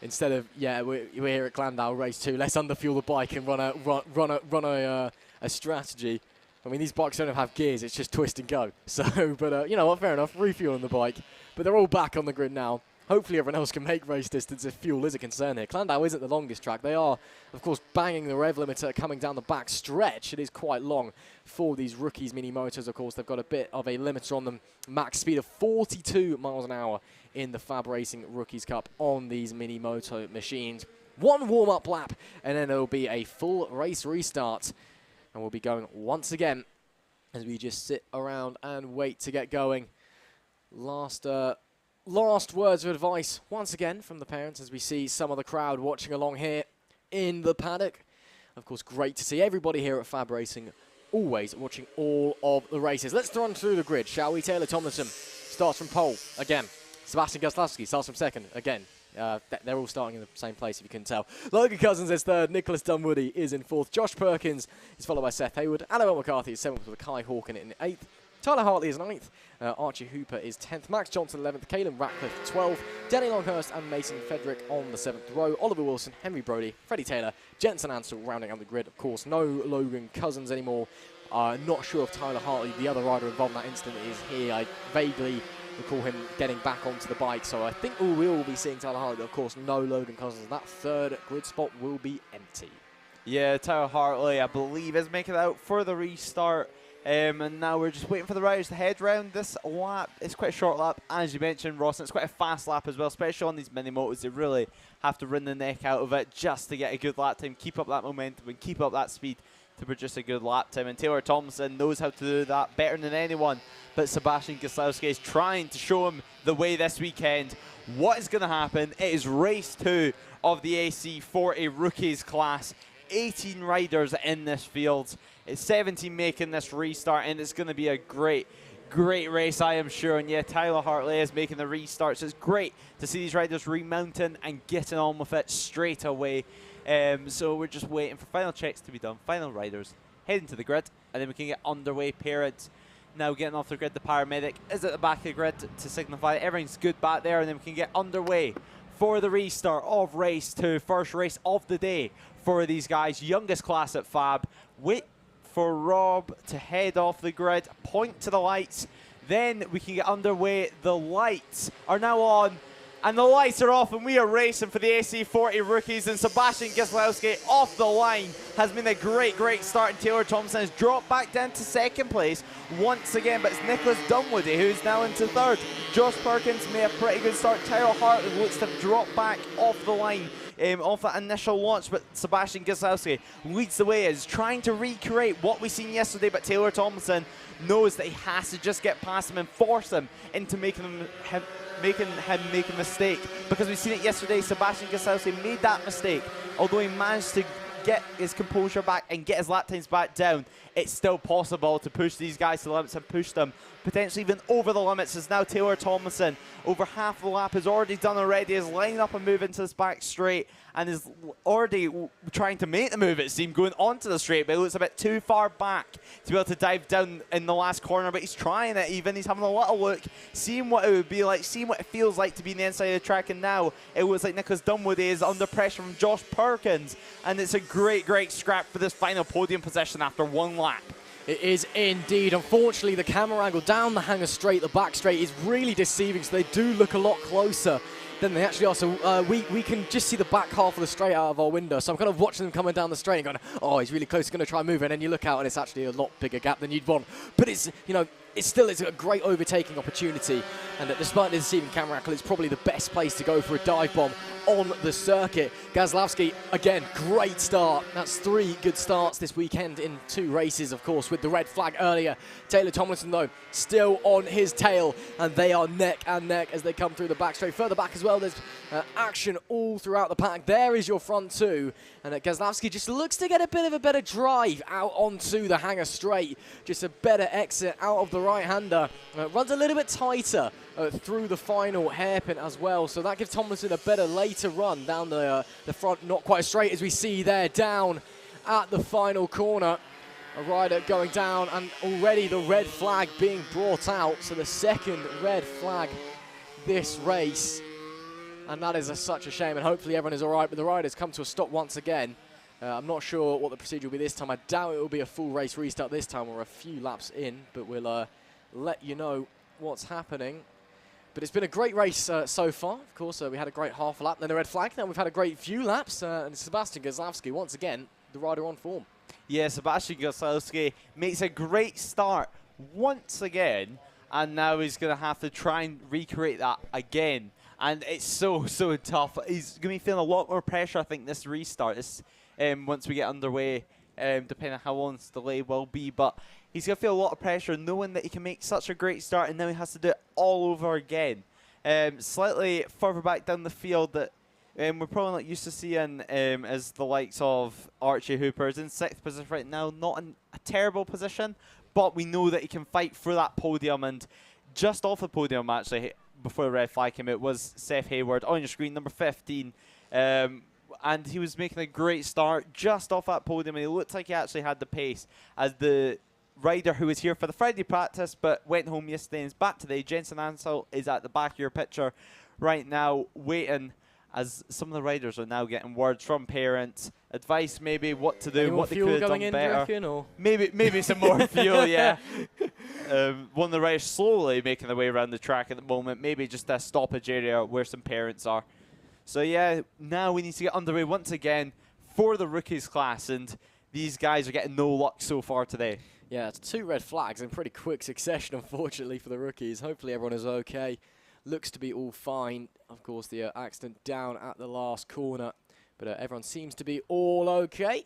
Instead of we're here at Llandow race 2. Let's underfuel the bike and run a strategy. I mean, these bikes don't have gears. It's just twist and go. So, but you know what? Fair enough. Refueling the bike, but they're all back on the grid now. Hopefully everyone else can make race distance if fuel is a concern here. Llandow isn't the longest track. They are, of course, banging the rev limiter coming down the back stretch. It is quite long for these rookies mini motors, of course. They've got a bit of a limiter on them. Max speed of 42 miles an hour in the FAB-Racing Rookies Cup on these mini moto machines. One warm-up lap, and then it'll be a full race restart. And we'll be going once again as we just sit around and wait to get going. Last words of advice once again from the parents as we see some of the crowd watching along here in the paddock. Of course, great to see everybody here at FAB-Racing always watching all of the races. Let's run through the grid, shall we? Taylor Tomlinson starts from pole again. Sebastian Goslavsky starts from second again. They're all starting in the same place, if you can tell. Logan Cousins is third. Nicholas Dunwoody is in fourth. Josh Perkins is followed by Seth Hayward. Annabelle McCarthy is seventh with Kai Hawken in eighth. Tyler Hartley is ninth. Archie Hooper is 10th. Max Johnson 11th. Caelan Ratcliffe 12th. Danny Longhurst and Mason Frederick on the 7th row. Oliver Wilson, Henry Brody, Freddie Taylor, Jensen Ansell rounding out the grid. Of course, no Logan Cousins anymore. Not sure if Tyler Hartley, the other rider involved in that incident, is here. I vaguely recall him getting back onto the bike, so I think we will be seeing Tyler Hartley, but of course no Logan Cousins. That third grid spot will be empty. Yeah, Tyler Hartley, I believe, is making it out for the restart. And now we're just waiting for the riders to head round this lap. It's quite a short lap, as you mentioned, Ross, and it's quite a fast lap as well, especially on these mini motos. They really have to run the neck out of it just to get a good lap time, keep up that momentum and keep up that speed to produce a good lap time. And Taylor Thompson knows how to do that better than anyone. But Sebastian Goslavsky is trying to show him the way this weekend. What is going to happen? It is race 2 of the AC40 Rookies class. 18 riders in this field. It's 17 making this restart, and it's going to be a great race, I am sure. And yeah, Tyler Hartley is making the restart, so it's great to see these riders remounting and getting on with it straight away. So we're just waiting for final checks to be done, final riders heading to the grid, and then we can get underway. Parents now getting off the grid. The paramedic is at the back of the grid to signify everything's good back there, and then we can get underway for the restart of race 2, first race of the day for these guys, youngest class at FAB. Wait for Rob to head off the grid, point to the lights, then we can get underway. The lights are now on, and the lights are off, and we are racing for the AC40 Rookies. And Sebastian Goslavsky off the line has been a great start, and Taylor Thompson has dropped back down to second place once again, but it's Nicholas Dunwoody who's now into third. Josh Perkins made a pretty good start. Tyler Hartley looks to have dropped back off the line off that initial launch, but Sebastian Goslavsky leads the way, is trying to recreate what we seen yesterday, but Taylor Thompson knows that he has to just get past him and force him into making him make a mistake, because we've seen it yesterday. Sebastian Goslavsky made that mistake. Although he managed to get his composure back and get his lap times back down, it's still possible to push these guys to the limits and push them potentially even over the limits. As now Taylor Tomlinson, over half the lap is already done already, is lining up and moving to this back straight, and is already trying to make the move, it seemed, going onto the straight, but it looks a bit too far back to be able to dive down in the last corner. But he's trying it even. He's having a little look, seeing what it would be like, seeing what it feels like to be on the inside of the track. And now it looks like Nicholas Dunwoody is under pressure from Josh Perkins, and it's a great scrap for this final podium position after one lap. It is indeed. Unfortunately, the camera angle down the hanger straight, the back straight, is really deceiving, so they do look a lot closer than they actually are. So we can just see the back half of the straight out of our window. So I'm kind of watching them coming down the straight and going, oh, he's really close, he's going to try and move. And then you look out and it's actually a lot bigger gap than you'd want. But it's, you know, it's a great overtaking opportunity. And despite the deceiving camera angle, it's probably the best place to go for a dive bomb on the circuit. Gazlowski, again, great start. That's 3 good starts this weekend in 2 races, of course, with the red flag earlier. Taylor Tomlinson, though, still on his tail, and they are neck and neck as they come through the back straight. Further back as well, there's action all throughout the pack. There is your front 2, and Gazlowski just looks to get a bit of a better drive out onto the hanger straight. Just a better exit out of the right-hander. Runs a little bit tighter through the final hairpin as well, so that gives Tomlinson a better later run down the front. Not quite as straight as we see there down at the final corner. A rider going down, and already the red flag being brought out, so the second red flag this race, and that is such a shame, and hopefully everyone is all right, but the riders come to a stop once again. I'm not sure what the procedure will be this time. I doubt it will be a full race restart this time. We're a few laps in, but we'll let you know what's happening. But it's been a great race so far. Of course, we had a great half lap, then a red flag. Now we've had a great few laps, and Sebastian Gazlowski, once again, the rider on form. Yeah, Sebastian Gazlowski makes a great start once again, and now he's going to have to try and recreate that again. And it's so tough. He's going to be feeling a lot more pressure, I think, this restart. Once we get underway, depending on how long this delay will be. But he's going to feel a lot of pressure knowing that he can make such a great start, and now he has to do it all over again. Slightly further back down the field that we're probably not used to seeing as the likes of Archie Hooper is in 6th position right now. Not in a terrible position, but we know that he can fight for that podium. And just off the podium, actually, before the red flag came out, was Seth Hayward on your screen, number 15. And he was making a great start just off that podium, and he looked like he actually had the pace as the rider who was here for the Friday practice but went home yesterday and is back today. Jensen Ansel is at the back of your picture right now waiting, as some of the riders are now getting words from parents, advice maybe what to do, what they could have done better. Maybe some more fuel, yeah. One of the riders slowly making their way around the track at the moment, maybe just a stoppage area where some parents are. So yeah, now we need to get underway once again for the rookies class, and these guys are getting no luck so far today. Yeah, it's 2 red flags in pretty quick succession, unfortunately, for the rookies. Hopefully everyone is okay. Looks to be all fine. Of course, the accident down at the last corner, but everyone seems to be all okay.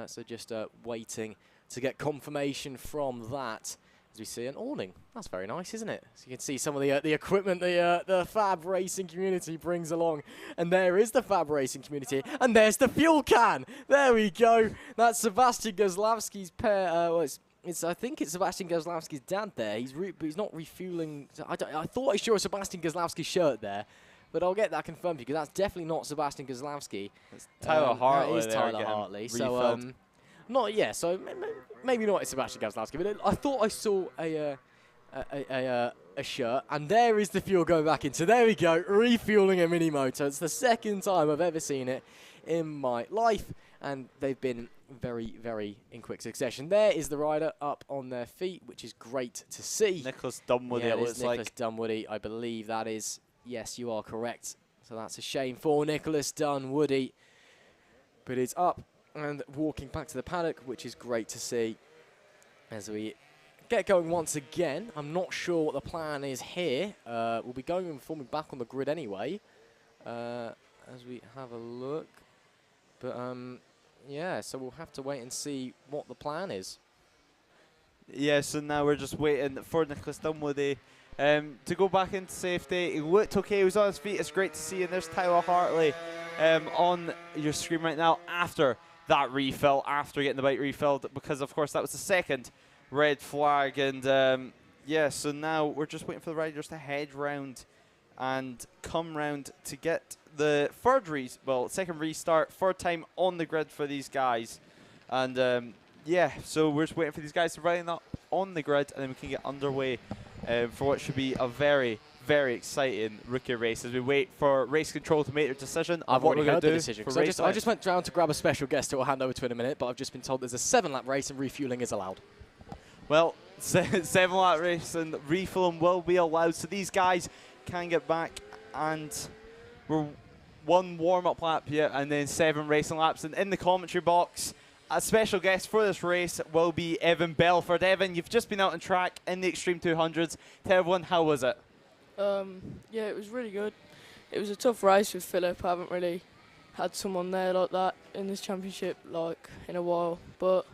So just waiting to get confirmation from that. As we see an awning. That's very nice, isn't it? So you can see some of the equipment the FAB-Racing community brings along. And there is the FAB-Racing community. And there's the fuel can. There we go. That's Sebastian Gazlowski's pair. I think it's Sebastian Gazlowski's dad there. But he's not refueling. I thought I saw a Sebastian Gazlowski shirt there. But I'll get that confirmed because that's definitely not Sebastian Gazlowski. It's Tyler Hartley. That is Tyler Hartley. So, not yet. So maybe not Sebastian Gazlowski, but I thought I saw a shirt, and there is the fuel going back in. So there we go, refueling a mini motor. It's the second time I've ever seen it in my life, and they've been very in quick succession. There is the rider up on their feet, which is great to see. Nicholas Dunwoody, it looks like. Nicholas Dunwoody, I believe that is. Yes, you are correct. So that's a shame for Nicholas Dunwoody, but it's up and walking back to the paddock, which is great to see. As we get going once again, I'm not sure what the plan is here. We'll be going and forming back on the grid anyway, as we have a look. But yeah, so we'll have to wait and see what the plan is. Yeah, so now we're just waiting for Nicholas Dunwoody to go back into safety. He looked okay, he was on his feet, it's great to see. And there's Tyler Hartley on your screen right now after that refill, after getting the bike refilled, because of course that was the second red flag. And yeah, so now we're just waiting for the riders to head round and come round to get the second restart, third time on the grid for these guys. And yeah, so we're just waiting for these guys to line up on the grid, and then we can get underway for what should be a very exciting rookie race as we wait for race control to make their decision. I've already heard the decision. I just went down to grab a special guest who I'll hand over to in a minute, but I've just been told there's a 7-lap race and refueling is allowed. Well, 7-lap race and refueling will be allowed, so these guys can get back, and we're 1 warm-up lap here and then 7 racing laps. And in the commentary box, a special guest for this race will be Evan Belford. Evan, you've just been out on track in the Extreme 200s. Tell everyone, how was it? Yeah, it was really good. it was a tough race with Philip. I haven't really had someone there like that in this championship like in a while. But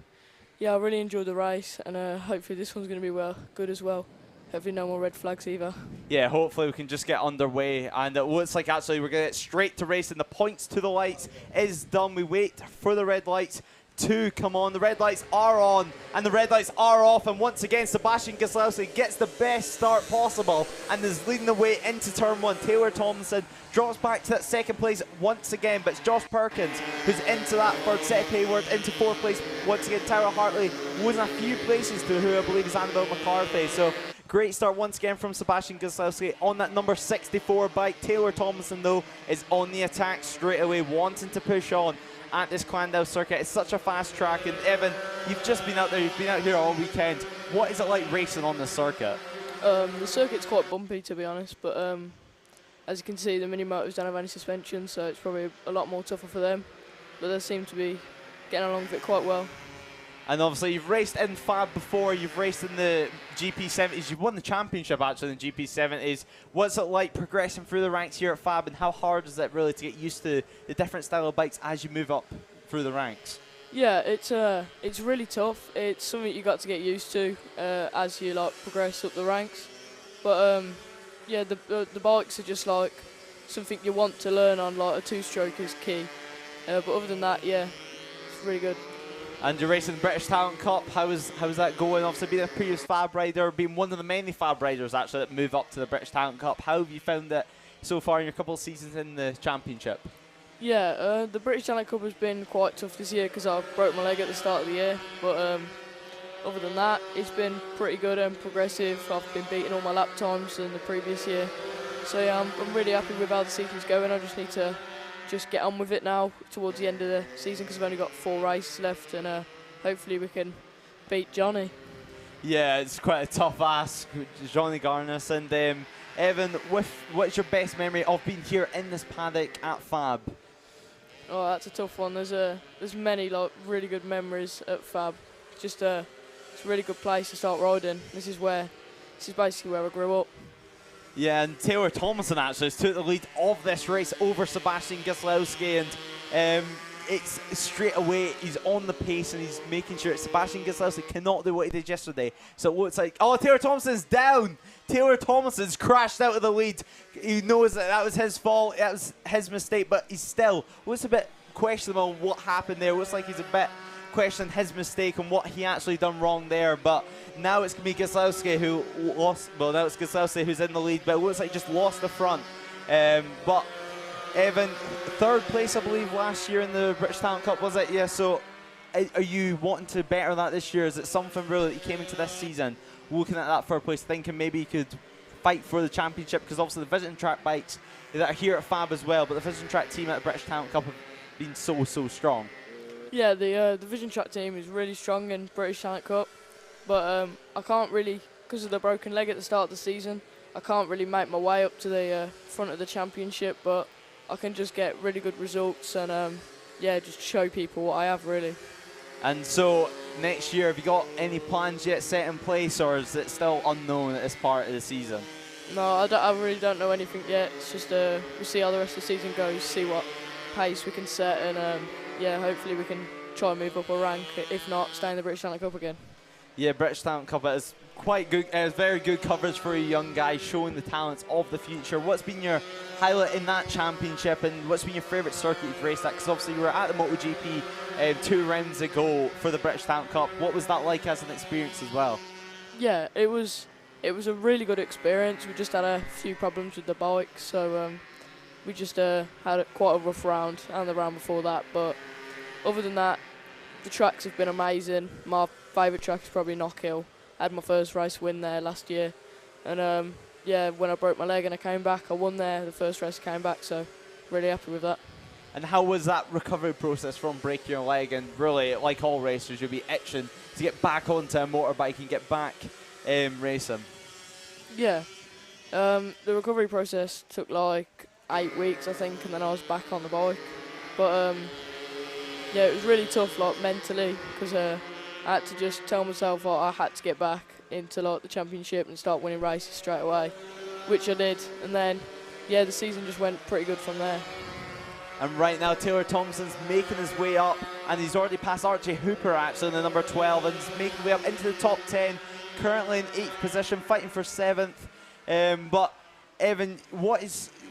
yeah, I really enjoyed the race, and hopefully this one's going to be good as well. Hopefully no more red flags either. Yeah, hopefully we can just get underway, and it looks like actually we're going to get straight to racing. The points to the lights is done. We wait for the red lights to come on. The red lights are on and the red lights are off, and once again Sebastian Gieslowski gets the best start possible and is leading the way into turn 1. Taylor Tomlinson drops back to that second place once again, but it's Josh Perkins who's into that third. Seth Hayward into 4th place once again. Tyler Hartley losing a few places to who I believe is Annabelle McCarthy. So great start once again from Sebastian Gieslowski on that number 64 bike. Taylor Tomlinson though is on the attack straight away, wanting to push on at this Llandow circuit. It's such a fast track, and Evan, you've just been out there, you've been out here all weekend. What is it like racing on this circuit? The circuit's quite bumpy, to be honest, but as you can see, the mini motors don't have any suspension, so it's probably a lot more tougher for them, but they seem to be getting along with it quite well. And obviously you've raced in FAB before, you've raced in the GP70s, you've won the championship actually in the GP70s. What's it like progressing through the ranks here at FAB, and how hard is it really to get used to the different style of bikes as you move up through the ranks? Yeah, it's really tough. It's something you got to get used to as you progress up the ranks. But yeah, the bikes are just like something you want to learn on. Like a 2-stroke is key. But other than that, yeah, it's really good. And you're racing the British Talent Cup. How's that going? Obviously being a previous FAB rider, being one of the many FAB riders actually that move up to the British Talent Cup. How have you found it so far in your couple of seasons in the championship? Yeah, the British Talent Cup has been quite tough this year because I broke my leg at the start of the year. But other than that, it's been pretty good and progressive. I've been beating all my lap times in the previous year. So yeah, I'm really happy with how the season's going. I just need to get on with it now towards the end of the season because we've only got 4 races left, and hopefully we can beat Johnny. Yeah, it's quite a tough ask, Johnny Garnis. And Evan, what's your best memory of being here in this paddock at FAB? Oh, that's a tough one. There's many really good memories at FAB. It's a really good place to start riding. This is basically where I grew up. Yeah, and Taylor Tomlinson actually has took the lead of this race over Sebastian Gieslowski, and it's straight away he's on the pace and he's making sure Sebastian Gieslowski cannot do what he did yesterday. So it looks like, oh, Taylor Tomlinson's down. Taylor Tomlinson's crashed out of the lead. He knows that was his fault, that was his mistake, but he's still looks a bit questionable what happened there. Looks like he's a bit questioning his mistake and what he actually done wrong there, but now it's going to be Gieslowski who lost. Well, now it's Gieslowski who's in the lead, but it looks like he just lost the front. But Evan, 3rd place I believe last year in the British Talent Cup, was it? Yeah, so are you wanting to better that this year? Is it something really that you came into this season looking at that 3rd place thinking maybe you could fight for the championship, because obviously the Vision Track bikes that are here at FAB as well, but the Vision Track team at the British Talent Cup have been so strong. Yeah, the Vision Track team is really strong in British Talent Cup, but I can't really, because of the broken leg at the start of the season, I can't really make my way up to the front of the championship, but I can just get really good results and yeah, just show people what I have really. And so next year, have you got any plans yet set in place, or is it still unknown at this part of the season? No, I really don't know anything yet. It's just we'll see how the rest of the season goes, see what pace we can set, and yeah, hopefully we can try and move up a rank. If not, stay in the British Talent Cup again. Yeah, British Talent Cup is quite good. Very good coverage for a young guy, showing the talents of the future. What's been your highlight in that championship, and what's been your favourite circuit you've raced at? Because obviously you were at the MotoGP 2 rounds ago for the British Talent Cup. What was that like as an experience as well? Yeah, it was a really good experience. We just had a few problems with the bike, so we just had quite a rough round and the round before that. But other than that, the tracks have been amazing. My favourite track is probably Knock Hill. I had my first race win there last year, and yeah, when I broke my leg and I came back, I won there the first race I came back, so really happy with that. And how was that recovery process from breaking your leg? And really, like all racers, you'll be itching to get back onto a motorbike and get back racing. Yeah, the recovery process took like 8 weeks, I think, and then I was back on the bike. But yeah, it was really tough, like mentally, because I had to just tell myself I had to get back into like the championship and start winning races straight away, which I did. And then yeah, the season just went pretty good from there. And right now, Taylor Thompson's making his way up, and he's already passed Archie Hooper, actually, in the number 12, and he's making his way up into the top 10, currently in 8th position, fighting for 7th. But, Evan,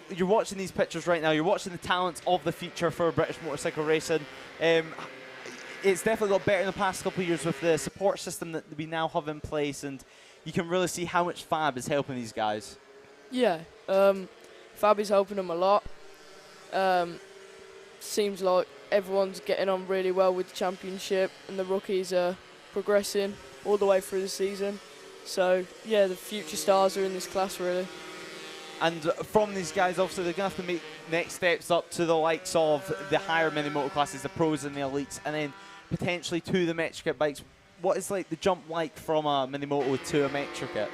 you're watching these pictures right now, you're watching the talents of the future for British motorcycle racing. It's definitely got better in the past couple of years with the support system that we now have in place, and you can really see how much FAB is helping these guys. Yeah, FAB is helping them a lot. Seems like everyone's getting on really well with the championship, and the rookies are progressing all the way through the season. So yeah, the future stars are in this class really. And from these guys, obviously, they're going to have to make next steps up to the likes of the higher mini moto classes, the pros and the elites, and then potentially to the Metrokit bikes. What is like the jump like from a mini moto to a Metrokit?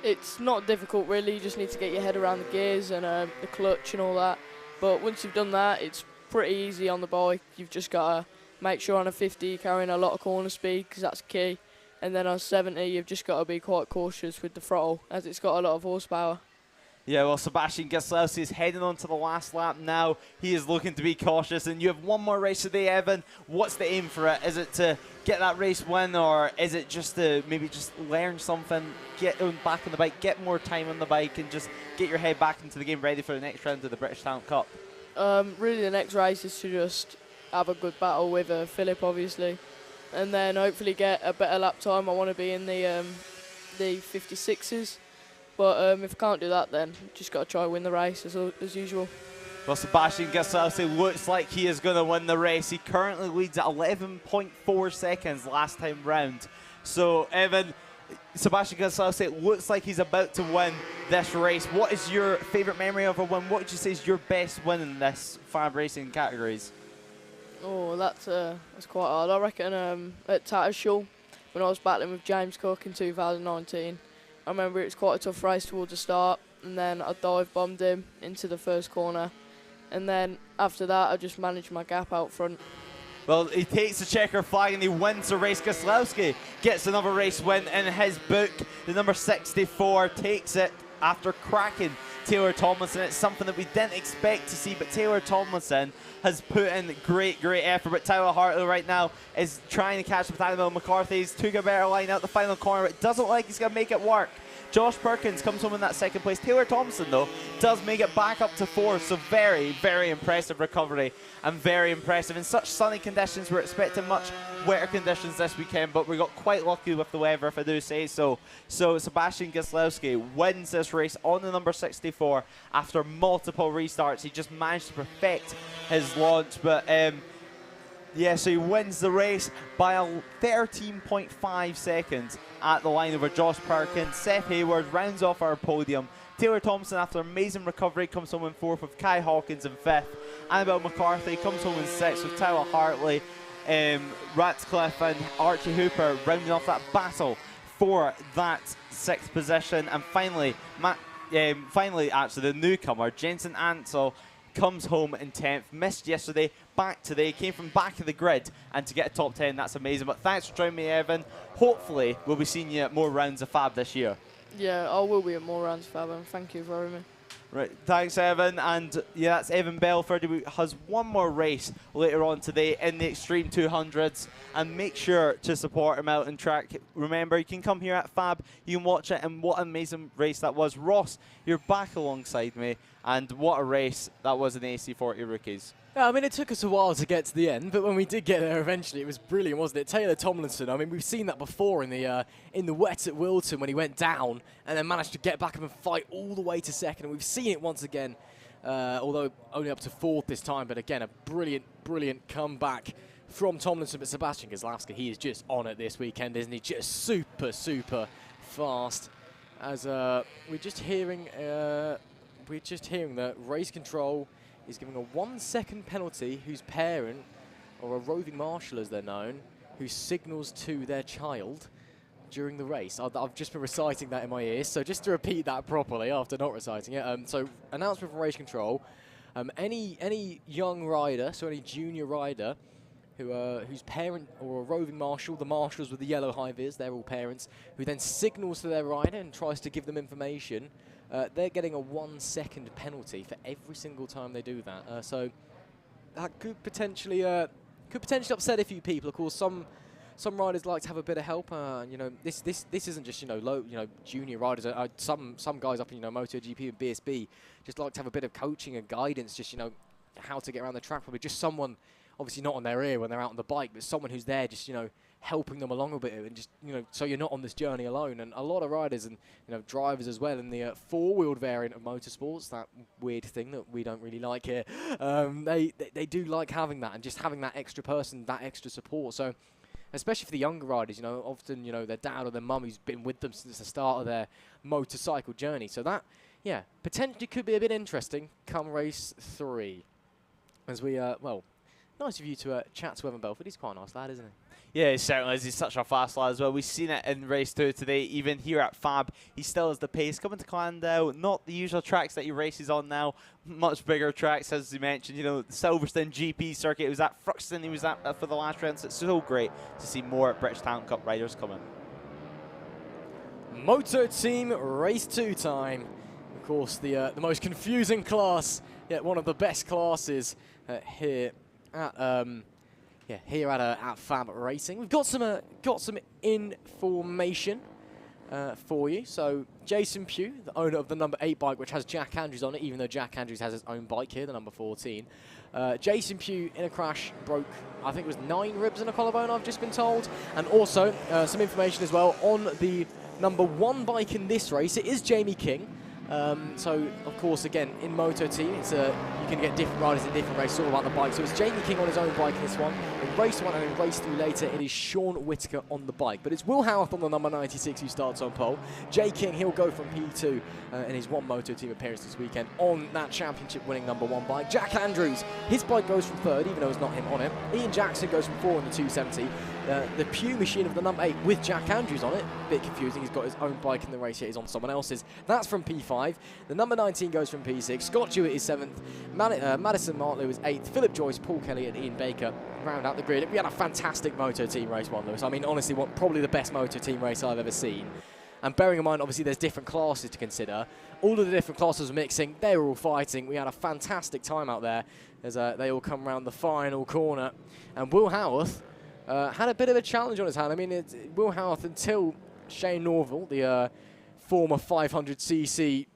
It's not difficult really, you just need to get your head around the gears and the clutch and all that. But once you've done that, it's pretty easy on the bike. You've just got to make sure on a 50 you're carrying a lot of corner speed, because that's key. And then on 70 you've just got to be quite cautious with the throttle, as it's got a lot of horsepower. Yeah, well, Sebastian Gislowski is heading on to the last lap now. He is looking to be cautious, and you have one more race today, Evan. What's the aim for it? Is it to get that race win, or is it just to maybe just learn something, get back on the bike, get more time on the bike, and just get your head back into the game ready for the next round of the British Talent Cup? Really the next race is to just have a good battle with Philip, obviously, and then hopefully get a better lap time. I want to be in the 56s. But if I can't do that, then just got to try and win the race as usual. Well, Sebastian Gislowski looks like he is going to win the race. He currently leads at 11.4 seconds last time round. So, Evan, Sebastian Gislowski looks like he's about to win this race. What is your favourite memory of a win? What would you say is your best win in this FAB-Racing categories? Oh, that's quite hard. I reckon at Tattershall, when I was battling with James Cook in 2019. I remember it was quite a tough race towards the start, and then I dive bombed him into the first corner, and then after that I just managed my gap out front. Well, he takes the checker flag and he wins the race. Gislowski gets another race win in his book. The number 64 takes it after cracking Taylor Tomlinson. It's something that we didn't expect to see, but Taylor Tomlinson has put in great effort. But Tyler Hartley right now is trying to catch up with Annabelle McCarthy. He's took a better line out the final corner, but it doesn't look like he's going to make it work. Josh Perkins comes home in that second place. Taylor Thompson, though, does make it back up to 4th, so very impressive recovery, and very impressive. In such sunny conditions, we're expecting much wetter conditions this weekend, but we got quite lucky with the weather, if I do say so. So Sebastian Gislowski wins this race on the number 64 after multiple restarts. He just managed to perfect his launch, but yeah, so he wins the race by 13.5 seconds at the line over Josh Perkins. Seth Hayward rounds off our podium. Taylor Thompson, after amazing recovery, comes home in 4th with Kai Hawkins in 5th. Annabelle McCarthy comes home in 6th with Tyler Hartley, Ratcliffe and Archie Hooper rounding off that battle for that 6th position. And finally, actually, the newcomer, Jensen Ansel, comes home in 10th, missed yesterday, back today, came from back of the grid, and to get a top 10, that's amazing. But thanks for joining me, Evan. Hopefully we'll be seeing you at more rounds of FAB this year. Yeah, I will be at more rounds of FAB, and thank you for having me. Right, thanks, Evan. And yeah, that's Evan Belford, who has one more race later on today in the Extreme 200s. And make sure to support him out in track. Remember, you can come here at FAB, you can watch it, and what an amazing race that was. Ross, you're back alongside me, and what a race that was in the AC40 Rookies. Yeah, I mean, it took us a while to get to the end, but when we did get there eventually, it was brilliant, wasn't it? Taylor Tomlinson, I mean, we've seen that before in the wet at Wilton when he went down and then managed to get back up and fight all the way to 2nd, and we've seen it once again, although only up to 4th this time, but again, a brilliant comeback from Tomlinson. But Sebastian Gislowski, he is just on it this weekend, isn't he? Just super fast. As we're just hearing that race control is giving a 1-second penalty whose parent, or a roving marshal as they're known, who signals to their child during the race. I've just been reciting that in my ears, so just to repeat that properly after not reciting it. So announcement for race control, any young rider, so any junior rider whose parent or a roving marshal, the marshals with the yellow high vis, they're all parents, who then signals to their rider and tries to give them information, they're getting a 1 second penalty for every single time they do that. So that could potentially upset a few people. Of course, some riders like to have a bit of help. You know, this isn't just junior riders. Some guys up in MotoGP and BSB just like to have a bit of coaching and guidance. Just how to get around the track. Probably just someone, obviously not on their ear when they're out on the bike, but someone who's there just helping them along a bit, and just so you're not on this journey alone. And a lot of riders and drivers as well in the four-wheeled variant of motorsports, that weird thing that we don't really like here, they do like having that and just having that extra person, that extra support. So especially for the younger riders, often their dad or their mum who's been with them since the start of their motorcycle journey. So that, yeah, potentially could be a bit interesting come race 3. As we, well, nice of you to chat to Evan Belford. He's quite a nice lad, isn't he? Yeah, he certainly is. He's such a fast lad as well. We've seen it in race 2 today. Even here at Fab, he still has the pace. Coming to Llandow, not the usual tracks that he races on now. Much bigger tracks, as you mentioned. The Silverstone GP circuit. He was at Thruxton. He was at for the last round. So it's so great to see more British Talent Cup riders coming. Moto Team Race 2 time. Of course, the most confusing class, yet one of the best classes here at at FAB-Racing. We've got some information for you. So Jason Pugh, the owner of the number 8 bike, which has Jack Andrews on it, even though Jack Andrews has his own bike here, the number 14. Jason Pugh in a crash broke, I think it was 9 ribs in a collarbone, I've just been told. And also some information as well on the number 1 bike in this race. It is Jamie King. So, of course, again, in Moto Team, it's you can get different riders in different races, all about the bike. So it's Jamie King on his own bike in this one. In race 1 and in race 3 later, it is Sean Whittaker on the bike. But it's Will Howarth on the number 96 who starts on pole. Jay King, he'll go from P2 in his 1 Moto Team appearance this weekend on that championship-winning number 1 bike. Jack Andrews, his bike goes from 3rd, even though it's not him on it. Ian Jackson goes from 4 on the 270. The Pugh machine of the number 8 with Jack Andrews on it. A bit confusing, he's got his own bike in the race here, he's on someone else's. That's from P5. The number 19 goes from P6. Scott Jewett is 7th. Madison Martlew is 8th. Philip Joyce, Paul Kelly and Ian Baker round out the grid. We had a fantastic Moto Team race 1, Lewis. I mean, honestly, probably the best Moto Team race I've ever seen. And bearing in mind, obviously, there's different classes to consider. All of the different classes were mixing. They were all fighting. We had a fantastic time out there as they all come around the final corner. And Will Howarth had a bit of a challenge on his hand. I mean, Will Howarth, until Shane Norville, the former 500cc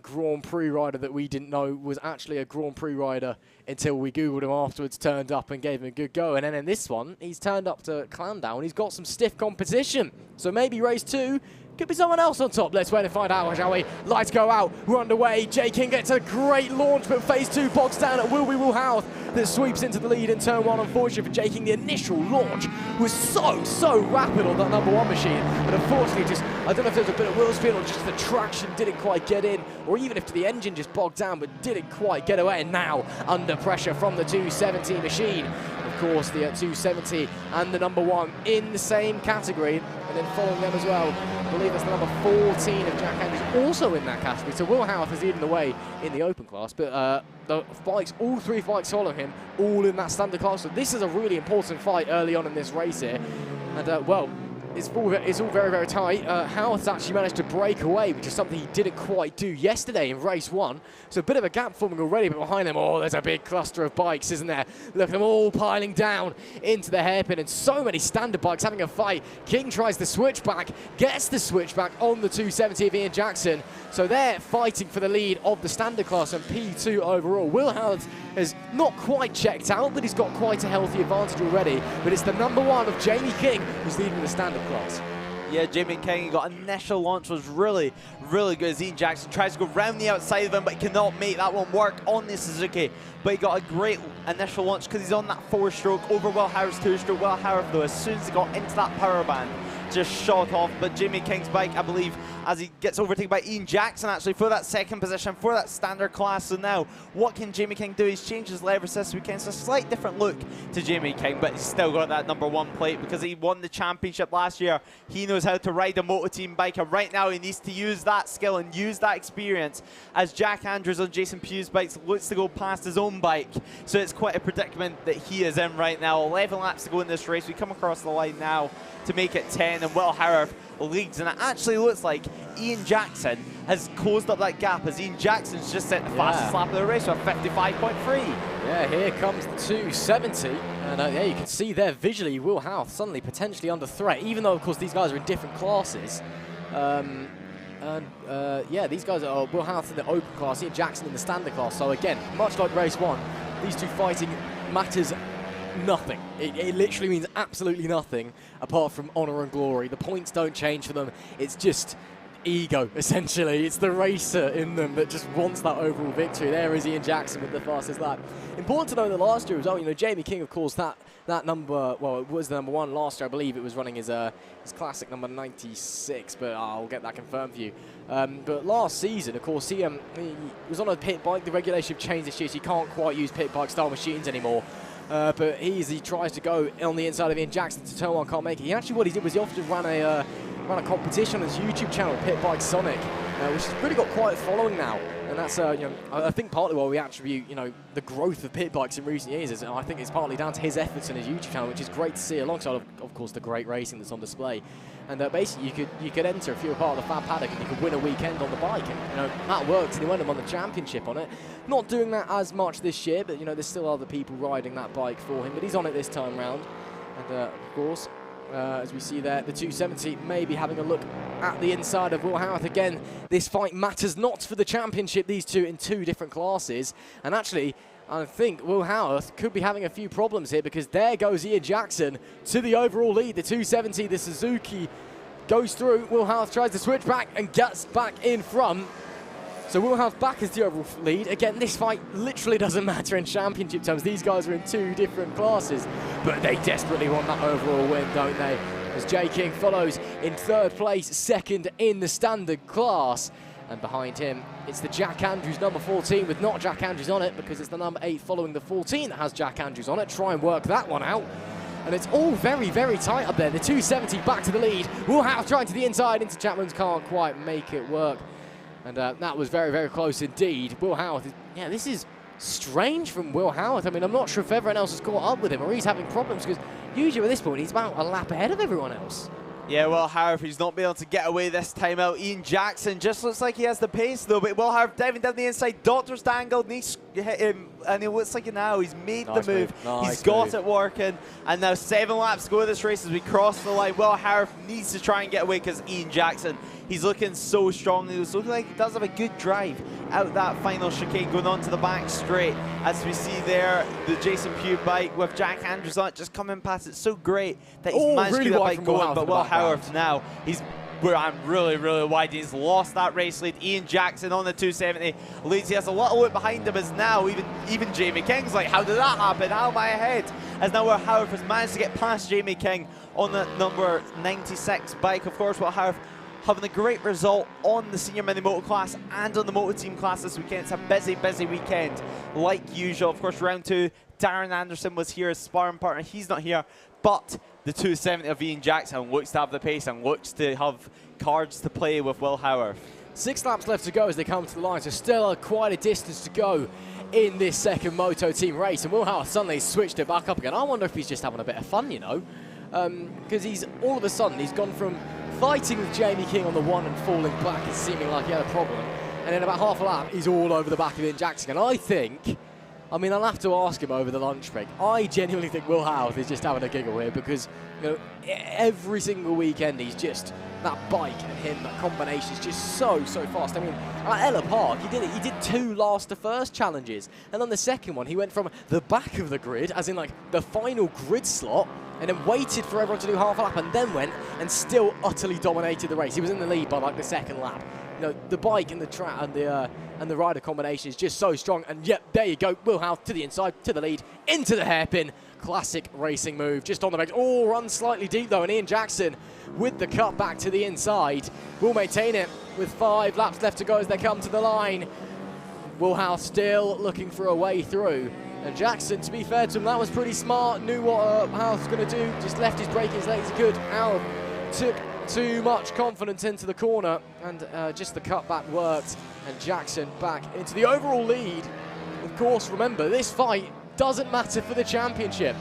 Grand Prix rider that we didn't know was actually a Grand Prix rider until we Googled him afterwards, turned up and gave him a good go. And then in this one, he's turned up to Llandow and he's got some stiff competition. So maybe race 2 could be someone else on top. Let's wait and find out, shall we? Lights go out. We're underway. Jay King gets a great launch, but phase 2 bogs down at Will Howarth that sweeps into the lead in turn 1. Unfortunately for Jay King, the initial launch was so rapid on that number 1 machine. But unfortunately, just, I don't know if there's a bit of wheel spin or just the traction didn't quite get in, or even if the engine just bogged down but didn't quite get away. And now under pressure from the 270 machine. Of course, the 270 and the number 1 in the same category, and then following them as well, I believe that's the number 14 of Jack Andrews also in that category. So Will Howarth is leading the way in the open class, but the bikes, all 3 bikes following him, all in that standard class. So this is a really important fight early on in this race here. And well, it's all very tight. Howarth's actually managed to break away, which is something he didn't quite do yesterday in race 1. So a bit of a gap forming already, but behind them, oh, there's a big cluster of bikes, isn't there? Look at them all piling down into the hairpin, and so many standard bikes having a fight. King tries the switchback, gets the switchback on the 270 of Ian Jackson. So they're fighting for the lead of the standard class and P2 overall. Will Howarth has not quite checked out, but he's got quite a healthy advantage already. But it's the number 1 of Jamie King who's leading the standard class. Yeah, Jamie King, he got initial launch, was really good as Ian Jackson tries to go round the outside of him, but he cannot make that one work on the Suzuki. But he got a great initial launch because he's on that 4-stroke over Will Howarth's 2-stroke. Will Howarth, though, as soon as he got into that power band, just shot off. But Jamie King's bike, I believe, as he gets overtaken by Ian Jackson, actually, for that 2nd position, for that standard class. So now, what can Jamie King do? He's changed his levers this weekend. It's a slight different look to Jamie King, but he's still got that number 1 plate because he won the championship last year. He knows how to ride a Moto Team bike, and right now he needs to use that skill and use that experience as Jack Andrews on Jason Pugh's bikes looks to go past his own bike. So it's quite a predicament that he is in right now. 11 laps to go in this race. We come across the line now to make it 10, and Will Howarth leads, and it actually looks like Ian Jackson has closed up that gap as Ian Jackson's just set the fastest lap of the race with 55.3. Yeah, here comes the 270, and yeah, you can see there visually Will Houth suddenly potentially under threat, even though of course these guys are in different classes. Yeah, these guys are Will Houth in the open class, Ian Jackson in the standard class. So again, much like race 1, these two fighting matters nothing. It literally means absolutely nothing apart from honour and glory. The points don't change for them. It's just ego, essentially. It's the racer in them that just wants that overall victory. There is Ian Jackson with the fastest lap. Important to know that last year as well, you know, Jamie King, of course, that number, well, it was the number 1 last year. I believe it was running his classic number 96, but I'll get that confirmed for you. But last season, of course, he was on a pit bike. The regulation changed this year, so you can't quite use pit bike style machines anymore. But he tries to go on the inside of Ian Jackson to turn 1, can't make it. He actually, what he did was he often ran a competition on his YouTube channel, Pit Bike Sonic, which has really got quite a following now. And that's, you know, I think partly why we attribute, you know, the growth of pit bikes in recent years is, I think it's partly down to his efforts on his YouTube channel, which is great to see, alongside, of course, the great racing that's on display. And basically, you could enter if you were part of the Fab Paddock and you could win a weekend on the bike. And, you know, that worked, and he went on the championship on it. Not doing that as much this year, but, you know, there's still other people riding that bike for him. But he's on it this time round. And, of course, as we see there, the 270 maybe having a look at the inside of Will Houth. Again, this fight matters not for the championship, these two in 2 different classes. And actually, I think Will Houth could be having a few problems here, because there goes Ian Jackson to the overall lead. The 270, the Suzuki, goes through. Will Houth tries to switch back and gets back in front. So Will Houth back as the overall lead. Again, this fight literally doesn't matter in championship terms. These guys are in 2 different classes, but they desperately want that overall win, don't they? As Jay King follows in 3rd place, 2nd in the standard class. And behind him, it's the Jack Andrews number 14 with not Jack Andrews on it, because it's the number 8 following the 14 that has Jack Andrews on it. Try and work that one out. And it's all very, very tight up there. The 270 back to the lead. Will Houth trying to the inside into Chapman's, can't quite make it work. And that was very, very close indeed. Will Houth, yeah, this is strange from Will Houth. I mean, I'm not sure if everyone else has caught up with him or he's having problems, because usually at this point he's about a lap ahead of everyone else. Yeah, Will Houth, he's not been able to get away this time out. Ian Jackson just looks like he has the pace though, but Will Houth diving down the inside. Doctor's dangled, and he's hit him, and it looks like now he's made the move. He's got it working, and now 7 laps to go of this race as we cross the line. Will Houth needs to try and get away, because Ian Jackson, he's looking so strong. He was looking like he does have a good drive out that final chicane going on to the back straight. As we see there, the Jason Pugh bike with Jack Andrews on it just coming past. It's so great that he's managed to get that bike going, but Will Houth now, he's really, really wide. He's lost that race lead. Ian Jackson on the 270 leads. He has a little look behind him as now even Jamie King's like, how did that happen? How am I ahead? As now Will Houth has managed to get past Jamie King on the number 96 bike. Of course, Will Houth having a great result on the senior mini moto class and on the moto team class this weekend. It's a busy, busy weekend like usual. Of course, round 2, Darren Anderson was here as sparring partner. He's not here, but the 270 of Ian Jackson looks to have the pace and looks to have cards to play with Will Houth. 6 laps left to go as they come to the line, so still quite a distance to go in this second moto team race. And Will Houth suddenly switched it back up again. I wonder if he's just having a bit of fun, you know, because he's all of a sudden he's gone from fighting with Jamie King on the 1 and falling back and seeming like he had a problem, and in about half a lap he's all over the back of Ian Jackson. And I think, I mean, I'll have to ask him over the lunch break. I genuinely think Will Houth is just having a giggle here, because, you know, every single weekend he's just, that bike and him, that combination is just so fast. I mean, at Ella Park, he did 2 last to first challenges, and on the second one he went from the back of the grid, as in like the final grid slot, and then waited for everyone to do half a lap, and then went and still utterly dominated the race. He was in the lead by like the second lap. You know, the bike and the track and the rider combination is just so strong. And yep, there you go. Will Houth to the inside, to the lead, into the hairpin. Classic racing move, just on the edge. Oh, runs slightly deep though, and Ian Jackson with the cut back to the inside will maintain it with 5 laps left to go as they come to the line. Will Houth still looking for a way through. And Jackson, to be fair to him, that was pretty smart. Knew what Houth was going to do. Just left his brake as late as he could. Houth took too much confidence into the corner, and just the cutback worked. And Jackson back into the overall lead. Of course, remember, this fight doesn't matter for the championship.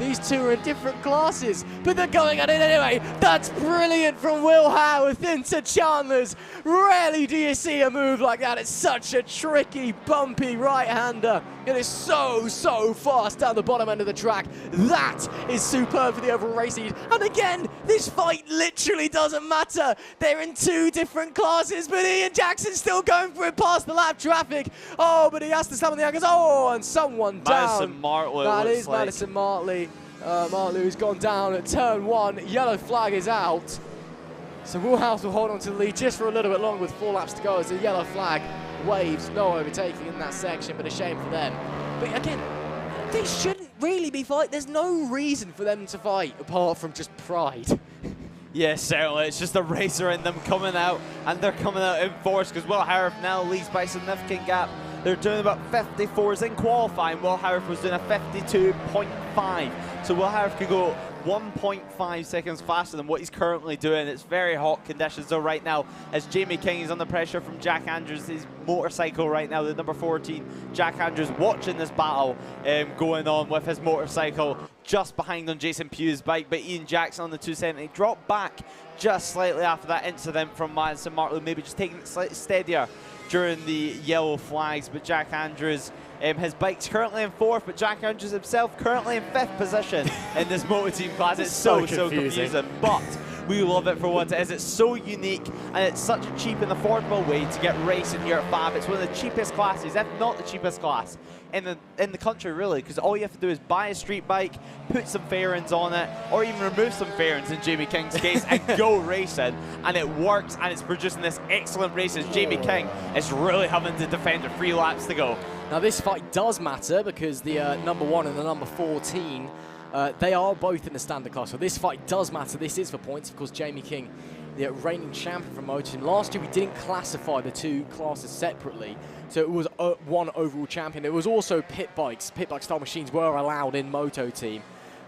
These two are in different classes, but they're going at it anyway. That's brilliant from Will Howarth into Chandler's. Rarely do you see a move like that. It's such a tricky, bumpy right-hander. It is so fast down the bottom end of the track. That is superb for the overall race lead. And again, this fight literally doesn't matter. They're in two different classes, but Ian Jackson's still going for it past the lap traffic. Oh, but he has to slam on the anchors. Oh, and someone down. Madison Martley. That is Madison Martley. Martley who's gone down at turn 1. Yellow flag is out. So Will Howarth will hold on to the lead just for a little bit longer with 4 laps to go as the yellow flag waves. No overtaking in that section, but a shame for them. But again, they shouldn't really be fighting. There's no reason for them to fight apart from just pride. Yes, certainly. It's just a racer in them coming out, and they're coming out in force because Will Howarth now leads by a significant gap. They're doing about 54s in qualifying. Will Howarth was doing a 52.5. So Will Howarth could go 1.5 seconds faster than what he's currently doing. It's very hot conditions though right now as Jamie King is under pressure from Jack Andrews, his motorcycle right now, the number 14. Jack Andrews watching this battle going on with his motorcycle just behind on Jason Pugh's bike, but Ian Jackson on the 270 dropped back just slightly after that incident from Madison Martley, maybe just taking it slightly steadier during the yellow flags. But Jack Andrews, his bike's currently in 4th, but Jack Andrews himself currently in 5th position in this motor team class. It's so confusing. But we love it for what it is. It's so unique, and it's such a cheap and affordable way to get racing here at FAB. It's one of the cheapest classes, if not the cheapest class in the country, really, because all you have to do is buy a street bike, put some fairings on it, or even remove some fairings in Jamie King's case, and go racing, and it works, and it's producing this excellent race as Jamie King is really having to defend with 3 laps to go. Now this fight does matter because the number 1 and the number 14, they are both in the standard class, so this fight does matter. This is for points. Of course, Jamie King, the reigning champion from Motor Team. Last year we didn't classify the 2 classes separately, so it was 1 overall champion. There was also pit bike style machines were allowed in Moto Team.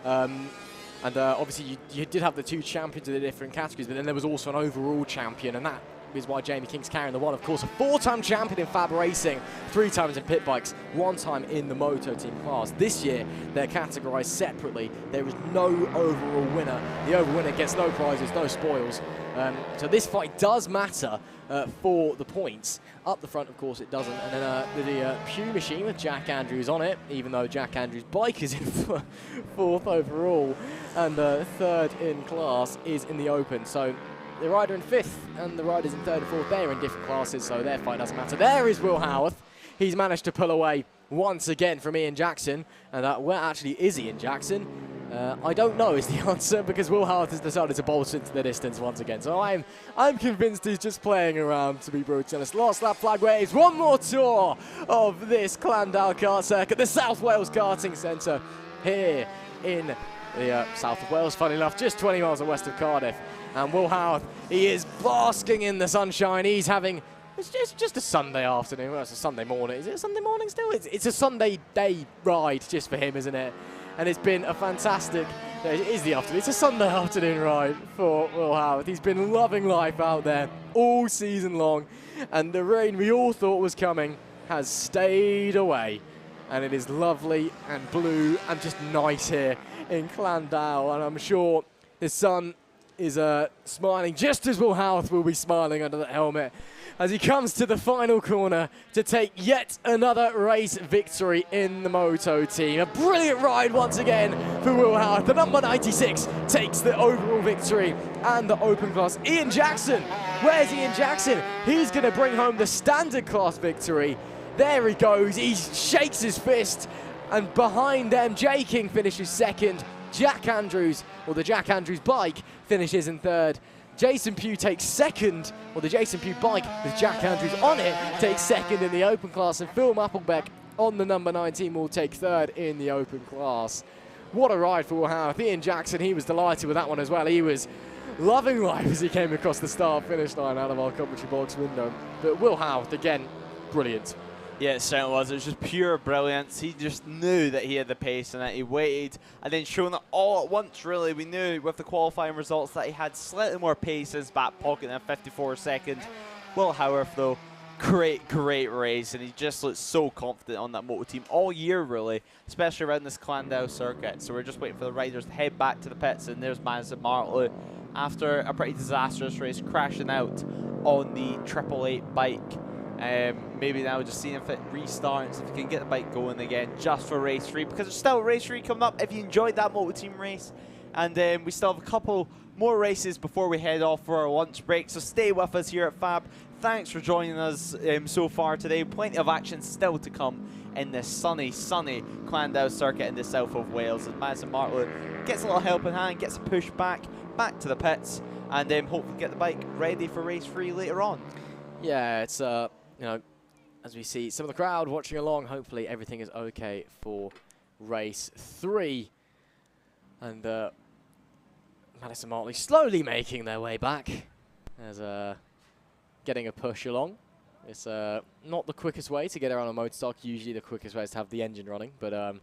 Obviously you did have the 2 champions in the different categories, but then there was also an overall champion, and that is why Jamie King's carrying the 1. Of course, a 4-time champion in FAB-Racing, 3 times in pit bikes, 1 time in the Moto Team class. This year, they're categorized separately. There is no overall winner. The overall winner gets no prizes, no spoils. So this fight does matter for the points. Up the front, of course, it doesn't. And then the Pugh machine with Jack Andrews on it, even though Jack Andrews' bike is in 4th overall, and 3rd in class is in the open. So the rider in 5th and the riders in 3rd and 4th, they're in different classes, so their fight doesn't matter. There is Will Howarth. He's managed to pull away once again from Ian Jackson. And where actually is Ian Jackson? I don't know is the answer, because Will Howarth has decided to bolt into the distance once again. So I'm convinced he's just playing around, to be brutally honest. Last lap flag waves. One more tour of this Llandow kart circuit, the South Wales Karting Centre here in the south of Wales, funny enough, just 20 miles west of Cardiff. And Will Howarth, he is basking in the sunshine. He's having, it's just a Sunday afternoon. Well, it's a Sunday morning. Is it a Sunday morning still? It's a Sunday day ride just for him, isn't it? And it's been a fantastic, it is the afternoon. It's a Sunday afternoon ride for Will Howarth. He's been loving life out there all season long. And the rain we all thought was coming has stayed away. And it is lovely and blue and just nice here in Llandow. And I'm sure the sun is smiling just as Will Howarth will be smiling under the helmet as he comes to the final corner to take yet another race victory in the Moto Team. A brilliant ride once again for Will Howarth. The number 96 takes the overall victory and the open class. Ian Jackson, where's Ian Jackson? He's going to bring home the standard class victory. There he goes, he shakes his fist, and behind them Jay King finishes 2nd. Jack Andrews, or the Jack Andrews bike, finishes in 3rd. Jason Pugh takes 2nd, or the Jason Pugh bike with Jack Andrews on it takes 2nd in the open class, and Phil Applebeck on the number 19 will take 3rd in the open class. What a ride for Will Howarth. Ian Jackson, he was delighted with that one as well. He was loving life as he came across the start-finish line out of our commentary box window. But Will Howarth, again, brilliant. Yeah, it certainly was. It was just pure brilliance. He just knew that he had the pace in it. He waited and then shown it all at once, really. We knew with the qualifying results that he had slightly more pace in his back pocket than 54 seconds. Will Howarth, though, great race, and he just looks so confident on that moto team all year, really, especially around this Llandow circuit. So we're just waiting for the riders to head back to the pits, and there's Mazda Martley after a pretty disastrous race, crashing out on the 888 bike. Maybe now just seeing if it restarts, if we can get the bike going again just for race 3, because there's still race 3 coming up if you enjoyed that moto team race. And we still have a couple more races before we head off for our lunch break, so stay with us here at Fab. Thanks for joining us so far today. Plenty of action still to come in this sunny Llandow circuit in the south of Wales, as Mazda Martley gets a little help in hand, gets a push back to the pits, and hopefully get the bike ready for race 3 later on. Yeah, it's you know, as we see some of the crowd watching along, hopefully everything is okay for race 3. And Madison Martley slowly making their way back as getting a push along. It's not the quickest way to get around a motorstock. Usually the quickest way is to have the engine running, but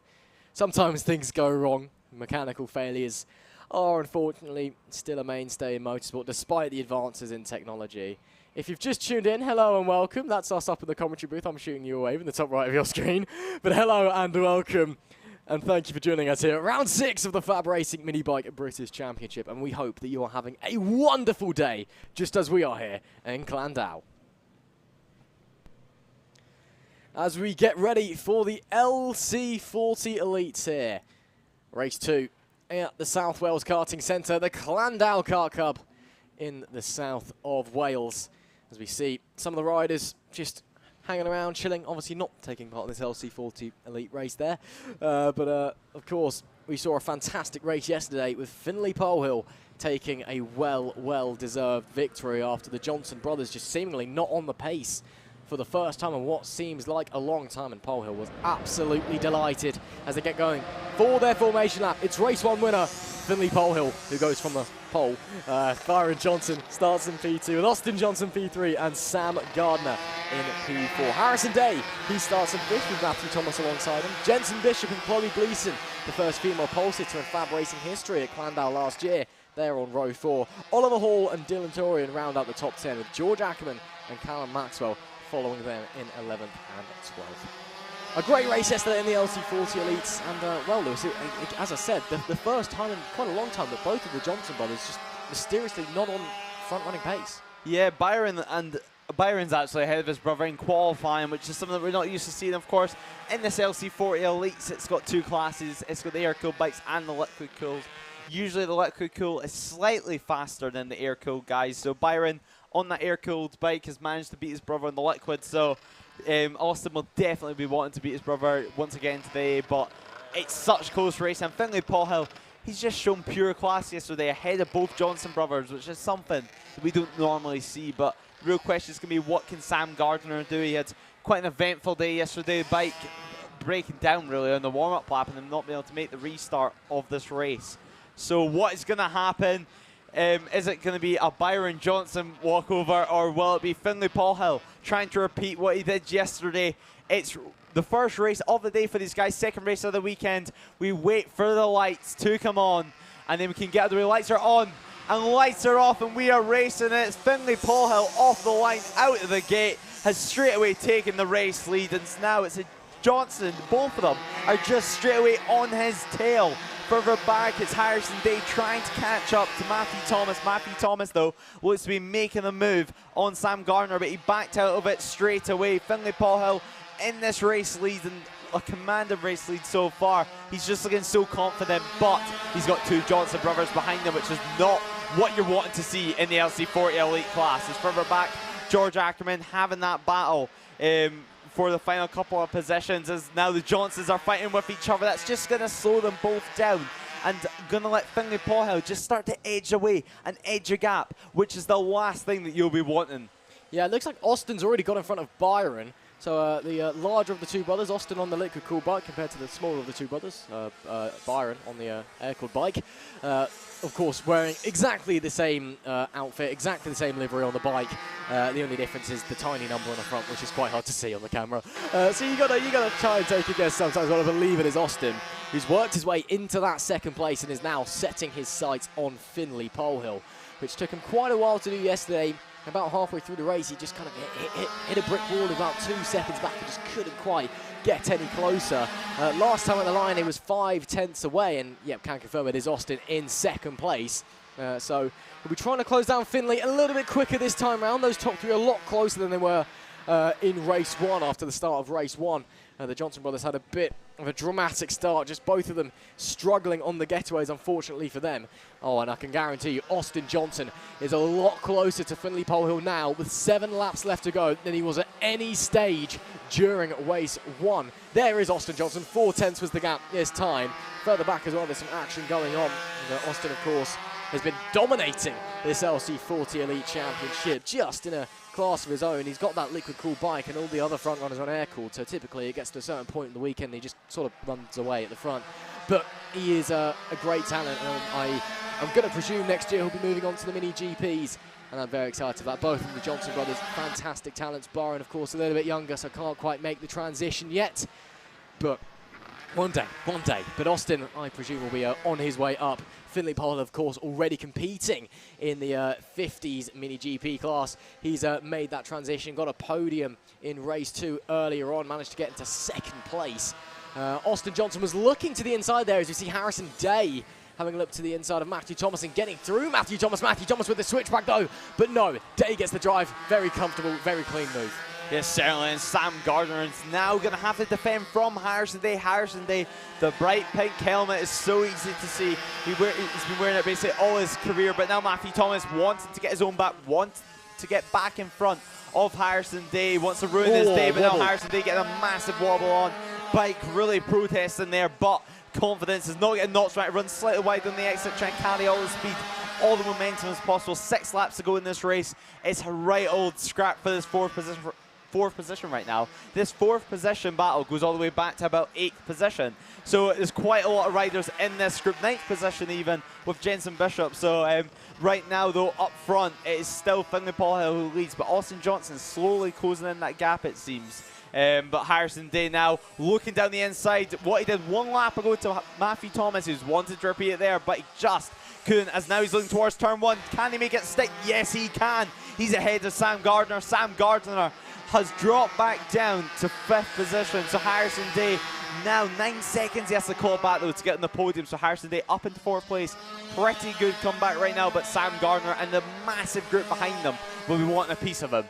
sometimes things go wrong. Mechanical failures are unfortunately still a mainstay in motorsport, despite the advances in technology. If you've just tuned in, hello and welcome. That's us up in the commentary booth. I'm shooting you a wave in the top right of your screen. But hello and welcome. And thank you for joining us here at round 6 of the FAB-Racing Mini Bike British Championship. And we hope that you are having a wonderful day, just as we are here in Llandow. As we get ready for the LC40 Elites here. Race 2 at the South Wales Karting Centre, the Llandow Kart Cup in the south of Wales. As we see some of the riders just hanging around, chilling, obviously not taking part in this LC40 Elite race there. But of course, we saw a fantastic race yesterday with Finlay Polehill taking a well-deserved victory after the Johnson brothers just seemingly not on the pace for the first time in what seems like a long time, and Polehill was absolutely delighted as they get going for their formation lap. It's race 1 winner, Finlay Polehill, who goes from the pole. Byron Johnson starts in P2, with Austin Johnson P3 and Sam Gardner in P4. Harrison Day, he starts in 5th with Matthew Thomas alongside him. Jensen Bishop and Chloe Gleeson, the first female pole sitter in FAB-Racing history at Llandow last year. They're on row 4. Oliver Hall and Dylan Torian round out the top 10, with George Ackerman and Callum Maxwell following them in 11th and 12th. A great race yesterday in the LC40 Elites, and well, Lewis, as I said, the first time in quite a long time that both of the Johnson brothers just mysteriously not on front-running pace. Yeah, Byron's actually ahead of his brother in qualifying, which is something that we're not used to seeing, of course. In this LC40 Elites, it's got 2 classes. It's got the air-cooled bikes and the liquid-cooled. Usually the liquid-cooled is slightly faster than the air-cooled guys, so Byron on that air-cooled bike has managed to beat his brother on the liquid, so Austin will definitely be wanting to beat his brother once again today, but it's such close race, and Finlay Polehill, he's just shown pure class yesterday ahead of both Johnson brothers, which is something that we don't normally see. But the real question is going to be, what can Sam Gardner do? He had quite an eventful day yesterday, bike breaking down really on the warm-up lap and then not being able to make the restart of this race. So what is going to happen? Is it going to be a Byron Johnson walkover, or will it be Finlay Polehill trying to repeat what he did yesterday? It's the first race of the day for these guys, second race of the weekend. We wait for the lights to come on, and then we can get the lights are on and lights are off, and we are racing. It's Finlay Polehill off the line, out of the gate, has straight away taken the race lead, and now it's a Johnson. Both of them are just straight away on his tail. Further back, it's Harrison Day trying to catch up to Matthew Thomas. Matthew Thomas, though, looks to be making a move on Sam Gardner, but he backed out of it straight away. Finlay Polehill in this race lead, and a commanding race lead so far. He's just looking so confident, but he's got 2 Johnson brothers behind him, which is not what you're wanting to see in the LC40 Elite class. It's further back, George Ackerman having that battle for the final couple of positions, as now the Johnsons are fighting with each other. That's just going to slow them both down and going to let Finlay Polehill just start to edge away and edge a gap, which is the last thing that you'll be wanting. Yeah, it looks like Austin's already got in front of Byron. So the larger of the 2 brothers, Austin on the liquid-cooled bike compared to the smaller of the 2 brothers, Byron on the air-cooled bike. Of course, wearing exactly the same outfit, exactly the same livery on the bike. The only difference is the tiny number on the front, which is quite hard to see on the camera. So you gotta try and take a guess sometimes. What I believe it is Austin, who's worked his way into that second place and is now setting his sights on Finlay Polehill, which took him quite a while to do yesterday. About halfway through the race, he just kind of hit a brick wall about 2 seconds back and just couldn't quite get any closer. Last time at the line, he was 5 tenths away, and yep, can confirm it is Austin in 2nd place. So we'll be trying to close down Finley a little bit quicker this time round. Those top 3 are a lot closer than they were in race 1 after the start of race 1. The Johnson brothers had a bit of a dramatic start, just both of them struggling on the getaways, unfortunately for them. Oh, and I can guarantee you, Austin Johnson is a lot closer to Finley Polehill now with 7 laps left to go than he was at any stage during race 1. There is Austin Johnson, 4 tenths was the gap this time. Further back as well, there's some action going on. Austin, of course, has been dominating this LC40 Elite Championship just in a class of his own. He's got that liquid cooled bike, and all the other front runners are on air cooled, so typically it gets to a certain point in the weekend and he just sort of runs away at the front. But he is a great talent, and I'm going to presume next year he'll be moving on to the mini GPs, and I'm very excited for that. Both of the Johnson brothers, fantastic talents. Barron, of course, a little bit younger, so can't quite make the transition yet, but one day. But Austin, I presume, will be on his way up. Finley Polehill, of course, already competing in the 50s mini GP class. He's made that transition, got a podium in race 2 earlier on, managed to get into 2nd place. Austin Johnson was looking to the inside there, as you see Harrison Day having a look to the inside of Matthew Thomas and getting through Matthew Thomas. Matthew Thomas with the switchback though, but no, Day gets the drive. Very comfortable, very clean move. Yes, certainly, and Sam Gardner is now going to have to defend from Harrison Day. Harrison Day, the bright pink helmet is so easy to see. He's been wearing it basically all his career, but now Matthew Thomas wanting to get his own back, wants to get back in front of Harrison Day, wants to ruin his day, but now Harrison Day getting a massive wobble on. Bike really protesting there, but confidence is not getting knocked right. Runs slightly wide on the exit, trying to carry all the speed, all the momentum as possible. 6 laps to go in this race. It's a right old scrap for this fourth position right now. This 4th position battle goes all the way back to about 8th position. So there's quite a lot of riders in this group, 9th position even, with Jensen Bishop. So right now though, up front, it is still Finley Polehill who leads, but Austin Johnson slowly closing in that gap, it seems. But Harrison Day now looking down the inside. What he did 1 lap ago to Matthew Thomas, who's wanted to repeat it there, but he just couldn't, as now he's looking towards turn 1. Can he make it stick? Yes, he can. He's ahead of Sam Gardner. Sam Gardner has dropped back down to 5th position. So Harrison Day now 9 seconds he has to call back though to get on the podium. So Harrison Day up into 4th place. Pretty good comeback right now, but Sam Gardner and the massive group behind them will be wanting a piece of him.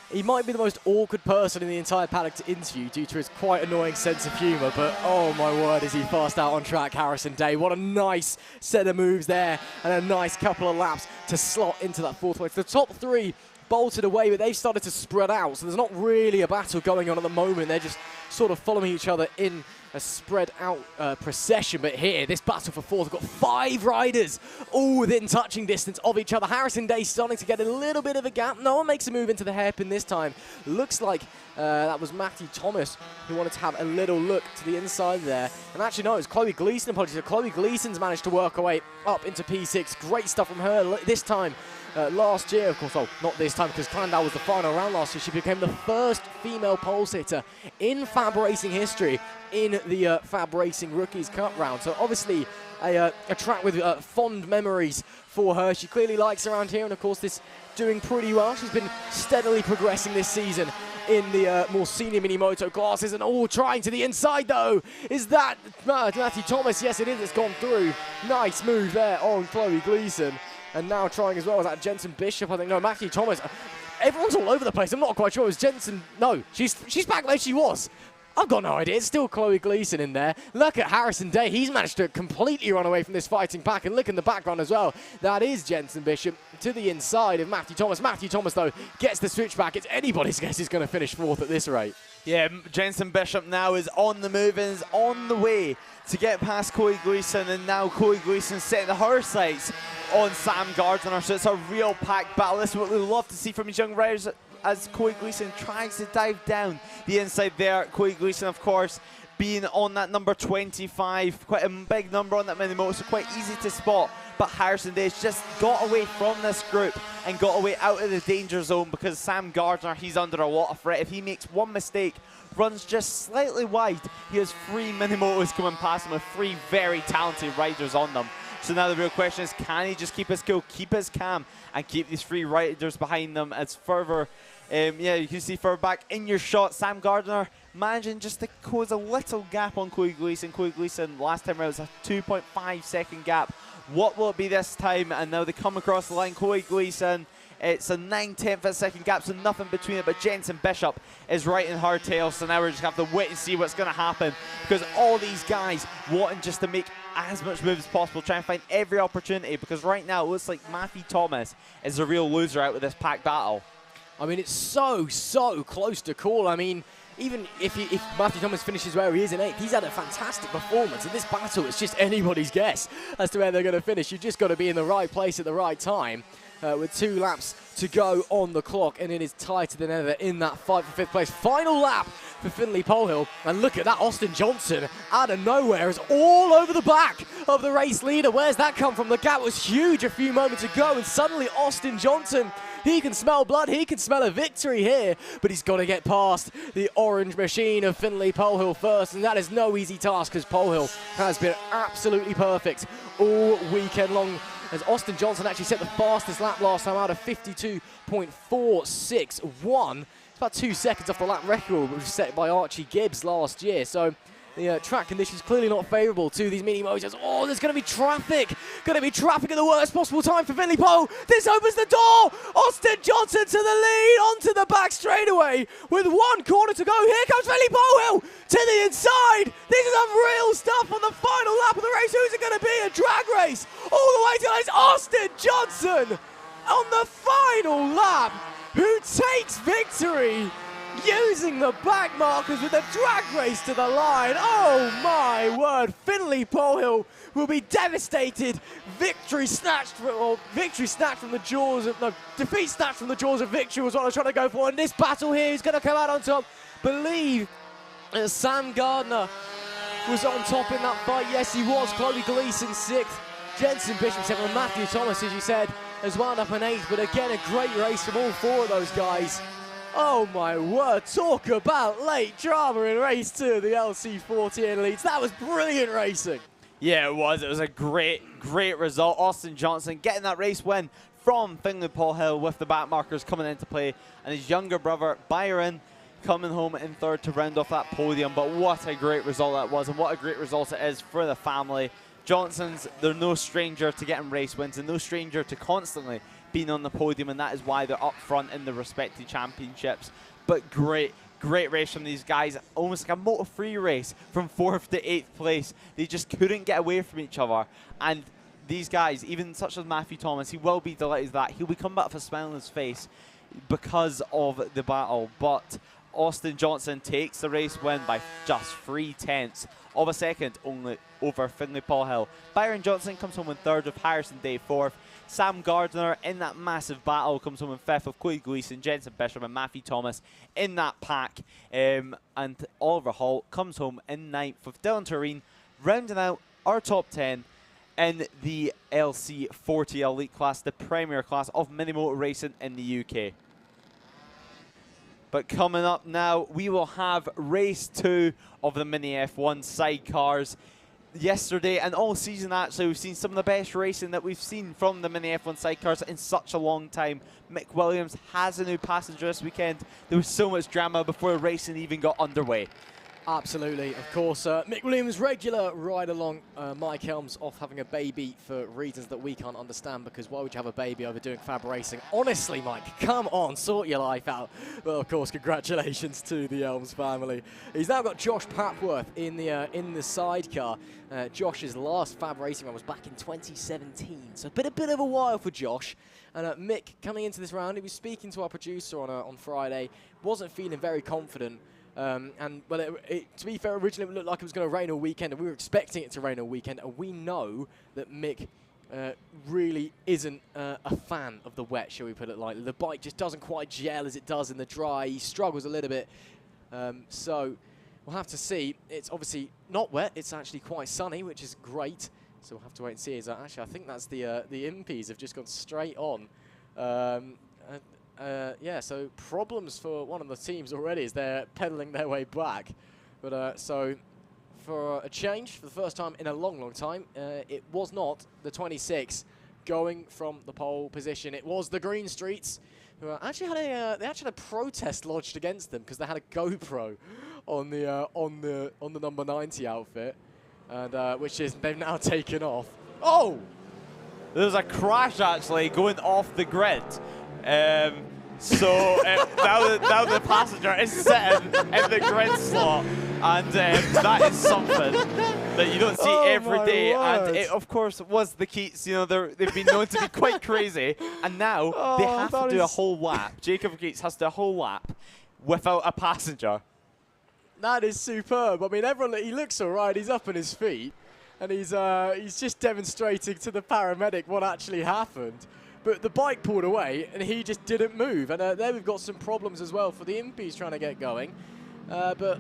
He might be the most awkward person in the entire paddock to interview due to his quite annoying sense of humour, but oh my word, is he fast out on track, Harrison Day. What a nice set of moves there, and a nice couple of laps to slot into that 4th place. The top 3 bolted away, but they've started to spread out, so there's not really a battle going on at the moment. They're just sort of following each other in a spread out procession. But here, this battle for 4th, got 5 riders all within touching distance of each other. Harrison Day starting to get a little bit of a gap. No one makes a move into the hairpin this time. Looks like that was Matthew Thomas who wanted to have a little look to the inside there. And actually, no, it was Chloe Gleason. Apologies. So Chloe Gleason's managed to work her way up into P6. Great stuff from her this time. Last year, of course, well, not this time because Llandow was the final round last year. She became the first female pole sitter in FAB-Racing history in the FAB-Racing Rookies Cup round. So obviously a track with fond memories for her. She clearly likes around here, and of course this doing pretty well. She's been steadily progressing this season in the more senior mini-moto classes, and all trying to the inside though. Is that Matthew Thomas? Yes, it is. It's gone through. Nice move there on Chloe Gleason. And now trying as well as that Jensen Bishop, I think. No, Matthew Thomas. Everyone's all over the place. I'm not quite sure it was Jensen. No, she's back where she was. I've got no idea. It's still Chloe Gleason in there. Look at Harrison Day. He's managed to completely run away from this fighting pack. And look in the background as well. That is Jensen Bishop to the inside of Matthew Thomas. Matthew Thomas, though, gets the switchback. It's anybody's guess he's going to finish 4th at this rate. Yeah, Jensen Bishop now is on the move and is on the way to get past Chloe Gleason, and now Chloe Gleason setting her sights on Sam Gardner. So it's a real packed battle. This is what we love to see from these young riders as Chloe Gleason tries to dive down the inside there. Chloe Gleason, of course, being on that number 25, quite a big number on that mini motor, so quite easy to spot. But Harrison Day's just got away from this group and got away out of the danger zone, because Sam Gardner, he's under a lot of threat. If he makes one mistake, runs just slightly wide, he has 3 mini motos coming past him with 3 very talented riders on them. So now the real question is, can he just keep his cool, keep his calm, and keep these 3 riders behind them as further, yeah, you can see further back in your shot, Sam Gardner managing just to cause a little gap on Chloe Gleason. Chloe Gleason last time around was a 2.5 second gap. What will it be this time? And now they come across the line. Chloe Gleason, it's a 9/10 of a second gap, so nothing between it, but Jensen Bishop is right in her tail, so now we're just have to wait and see what's going to happen, because all these guys wanting just to make as much moves as possible, try and find every opportunity, because right now it looks like Matthew Thomas is the real loser out of this pack battle. I mean, it's so close to call. I mean, even if Matthew Thomas finishes where he is in 8th, he's had a fantastic performance. In this battle, it's just anybody's guess as to where they're going to finish. You've just got to be in the right place at the right time. With 2 laps to go on the clock, and it is tighter than ever in that fight for 5th place. Final lap for Finley Polehill, and look at that, Austin Johnson out of nowhere is all over the back of the race leader. Where's that come from? The gap was huge a few moments ago, and suddenly Austin Johnson, he can smell blood, he can smell a victory here, but he's got to get past the orange machine of Finley Polehill first, and that is no easy task, because Polehill has been absolutely perfect all weekend long, as Austin Johnson actually set the fastest lap last time out of 52.461. It's about 2 seconds off the lap record, which was set by Archie Gibbs last year. So the track conditions clearly not favourable to these mini motors. Oh, there's going to be traffic. Going to be traffic at the worst possible time for Finley Polehill. This opens the door. Austin Johnson to the lead, onto the back straightaway with 1 corner to go. Here comes Finley Polehill to the inside. This is unreal stuff on the final lap of the race. Who's it going to be? A drag race all the way to it's Austin Johnson on the final lap, who takes victory using the back markers with a drag race to the line. Oh my word, Finley Polehill will be devastated. Victory snatched from the jaws of, no, defeat snatched from the jaws of victory was what I was trying to go for. In this battle here, he's going to come out on top. Believe Sam Gardner was on top in that fight. Yes, he was. Chloe Gleason 6th. Jensen Bishop 7th. And Matthew Thomas, as you said, has wound up in 8th. But again, a great race from all 4 of those guys. Oh my word, talk about late drama in race 2 of the LC40 Elites. That was brilliant racing. Yeah, it was. It was a great result. Austin Johnson getting that race win from Finley Polehill with the back markers coming into play, and his younger brother Byron coming home in 3rd to round off that podium. But what a great result that was, and what a great result it is for the family. Johnsons, they're no stranger to getting race wins and no stranger to constantly being on the podium, and that is why they're up front in the respective championships. But great race from these guys, almost like a Moto3 race from 4th to 8th place. They just couldn't get away from each other, and these guys, even such as Matthew Thomas, he will be delighted with that. He'll be coming back with a smile on his face because of the battle. But Austin Johnson takes the race win by just 0.3 of a second only over Finley Polehill. Byron Johnson comes home in 3rd with Harrison Day 4th. Sam Gardner in that massive battle comes home in 5th with Chloe Gleason, Jensen Bishop and Matthew Thomas in that pack. And Oliver Hall comes home in 9th with Dylan Tureen, rounding out our top 10 in the LC40 Elite class, the premier class of mini motor racing in the UK. But coming up now, we will have race 2 of the Mini F1 sidecars. Yesterday and all season, actually, we've seen some of the best racing that we've seen from the Mini F1 sidecars in such a long time. Mick Williams has a new passenger this weekend. There was so much drama before the racing even got underway. Absolutely, of course. Mick Williams, regular ride along. Mike Helms off having a baby for reasons that we can't understand, because why would you have a baby over doing FAB-Racing? Honestly, Mike, come on, sort your life out. Well, of course, congratulations to the Helms family. He's now got Josh Papworth in the sidecar. Josh's last FAB-Racing run was back in 2017, so a bit of a while for Josh. And Mick, coming into this round, he was speaking to our producer on Friday, wasn't feeling very confident. And well, to be fair, originally it looked like it was going to rain all weekend, and we were expecting it to rain all weekend, and we know that Mick really isn't a fan of the wet, shall we put it lightly. The bike just doesn't quite gel as it does in the dry. He struggles a little bit, so we'll have to see. It's obviously not wet, it's actually quite sunny, which is great, so we'll have to wait and see. Actually, I think that's the impies have just gone straight on. Yeah, so problems for one of the teams already as they're pedaling their way back. But so for a change, for the first time in a long, long time, it was not the 26 going from the pole position. It was the Green Streets, who actually had they actually had a protest lodged against them because they had a GoPro on the number 90 outfit, and which is they've now taken off. Oh! There was a crash actually going off the grid. So now the passenger is sitting in the grid slot, and that is something that you don't see every day. Word. And it, of course, was the Keats. You know, they've been known to be quite crazy, and now they have to do a whole lap. Jacob Keats has to do a whole lap without a passenger. That is superb. I mean, he looks all right. He's up on his feet, and he's just demonstrating to the paramedic what actually happened. But the bike pulled away, and he just didn't move. And there we've got some problems as well for the impies trying to get going. But,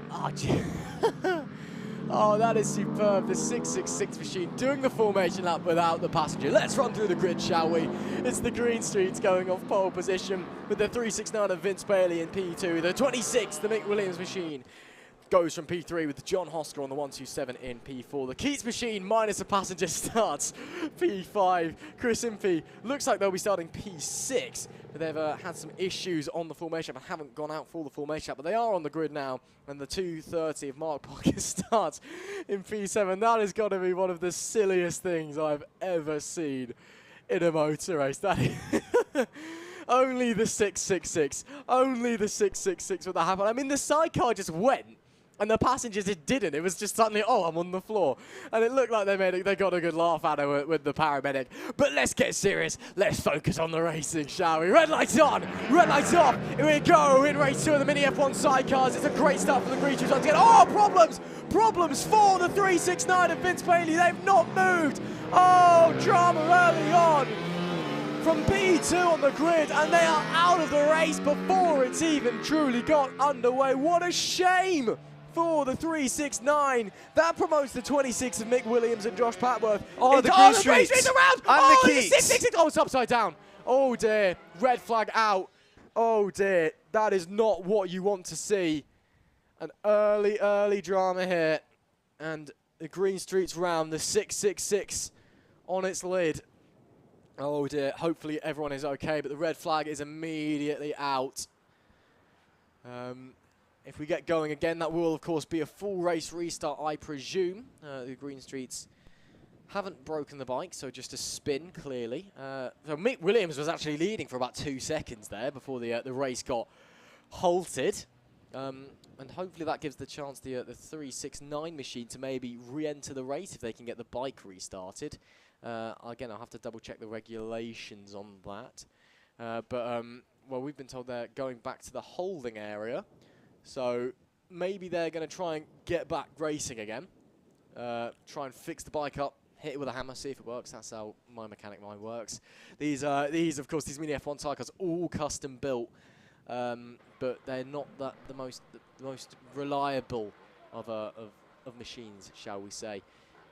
oh, that is superb. The 666 machine doing the formation lap without the passenger. Let's run through the grid, shall we? It's the Green Streets going off pole position with the 369 of Vince Bailey in P2. The 26, the Mick Williams machine, goes from P3 with John Hosker on the 127 in P4. The Keats machine minus a passenger starts P5. Chris Impey looks like they'll be starting P6, but they've had some issues on the formation and haven't gone out for the formation, but they are on the grid now, and the 230 of Mark Pocket starts in P7. That has got to be one of the silliest things I've ever seen in a motor race. That is only the 666. Only the 666 would that happen. I mean, the sidecar just went, and the passengers, it didn't. It was just suddenly, oh, I'm on the floor. And it looked like they got a good laugh at it with the paramedic. But let's get serious. Let's focus on the racing, shall we? Red lights on, red lights off. Here we go in race 2 of the Mini F1 sidecars. It's a great start for the Green Streets. Oh, problems! Problems for the 369 of Vince Bailey. They've not moved. Oh, drama early on from P2 on the grid, and they are out of the race before it's even truly got underway. What a shame for the 369. That promotes the 26 of Mick Williams and Josh Patworth. Oh, the Green Streets around. And the Keats. 666. Oh, it's upside down. Oh dear. Red flag out. Oh dear. That is not what you want to see. An early drama here. And the Green Streets round, the 666 on its lid. Oh dear. Hopefully everyone is okay, but the red flag is immediately out. If we get going again, that will, of course, be a full race restart, I presume. The Green Streets haven't broken the bike, so just a spin, clearly. So Mick Williams was actually leading for about 2 seconds there before the race got halted. And hopefully that gives the chance the 369 machine to maybe re-enter the race if they can get the bike restarted. Again, I'll have to double-check the regulations on that. Well, we've been told they're going back to the holding area. So maybe they're going to try and get back racing again. Try and fix the bike up, hit it with a hammer, see if it works. That's how my mechanic mind works. These, of course, these Mini F1 sidecars all custom built, but they're not the most reliable of machines, shall we say.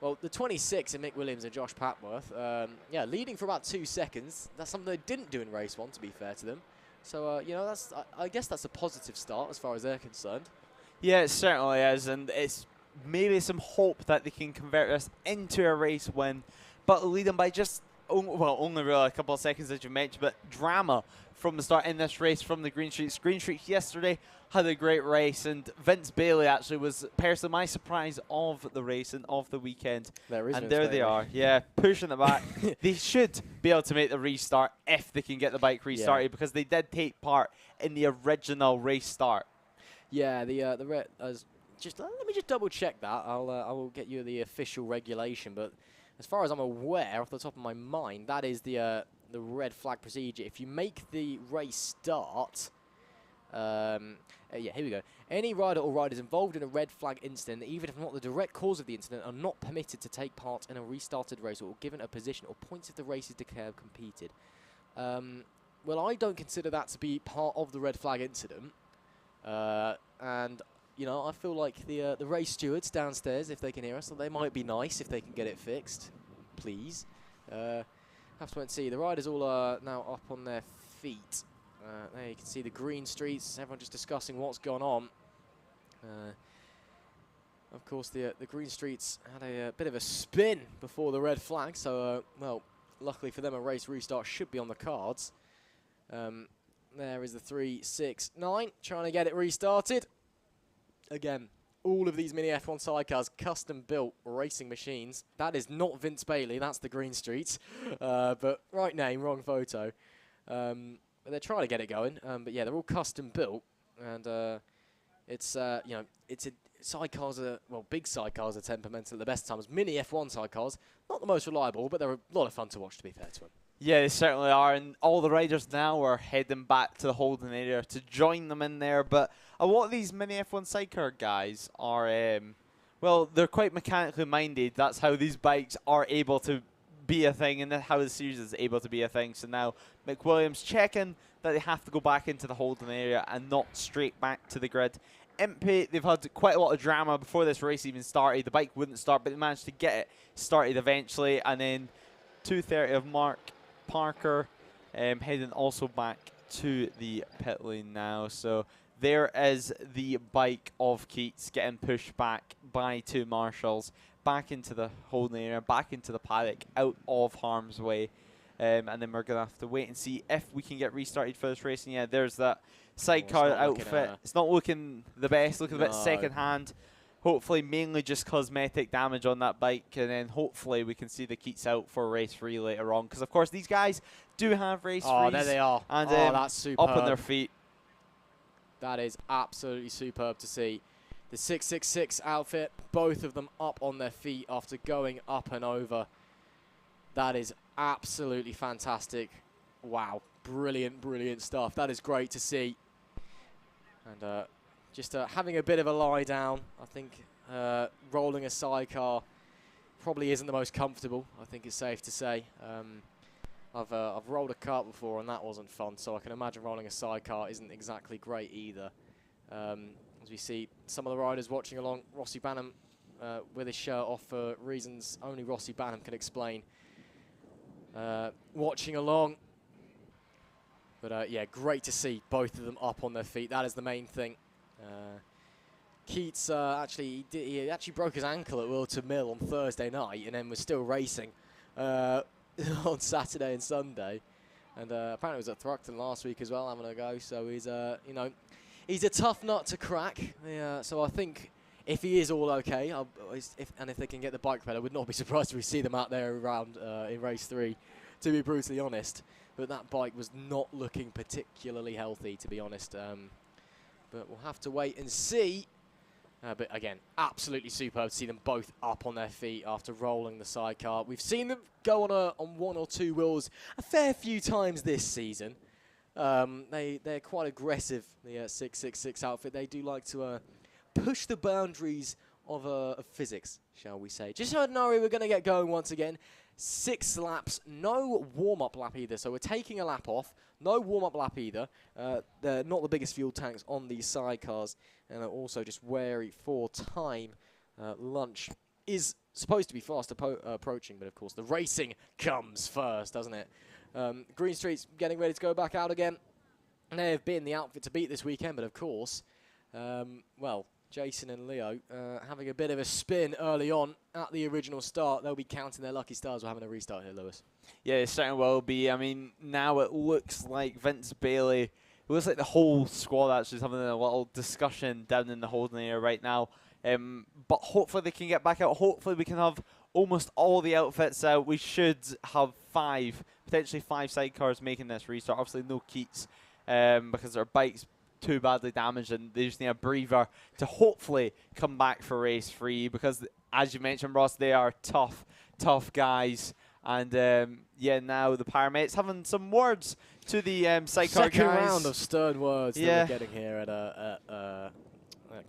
Well, the 26 in Mick Williams and Josh Patworth, yeah, leading for about 2 seconds. That's something they didn't do in race 1, to be fair to them. So, you know, I guess that's a positive start as far as they're concerned. Yeah, it certainly is, and it's maybe some hope that they can convert this into a race win, but lead them by just, only really a couple of seconds, as you mentioned, but drama from the start in this race from the Green Streets. Green Streets yesterday had a great race, and Vince Bailey actually was personally my surprise of the race and of the weekend. And there they are, yeah, pushing it back. They should be able to make the restart if they can get the bike restarted, because they did take part in the original race start. Yeah, the red. Let me just double check that. I will get you the official regulation, but as far as I'm aware, off the top of my mind, that is the red flag procedure. If you make the race start, yeah, here we go. Any rider or riders involved in a red flag incident, even if not the direct cause of the incident, are not permitted to take part in a restarted race or given a position or points if the race is declared competed. Well, I don't consider that to be part of the red flag incident, and you know, I feel like the race stewards downstairs, if they can hear us, they might be nice if they can get it fixed, please. Have to wait and see. The riders all are now up on their feet. There you can see the Green Streets. Everyone just discussing what's gone on. Of course, the Green Streets had a bit of a spin before the red flag, so, well, luckily for them, a race restart should be on the cards. There is the 369, trying to get it restarted. Again, all of these mini F1 sidecars, custom-built racing machines. That is not Vince Bailey, that's the Green Streets. But right name, wrong photo. But they're trying to get it going. But yeah, they're all custom-built, and it's, you know, sidecars are, well, big sidecars are temperamental at the best times. Mini F1 sidecars, not the most reliable, but they're a lot of fun to watch, to be fair to them. Yeah, they certainly are, and all the riders now are heading back to the holding area to join them in there. But a lot of these mini F1 sidecar guys are, well, they're quite mechanically minded. That's how these bikes are able to be a thing, and that's how the series is able to be a thing. So now McWilliams checking that they have to go back into the holding area and not straight back to the grid. Impey, they've had quite a lot of drama before this race even started. The bike wouldn't start, but they managed to get it started eventually. And then 230 of Mark Parker heading also back to the pit lane now. So there is the bike of Keats getting pushed back by two marshals, back into the holding area, back into the paddock, out of harm's way. And then we're going to have to wait and see if we can get restarted for this race. And yeah, there's that sidecar outfit. It's not looking the best, looking a bit second hand. Hopefully mainly just cosmetic damage on that bike, and then hopefully we can see the Keats out for race 3 later on, because of course these guys do have race 3s. Oh, there they are. And that's superb. up on their feet. That is absolutely superb to see. The 666 outfit, both of them up on their feet after going up and over. That is absolutely fantastic. Wow, brilliant, brilliant stuff. That is great to see. And just having a bit of a lie down. I think rolling a sidecar probably isn't the most comfortable, I think it's safe to say. I've rolled a kart before and that wasn't fun, so I can imagine rolling a sidecar isn't exactly great either. As we see some of the riders watching along, Rossi Banham with his shirt off for reasons only Rossi Banham can explain. Watching along. But yeah, great to see both of them up on their feet. That is the main thing. Keats he actually broke his ankle at Wilton Mill on Thursday night and then was still racing on Saturday and Sunday. And apparently was at Thruxton last week as well, having a go. So he's you know, he's a tough nut to crack. Yeah, so I think if he is all okay, if they can get the bike better, I would not be surprised if we see them out there around in race 3, to be brutally honest. But that bike was not looking particularly healthy, to be honest. But we'll have to wait and see. But again, absolutely superb to see them both up on their feet after rolling the sidecar. We've seen them go on one or two wheels a fair few times this season. They're quite aggressive, the 666 outfit. They do like to push the boundaries of physics, shall we say. Just heard Nari, we're going to get going once again. 6 laps, no warm-up lap either. So we're taking a lap off, no warm-up lap either. They're not the biggest fuel tanks on these sidecars, and are also just wary for time. Lunch is supposed to be fast approaching, but of course the racing comes first, doesn't it? Green Street's getting ready to go back out again. They have been the outfit to beat this weekend, but of course, well, Jason and Leo having a bit of a spin early on at the original start. They'll be counting their lucky stars. We're having a restart here, Lewis. Yeah, it certainly will be. I mean, now it looks like Vince Bailey, it looks like the whole squad actually is having a little discussion down in the holding area right now. But hopefully they can get back out. Hopefully we can have almost all the outfits out. We should have 5, potentially 5 sidecars making this restart. Obviously no Keats because their bike's too badly damaged, and they just need a breather to hopefully come back for race 3, because as you mentioned, Ross, they are tough guys. And yeah, now the paramedics having some words to the sidecar guys. Second round of stern words that we're getting here at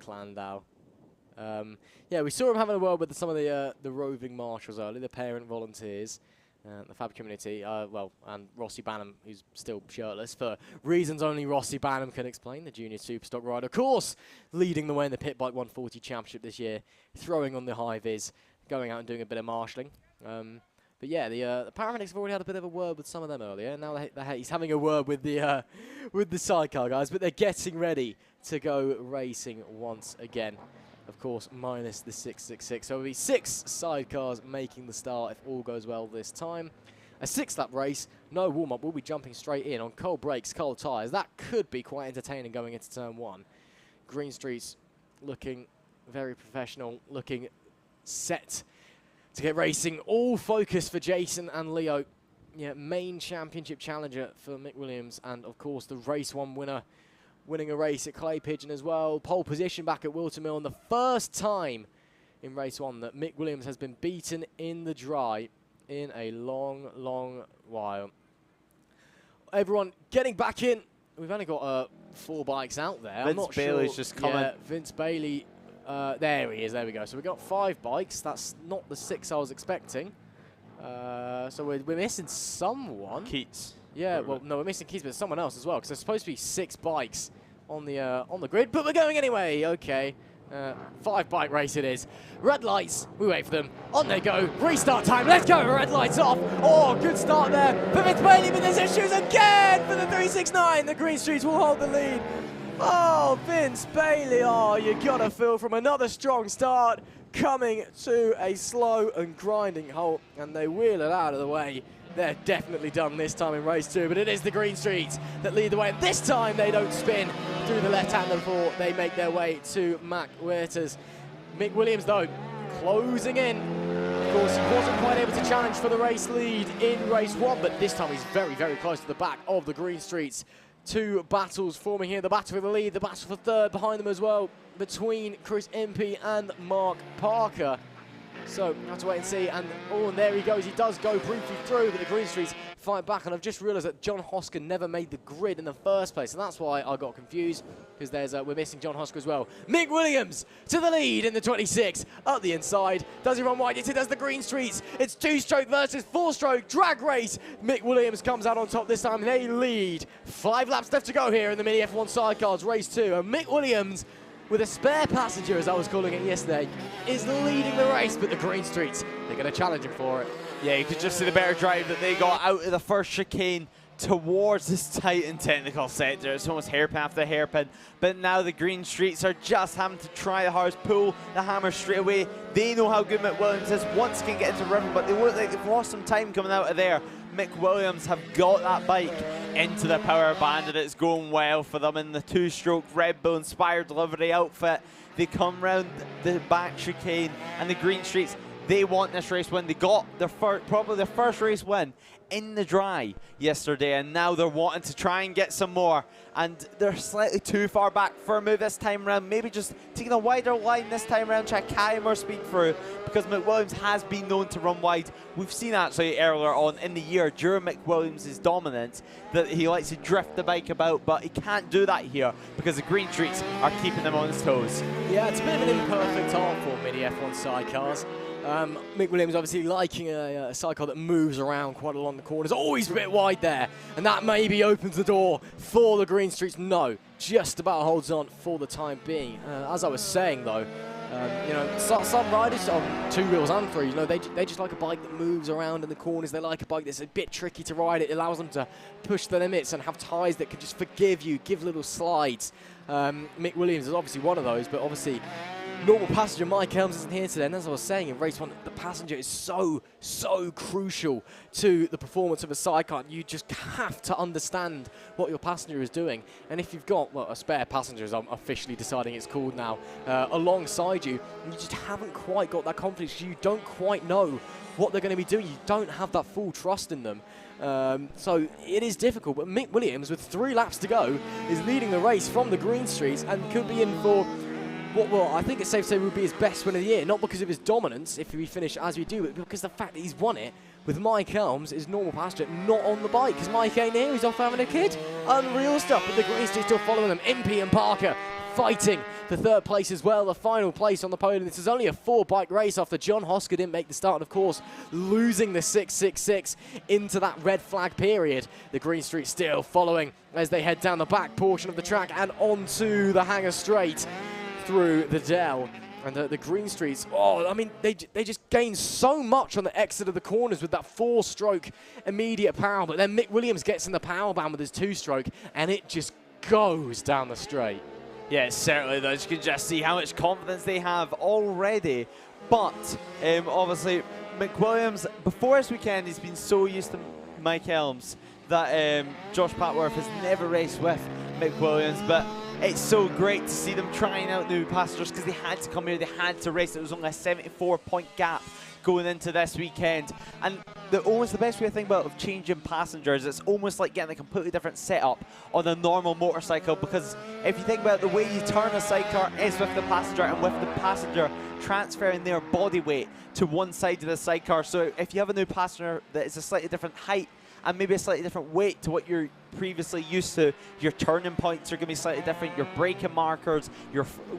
Llandow. Yeah, we saw him having a word with some of the roving marshals earlier, the parent volunteers. The FAB community, well, and Rossi Banham, who's still shirtless, for reasons only Rossi Banham can explain, the junior superstock rider, of course, leading the way in the Pit Bike 140 Championship this year, throwing on the high vis, going out and doing a bit of marshalling. But yeah, the paramedics have already had a bit of a word with some of them earlier. Now he's having a word with the sidecar guys, but they're getting ready to go racing once again. of course, minus the 666. So it'll be 6 sidecars making the start if all goes well this time. A 6-lap race, no warm-up, we'll be jumping straight in on cold brakes, cold tyres. That could be quite entertaining going into turn 1. Green Street's looking very professional, looking set to get racing. All focus for Jason and Leo. Yeah, main championship challenger for Mick Williams, and of course the race 1 winner, winning a race at Clay Pigeon as well. Pole position back at Wilton Mill, and the first time in race 1 that Mick Williams has been beaten in the dry in a long, long while. Everyone getting back in. We've only got 4 bikes out there. Vince Bailey's just coming. Yeah, Vince Bailey. There he is. There we go. So we've got 5 bikes. That's not the 6 I was expecting. So we're missing someone. Keats. Yeah, well, no, we're missing Keats, but someone else as well, because there's supposed to be 6 bikes on the grid, but we're going anyway. Okay. 5-bike race it is. Red lights, we wait for them. On they go. Restart time. Let's go. Red lights off. Oh, good start there for Vince Bailey, but there's issues again for the 369. The Green Streets will hold the lead. Oh, Vince Bailey. Oh, you gotta feel from another strong start coming to a slow and grinding halt, and they wheel it out of the way. They're definitely done this time in race 2, but it is the Green Streets that lead the way. And this time they don't spin through the left-hander before they make their way to Mac Werters. Mick Williams, though, closing in. Of course, he wasn't quite able to challenge for the race lead in race 1, but this time he's very, very close to the back of the Green Streets. 2 battles forming here, the battle for the lead, the battle for third behind them as well, between Chris Impey and Mark Parker. So, we'll have to wait and see. And there he goes. He does go briefly through, but the Green Streets fight back. And I've just realised that John Hosker never made the grid in the first place. And that's why I got confused, because we're missing John Hosker as well. Mick Williams to the lead in the 26. Up the inside. Does he run wide? Yes, he does. The Green Streets. It's 2-stroke versus 4-stroke drag race. Mick Williams comes out on top this time. They lead. 5 laps left to go here in the Mini F1 sidecars race 2. And Mick Williams, with a spare passenger, as I was calling it yesterday, is leading the race, but the Green Streets, they're going to challenge him for it. Yeah, you could just see the better drive that they got out of the first chicane towards this tight and technical sector. It's almost hairpin after hairpin, but now the Green Streets are just having to try the hardest, pull the hammer straight away. They know how good Mick Williams is once they can get into rhythm, but they look like they've lost some time coming out of there. Mick Williams have got that bike into the power band, and it's going well for them in the 2-stroke Red Bull inspired livery outfit. They come round the back chicane, and the Green Streets, they want this race win. They got their probably their first race win in the dry yesterday, and now they're wanting to try and get some more, and they're slightly too far back for a move this time around. Maybe just taking a wider line this time around, try to carry more speed through, because Mick Williams has been known to run wide. We've seen actually earlier on in the year during Mick Williams' dominance that he likes to drift the bike about, but he can't do that here because the Green Streets are keeping him on his toes. Yeah, it's a bit of an imperfect art for Mini F1 sidecars. Mick Williams obviously liking a sidecar that moves around quite along the corners, always a bit wide there, and that maybe opens the door for the Green Streets. No, just about holds on for the time being. As I was saying though, you know, some riders on 2 wheels and 3, you know, they just like a bike that moves around in the corners. They like a bike that's a bit tricky to ride. It allows them to push the limits and have tyres that can just forgive you, give little slides. Mick Williams is obviously one of those, but obviously normal passenger Mike Helms isn't here today, and as I was saying in race 1, the passenger is so crucial to the performance of a sidecar. You just have to understand what your passenger is doing, and if you've got, well, a spare passenger, as I'm officially deciding it's called now, alongside you, and you just haven't quite got that confidence, you don't quite know what they're going to be doing, you don't have that full trust in them. So it is difficult, but Mick Williams, with 3 laps to go, is leading the race from the Green Streets and could be in for what, well, I think it's safe to say would be his best win of the year, not because of his dominance, if we finish as we do, but because the fact that he's won it with Mike Helms, his normal passenger, not on the bike, because Mike ain't here, he's off having a kid. Unreal stuff, but the Green Streets still following them. Impey and Parker fighting for 3rd place as well, the final place on the podium. This is only a 4-bike race after John Hosker didn't make the start, and of course, losing the 666 into that red flag period. The Green Streets still following as they head down the back portion of the track and onto the Hangar Straight through the Dell. And the Green Streets, oh, I mean, they just gain so much on the exit of the corners with that 4-stroke immediate power, but then Mick Williams gets in the power band with his 2-stroke, and it just goes down the straight. Yeah, it certainly does. You can just see how much confidence they have already. But obviously, McWilliams, before this weekend, he's been so used to Mike Helms that Josh Patworth has never raced with McWilliams. But it's so great to see them trying out new passengers because they had to come here, they had to race. It was only a 74-point gap going into this weekend. And almost the best way to think about of changing passengers, it's almost like getting a completely different setup on a normal motorcycle, because if you think about the way you turn a sidecar is with the passenger, and with the passenger transferring their body weight to one side of the sidecar. So if you have a new passenger that is a slightly different height and maybe a slightly different weight to what you're previously used to, your turning points are going to be slightly different, your braking markers,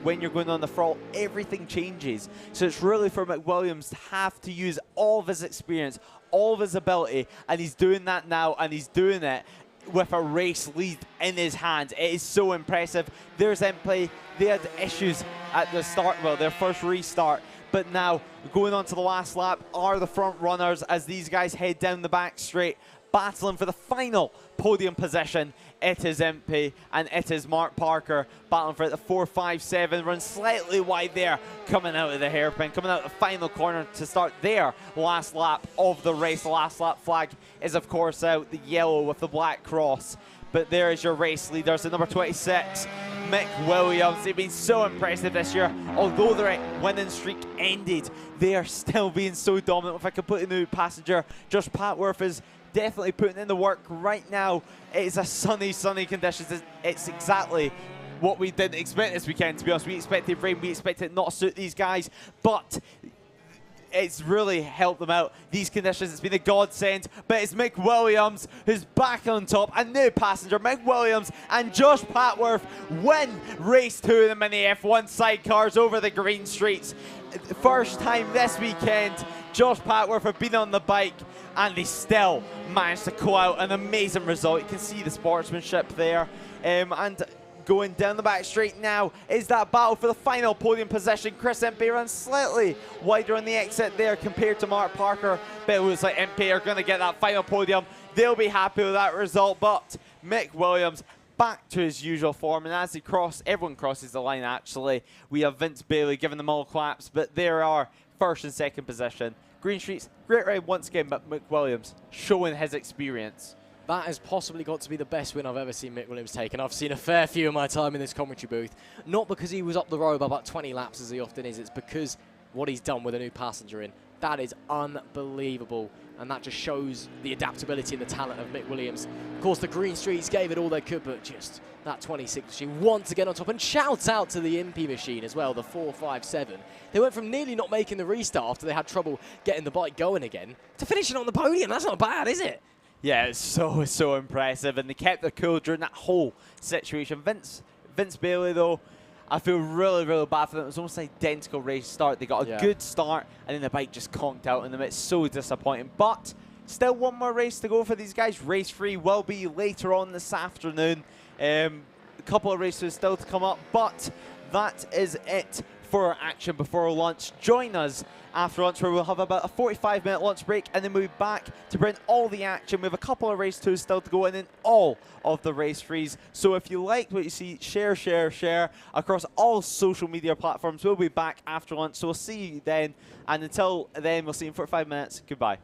when you're going on the throttle, everything changes. So it's really for McWilliams to have to use all of his experience, all of his ability, and he's doing that now, and he's doing it with a race lead in his hands. It is so impressive. There's Empey. They had issues at the start, well, their first restart, but now going on to the last lap are the front runners as these guys head down the back straight, battling for the final podium position. It is Empey and it is Mark Parker battling for it. The 4.57 runs slightly wide there, coming out of the hairpin, coming out of the final corner to start their last lap of the race. The last lap flag is of course out, the yellow with the black cross. But there is your race leaders, the number 26, Mick Williams. They've been so impressive this year. Although their winning streak ended, they are still being so dominant with a completely new passenger. Josh Patworth is definitely putting in the work right now. It is a sunny conditions. It's exactly what we didn't expect this weekend, to be honest. We expected rain, we expected it not to suit these guys, but it's really helped them out. These conditions, it's been a godsend, but it's Mick Williams who's back on top. A new passenger, Mick Williams and Josh Patworth win race 2 of the Mini F1 sidecars over the green streets. First time this weekend, Josh Patworth have been on the bike and they still managed to call out an amazing result. You can see the sportsmanship there. And going down the back straight now is that battle for the final podium position. Chris Empey runs slightly wider on the exit there compared to Mark Parker, but it looks like Empey are going to get that final podium. They'll be happy with that result, but Mick Williams back to his usual form, and as they cross, everyone crosses the line actually. We have Vince Bailey giving them all claps, but there are first and second position. Green Streets, great ride once again, but Mick Williams showing his experience. That has possibly got to be the best win I've ever seen Mick Williams take, and I've seen a fair few in my time in this commentary booth. Not because he was up the road by about 20 laps as he often is, it's because what he's done with a new passenger in. That is unbelievable, and that just shows the adaptability and the talent of Mick Williams. Of course, the Green Streets gave it all they could, but just that 26 machine wants to get on top, and shouts out to the Impey machine as well, the 4.57. They went from nearly not making the restart after they had trouble getting the bike going again to finishing on the podium. That's not bad, is it? Yeah, it's so impressive, and they kept their cool during that whole situation. Vince Bailey, though, I feel really bad for them. It was almost an identical race start. They got a good start, and then the bike just conked out in them. It's so disappointing, but still one more race to go for these guys. Race 3 will be later on this afternoon. A couple of races still to come up, but that is it for our action before lunch. Join us after lunch, where we'll have about a 45-minute lunch break, and then we'll be back to bring all the action. We have a couple of race 2s still to go, and then all of the race 3s. So if you liked what you see, share across all social media platforms. We'll be back after lunch, so we'll see you then. And until then, we'll see you in 45 minutes. Goodbye.